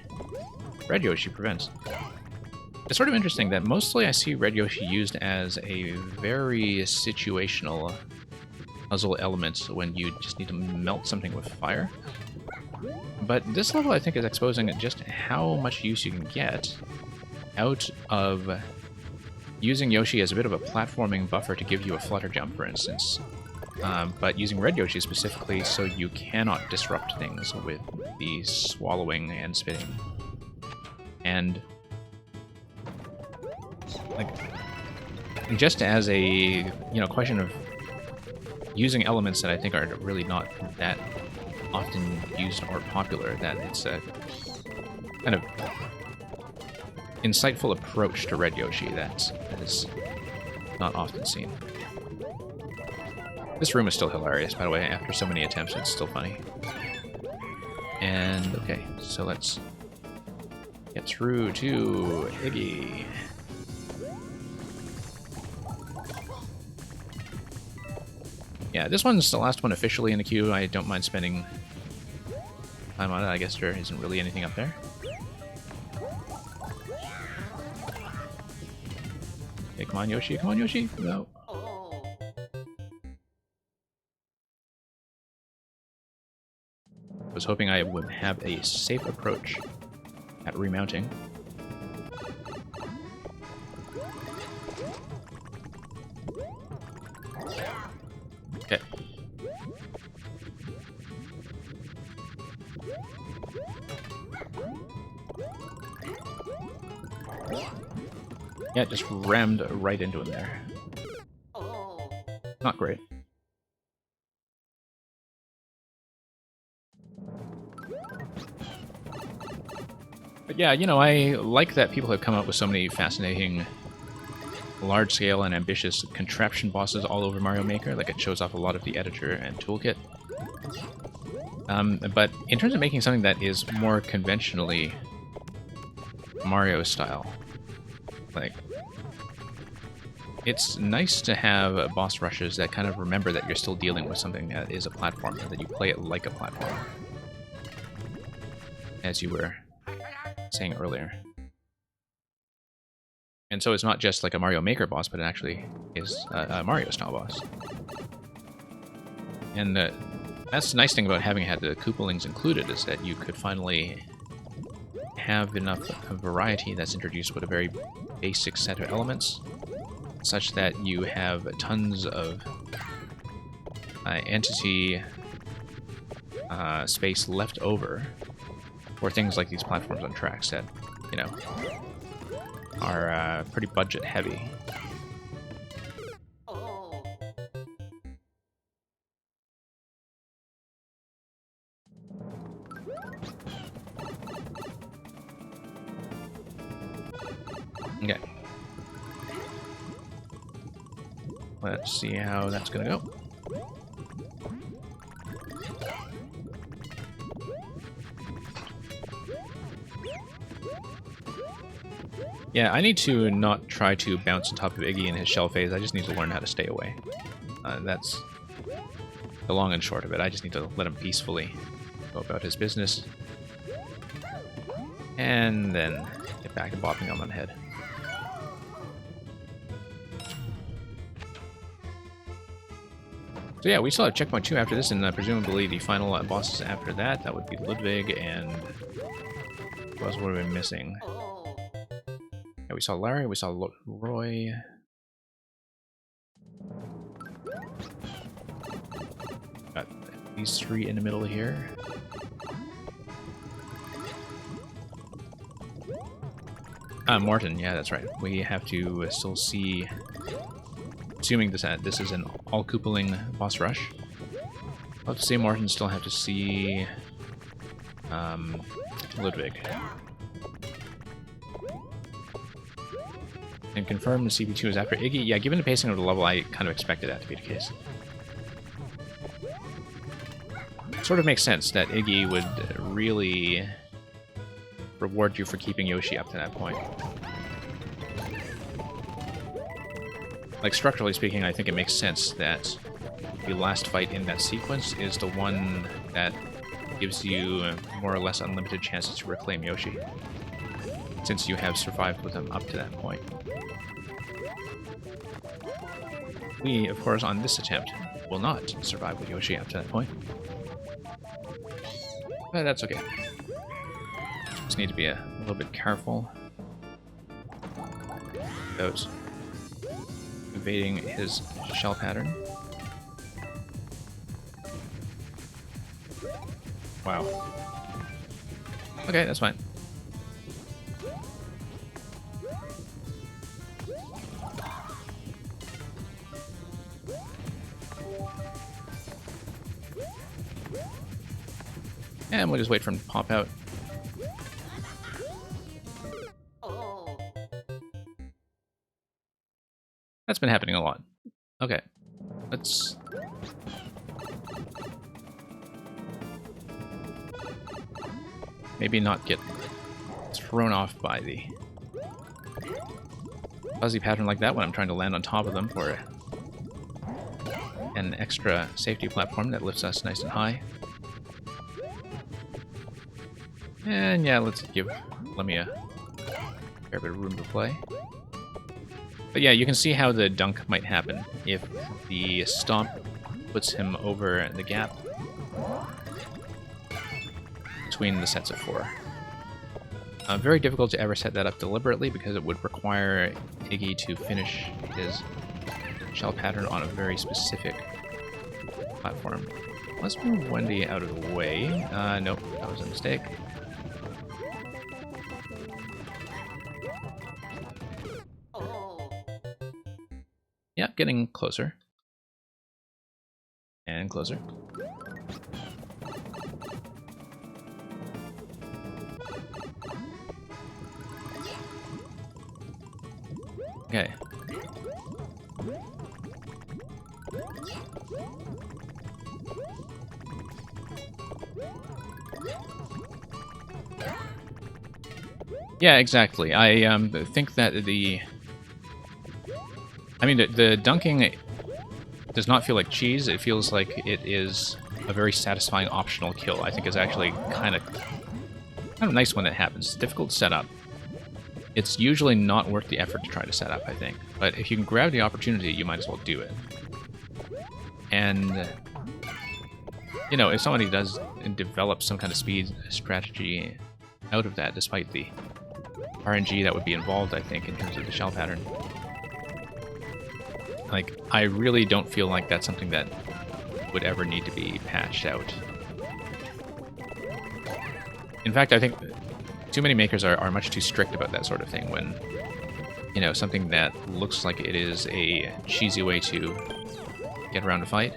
Red Yoshi prevents. It's sort of interesting that mostly I see Red Yoshi used as a very situational puzzle element when you just need to melt something with fire. But this level, I think, is exposing just how much use you can get out of using Yoshi as a bit of a platforming buffer to give you a flutter jump, for instance. But using Red Yoshi specifically so you cannot disrupt things with the swallowing and spitting. And like, just as a question of using elements that I think are really not that often used or popular, that it's a kind of insightful approach to Red Yoshi that is not often seen. This room is still hilarious, by the way. After so many attempts, it's still funny. And okay, so let's get through to Iggy. Yeah, this one's the last one officially in the queue. I don't mind spending time on it. I guess there isn't really anything up there. Okay, come on, Yoshi. Come on, Yoshi. No. Oh. I was hoping I would have a safe approach at remounting. Okay. Yeah, just rammed right into him there. Oh. Not great. But yeah, I like that people have come up with so many fascinating, large-scale and ambitious contraption bosses all over Mario Maker. Like, it shows off a lot of the editor and toolkit. But in terms of making something that is more conventionally Mario style, like, it's nice to have boss rushes that kind of remember that you're still dealing with something that is a platformer, that you play it like a platformer, as you were saying earlier. And so it's not just like a Mario Maker boss, but it actually is a Mario-style boss. And that's the nice thing about having had the Koopalings included, is that you could finally have enough variety that's introduced with a very basic set of elements, such that you have tons of entity space left over for things like these platforms on tracks that, are pretty budget heavy. Oh. Okay. Let's see how that's gonna go. Yeah, I need to not try to bounce on top of Iggy in his shell phase. I just need to learn how to stay away. That's the long and short of it. I just need to let him peacefully go about his business. And then get back to bopping him on the head. So yeah, we still have checkpoint 2 after this, and presumably the final bosses after that. That would be Ludwig and... Who else would have been missing? Oh. Yeah, we saw Larry, we saw Roy. Got these three in the middle here. Morton, yeah, that's right. We have to still see... Assuming this is an all-Koopaling boss rush. I'll have to say Morton, still have to see... Ludwig. And confirm the CP2 is after Iggy. Yeah, given the pacing of the level, I kind of expected that to be the case. Sort of makes sense that Iggy would really reward you for keeping Yoshi up to that point. Like, structurally speaking, I think it makes sense that the last fight in that sequence is the one that gives you more or less unlimited chances to reclaim Yoshi, since you have survived with him up to that point. We, of course, on this attempt, will not survive with Yoshi up to that point. But that's okay. Just need to be a little bit careful about evading his shell pattern. Wow. Okay, that's fine. And we'll just wait for him to pop out. Oh. That's been happening a lot. Okay. Let's... maybe not get thrown off by the fuzzy pattern like that when I'm trying to land on top of them for an extra safety platform that lifts us nice and high. And yeah, let's give Lemmy a fair bit of room to play. But yeah, you can see how the dunk might happen if the stomp puts him over the gap between the sets of 4. Very difficult to ever set that up deliberately because it would require Iggy to finish his shell pattern on a very specific platform. Let's move Wendy out of the way. Nope, that was a mistake. Oh. Yep, getting closer. And closer. Okay. Yeah, exactly. I think that the dunking does not feel like cheese. It feels like it is a very satisfying optional kill. I think it's actually kind of nice when it happens. It's difficult to set up. It's usually not worth the effort to try to set up, I think. But if you can grab the opportunity, you might as well do it. And, you know, if somebody does develop some kind of speed strategy out of that, despite the RNG that would be involved, I think, in terms of the shell pattern, like, I really don't feel like that's something that would ever need to be patched out. In fact, I think too many makers are much too strict about that sort of thing when, you know, something that looks like it is a cheesy way to get around a fight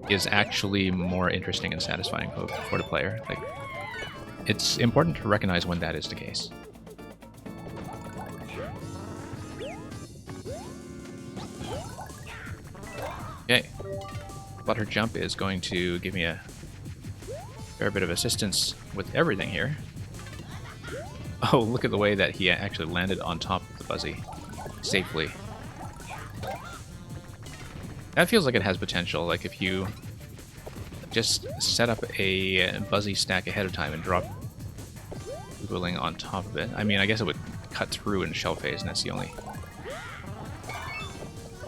is actually more interesting and satisfying for the player. Like, it's important to recognize when that is the case. Okay. Flutter Jump is going to give me a fair bit of assistance with everything here. Oh, look at the way that he actually landed on top of the Buzzy safely. That feels like it has potential. Like if you just set up a Buzzy stack ahead of time and drop Gooling on top of it. I mean, I guess it would cut through in shell phase, and that's the only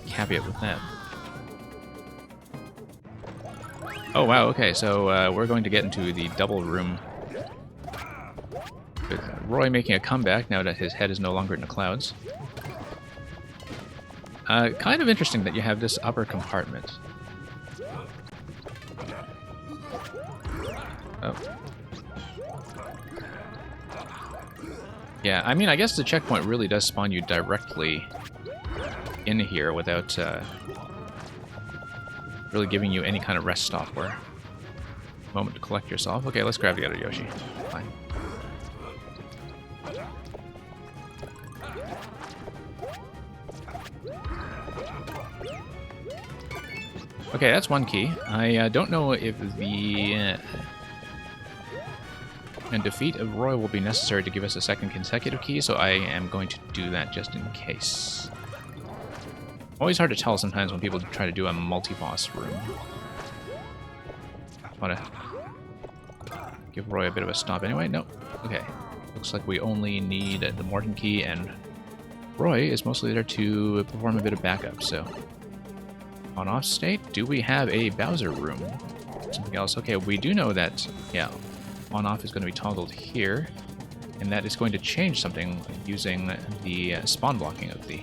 caveat with that. Oh wow, okay, so we're going to get into the double room with Roy making a comeback now that his head is no longer in the clouds. Kind of interesting that you have this upper compartment. Oh. Yeah, I mean, I guess the checkpoint really does spawn you directly in here without really giving you any kind of rest stop or moment to collect yourself. Okay, let's grab the other Yoshi. Fine. Okay, that's one key. I don't know if the defeat of Roy will be necessary to give us a second consecutive key, so I am going to do that just in case. Always hard to tell sometimes when people try to do a multi-boss room. Want to give Roy a bit of a stop anyway? Nope. Okay. Looks like we only need the Morton key, and Roy is mostly there to perform a bit of backup, so... On-off state, do we have a Bowser room? Something else? Okay, we do know that, yeah, on-off is going to be toggled here, and that is going to change something using the spawn blocking of the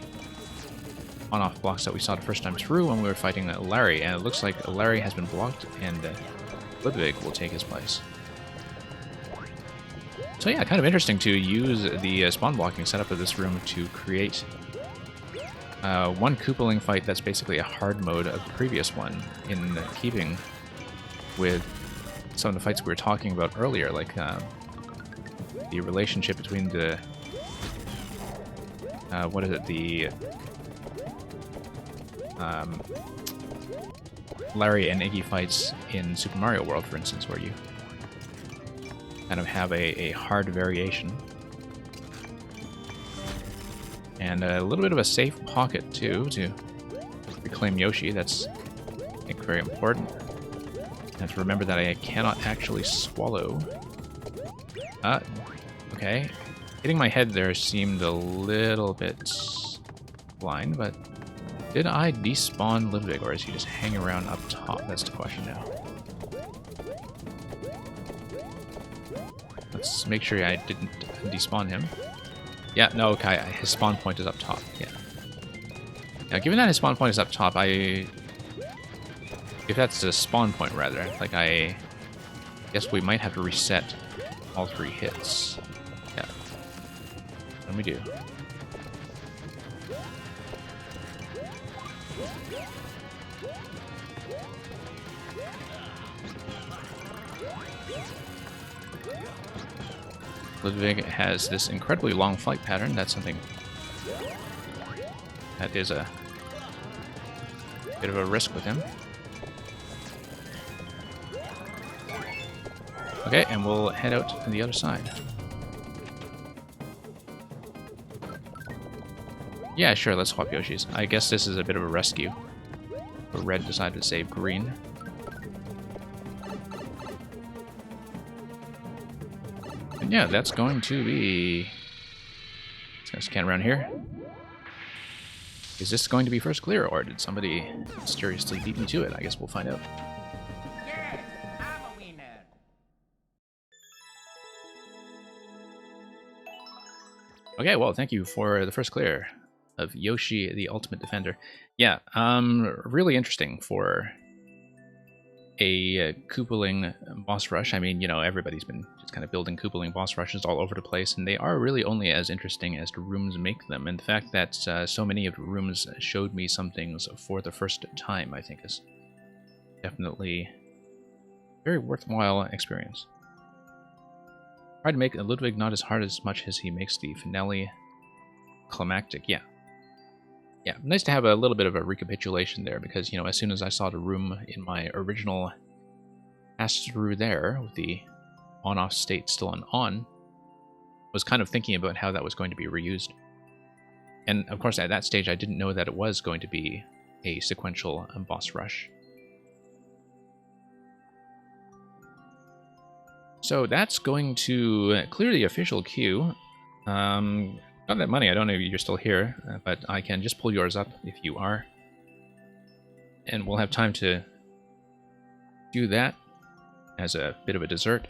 on-off blocks that we saw the first time through when we were fighting Larry, and it looks like Larry has been blocked, and Ludwig will take his place. So yeah, kind of interesting to use the spawn blocking setup of this room to create one Koopaling fight that's basically a hard mode of the previous one, in keeping with some of the fights we were talking about earlier, like the relationship between the what is it, the Larry and Iggy fights in Super Mario World, for instance, where you kind of have a hard variation. And a little bit of a safe pocket, too, to reclaim Yoshi. That's, I think, very important. I have to remember that I cannot actually swallow. Okay. Hitting my head there seemed a little bit blind, but did I despawn Ludwig, or is he just hanging around up top? That's the question now. Let's make sure I didn't despawn him. Yeah, no, okay, his spawn point is up top, yeah. Now, given that his spawn point is up top, if that's the spawn point, rather, like, I guess we might have to reset all 3 hits. Yeah. What do we do? Ludwig has this incredibly long flight pattern. That's something that is a bit of a risk with him. Okay, and we'll head out to the other side. Yeah, sure, let's swap Yoshis. I guess this is a bit of a rescue. Where Red decided to save Green. And yeah, that's going to be... Let's go scan around here. Is this going to be first clear, or did somebody mysteriously beat me to it? I guess we'll find out. Yes, I'm a winner. Okay, well, thank you for the first clear of Yoshi, the Ultimate Defender. Yeah, really interesting for a Koopaling boss rush. I mean, you know, everybody's been just kind of building Koopaling boss rushes all over the place, and they are really only as interesting as the rooms make them. And the fact that so many of the rooms showed me some things for the first time, I think, is definitely a very worthwhile experience. Try to make Ludwig not as hard as much as he makes the finale climactic. Yeah. Yeah, nice to have a little bit of a recapitulation there, because, you know, as soon as I saw the room in my original pass through there, with the on-off state still on, was kind of thinking about how that was going to be reused. And, of course, at that stage, I didn't know that it was going to be a sequential boss rush. So that's going to clear the official queue. Got that money. I don't know if you're still here, but I can just pull yours up if you are. And we'll have time to do that as a bit of a dessert.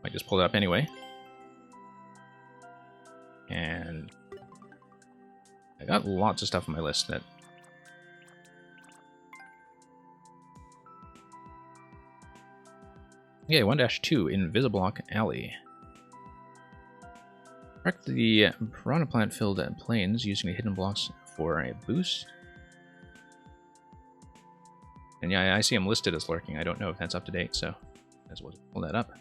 I just pulled it up anyway. And I got lots of stuff on my list that... Okay, 1-2, Invisiblock Alley. Correct the Piranha Plant-filled planes using the hidden blocks for a boost. And yeah, I see them listed as lurking. I don't know if that's up to date, so as well pull that up.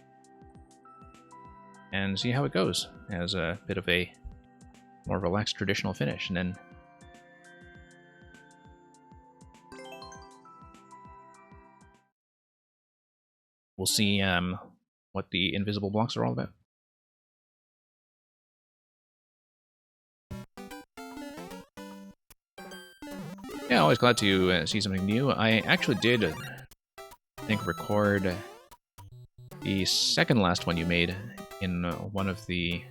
and see how it goes as a bit of a more relaxed traditional finish. And then we'll see what the invisible blocks are all about. Yeah, always glad to see something new. I actually did, I think, record the second last one you made in one of the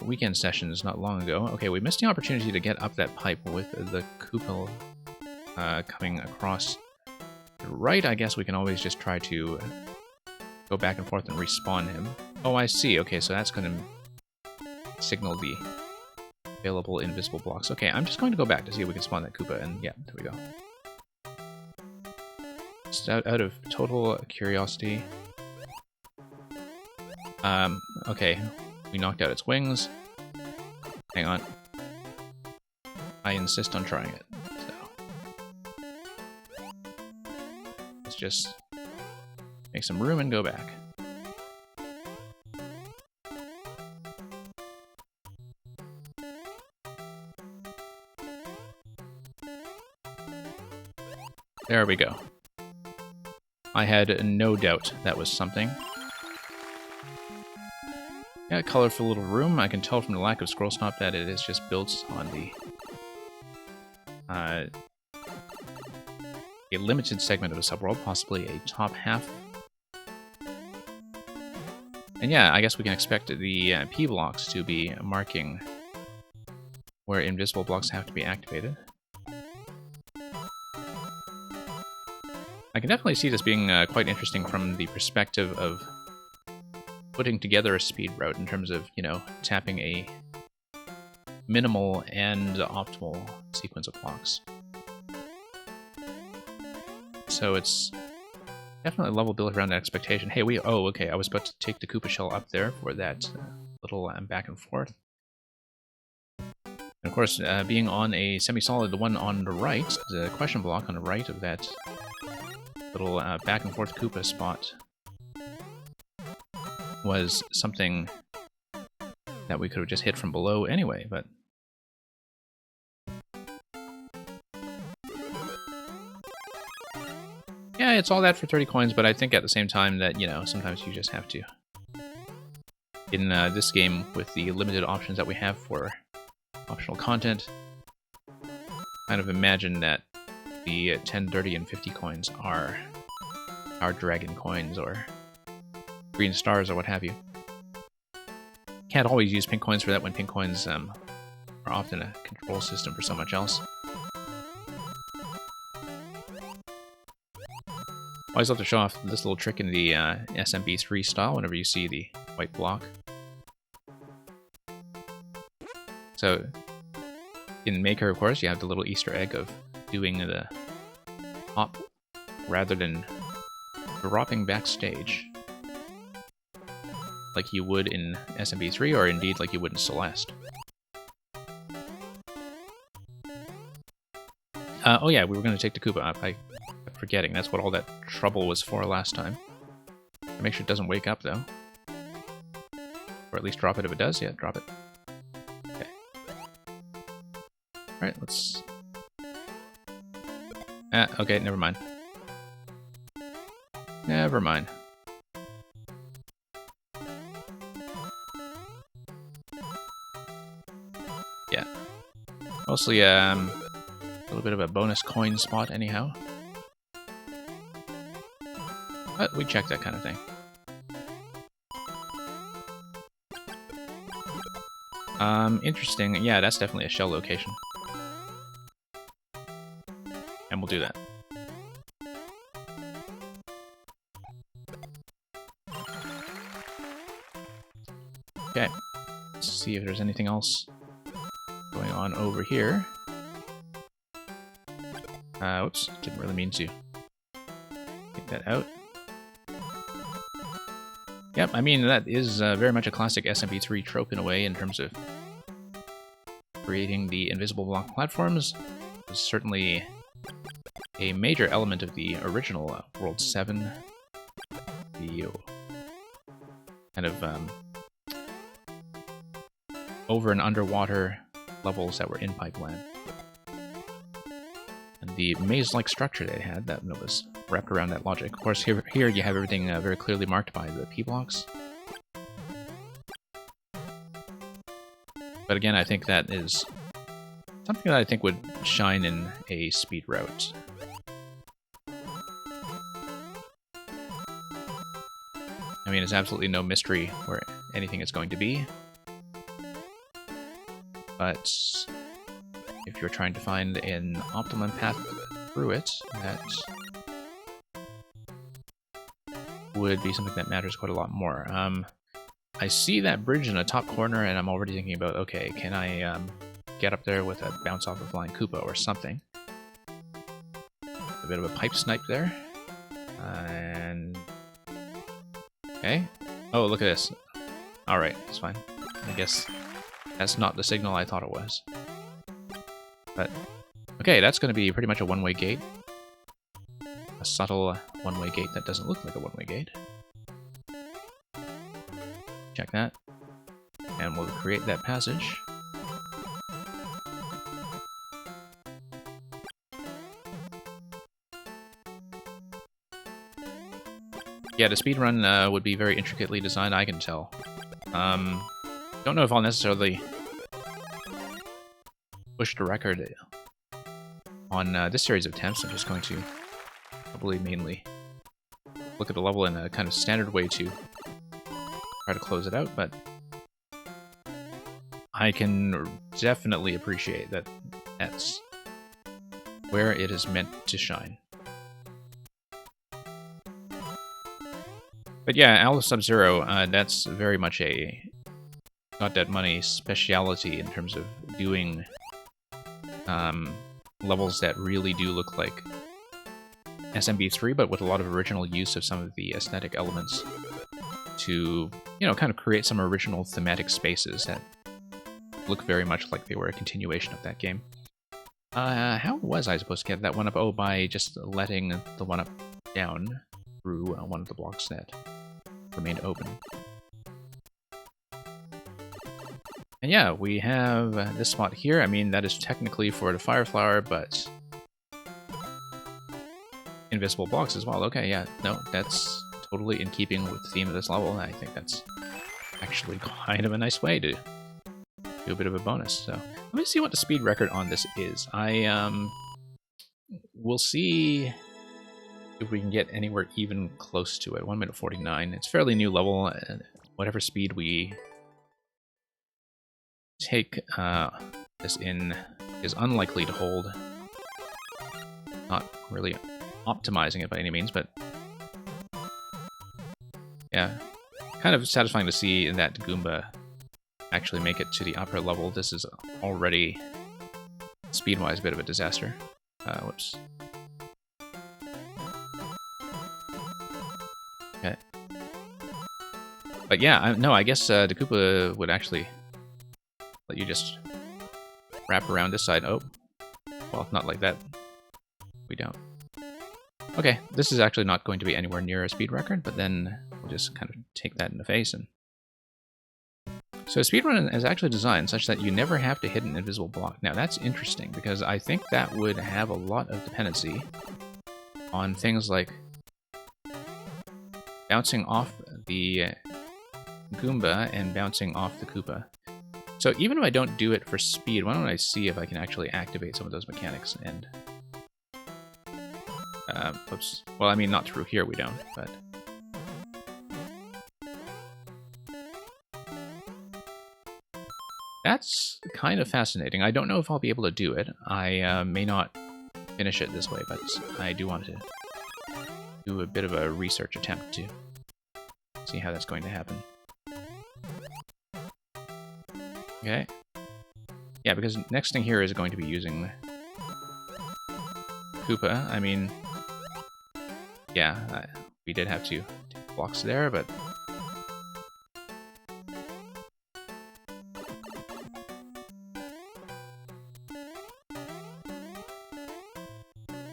weekend sessions not long ago. Okay, we missed the opportunity to get up that pipe with the Koopa coming across the right. I guess we can always just try to go back and forth and respawn him. Oh, I see. Okay, so that's going to signal the available invisible blocks. Okay, I'm just going to go back to see if we can spawn that Koopa, and yeah, there we go. Just out of total curiosity. Okay, we knocked out its wings. Hang on. I insist on trying it, so let's just make some room and go back. There we go. I had no doubt that was something. Yeah, colorful little room. I can tell from the lack of scroll stop that it is just built on the a limited segment of a subworld, possibly a top half. And yeah, I guess we can expect the P blocks to be marking where invisible blocks have to be activated. I can definitely see this being quite interesting from the perspective of putting together a speed route in terms of, you know, tapping a minimal and optimal sequence of blocks. So it's definitely a level built around that expectation. Hey, oh, okay, I was about to take the Koopa shell up there for that little back and forth. And of course, being on a semi-solid, the one on the right, the question block on the right of that little back and forth Koopa spot was something that we could have just hit from below anyway, but yeah, it's all that for 30 coins, but I think at the same time that, you know, sometimes you just have to, in this game with the limited options that we have for optional content, kind of imagine that the 10, 30, and 50 coins are our dragon coins or green stars or what have you. Can't always use pink coins for that when pink coins are often a control system for so much else. Always love to show off this little trick in the SMB3 style whenever you see the white block. So, in Maker, of course, you have the little Easter egg of doing the hop rather than dropping backstage like you would in SMB3, or indeed like you would in Celeste. Oh yeah, we were going to take the Koopa up. I kept forgetting. That's what all that trouble was for last time. Make sure it doesn't wake up, though. Or at least drop it if it does. Yeah, drop it. Okay. Alright, let's... okay, never mind. Never mind. Yeah. Mostly, a little bit of a bonus coin spot anyhow. But we check that kind of thing. Interesting. Yeah, that's definitely a shell location. And we'll do that. Okay. Let's see if there's anything else going on over here. Oops, didn't really mean to get that out. Yep, I mean, that is very much a classic SMB3 trope in a way, in terms of creating the invisible block platforms. It was certainly a major element of the original World 7. The kind of over and underwater levels that were in Pipeland. And the maze-like structure they had that was wrapped around that logic. Of course, here you have everything very clearly marked by the P-blocks. But again, I think that is something that I think would shine in a speed route. I mean, it's absolutely no mystery where anything is going to be. But if you're trying to find an optimum path through it, that would be something that matters quite a lot more. I see that bridge in the top corner, and I'm already thinking about, okay, can I get up there with a bounce off a flying Koopa or something? A bit of a pipe snipe there. And... okay. Oh, look at this. Alright, that's fine. I guess that's not the signal I thought it was. But, okay, that's going to be pretty much a one-way gate. A subtle one-way gate that doesn't look like a one-way gate. Check that. And we'll create that passage. Yeah, the speedrun would be very intricately designed, I can tell. Don't know if I'll necessarily push the record on this series of attempts. I'm just going to probably mainly look at the level in a kind of standard way to try to close it out, but I can definitely appreciate that that's where it is meant to shine. But yeah, Alice Sub-Zero, that's very much a Not Dead Money speciality in terms of doing levels that really do look like SMB3, but with a lot of original use of some of the aesthetic elements to, you know, kind of create some original thematic spaces that look very much like they were a continuation of that game. How was I supposed to get that one up? Oh, by just letting the one up down through one of the blocks that remained open. And yeah, we have this spot here. I mean, that is technically for the Fire Flower, but invisible blocks as well. Okay, yeah, no, that's totally in keeping with the theme of this level. I think that's actually kind of a nice way to do a bit of a bonus. So let me see what the speed record on this is. We'll see if we can get anywhere even close to it. 1 minute 49. It's a fairly new level, and whatever speed we take this in is unlikely to hold. Not really optimizing it by any means, but yeah, kind of satisfying to see that Goomba actually make it to the upper level. This is already speed-wise a bit of a disaster. Whoops. Okay. But yeah, no, I guess the Koopa would actually let you just wrap around this side. Oh, well, not like that. We don't. Okay, this is actually not going to be anywhere near a speed record, but then we'll just kind of take that in the face. And so speedrun is actually designed such that you never have to hit an invisible block. Now that's interesting, because I think that would have a lot of dependency on things like bouncing off the Goomba and bouncing off the Koopa. So even if I don't do it for speed, why don't I see if I can actually activate some of those mechanics and... oops. Well, I mean, not through here we don't, but... That's kind of fascinating. I don't know if I'll be able to do it. I may not finish it this way, but I do want to do a bit of a research attempt to see how that's going to happen. Okay. Yeah, because next thing here is going to be using Koopa. I mean, yeah, we did have to take blocks there, but...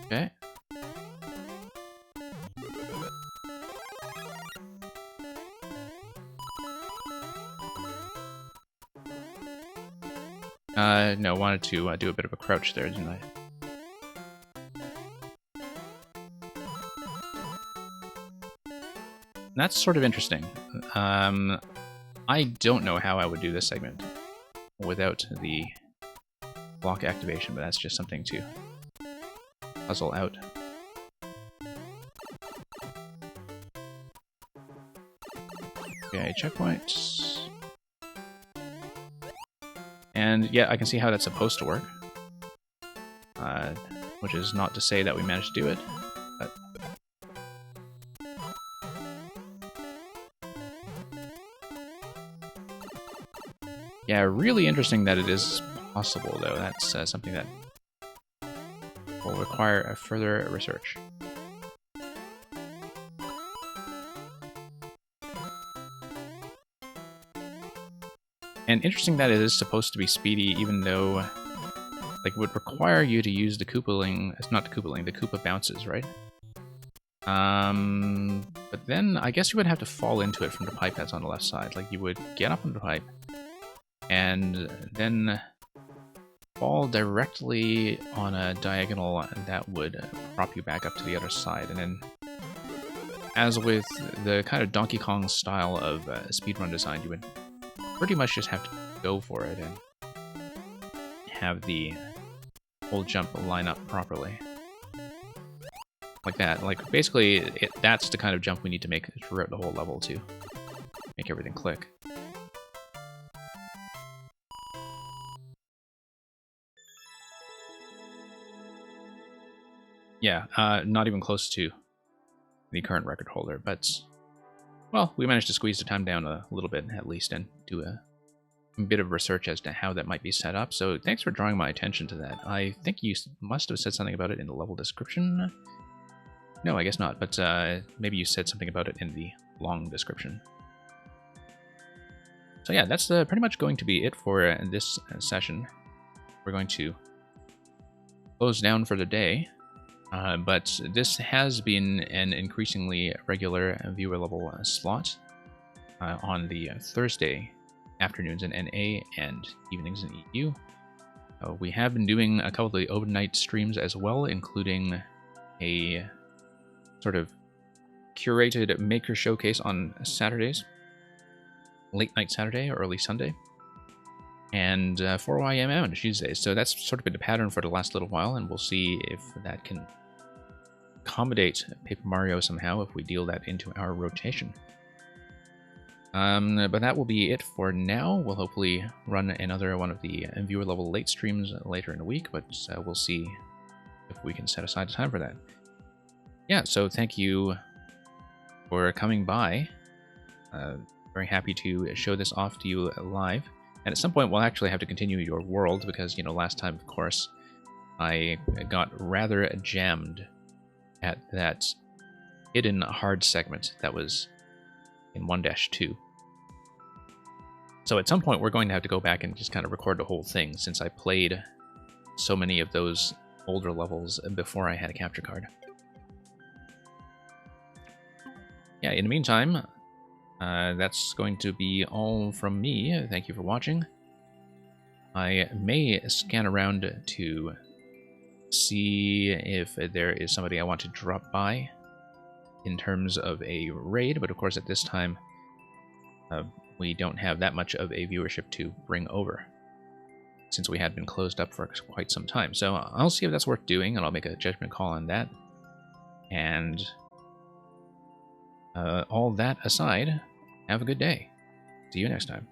Okay. No, wanted to do a bit of a crouch there, didn't I? That's sort of interesting. I don't know how I would do this segment without the block activation, but that's just something to puzzle out. Okay, checkpoints. And yeah, I can see how that's supposed to work. Which is not to say that we managed to do it, but... Yeah, really interesting that it is possible, though. That's something that will require a further research. And interesting that it is supposed to be speedy, even though, like, it would require you to use the Koopaling. It's not the Koopaling, the Koopa bounces, right? But then I guess you would have to fall into it from the pipe that's on the left side. Like, you would get up on the pipe and then fall directly on a diagonal that would prop you back up to the other side. And then, as with the kind of Donkey Kong style of speedrun design, you would pretty much just have to go for it and have the whole jump line up properly. Like that. Like, basically, that's the kind of jump we need to make throughout the whole level to make everything click. Yeah, not even close to the current record holder, but, well, we managed to squeeze the time down a little bit, at least, and do a bit of research as to how that might be set up, so thanks for drawing my attention to that. I think you must have said something about it in the level description. No, I guess not, but maybe you said something about it in the long description. So yeah, that's pretty much going to be it for this session. We're going to close down for the day. But this has been an increasingly regular viewer level slot on the Thursday afternoons in NA and evenings in EU. We have been doing a couple of the overnight streams as well, including a sort of curated maker showcase on Saturdays, late night Saturday or early Sunday, and 4YMM on Tuesdays. So that's sort of been the pattern for the last little while, and we'll see if that can accommodate Paper Mario somehow if we deal that into our rotation. But that will be it for now. We'll hopefully run another one of the viewer level late streams later in the week, but we'll see if we can set aside time for that. Yeah, so thank you for coming by. Very happy to show this off to you live. And at some point, we'll actually have to continue your world because, you know, last time, of course, I got rather jammed at that hidden hard segment that was in 1-2. So at some point, we're going to have to go back and just kind of record the whole thing since I played so many of those older levels before I had a capture card. Yeah, in the meantime, that's going to be all from me. Thank you for watching. I may scan around to see if there is somebody I want to drop by in terms of a raid, but of course at this time we don't have that much of a viewership to bring over since we had been closed up for quite some time. So I'll see if that's worth doing, and I'll make a judgment call on that. And all that aside, have a good day. See you next time.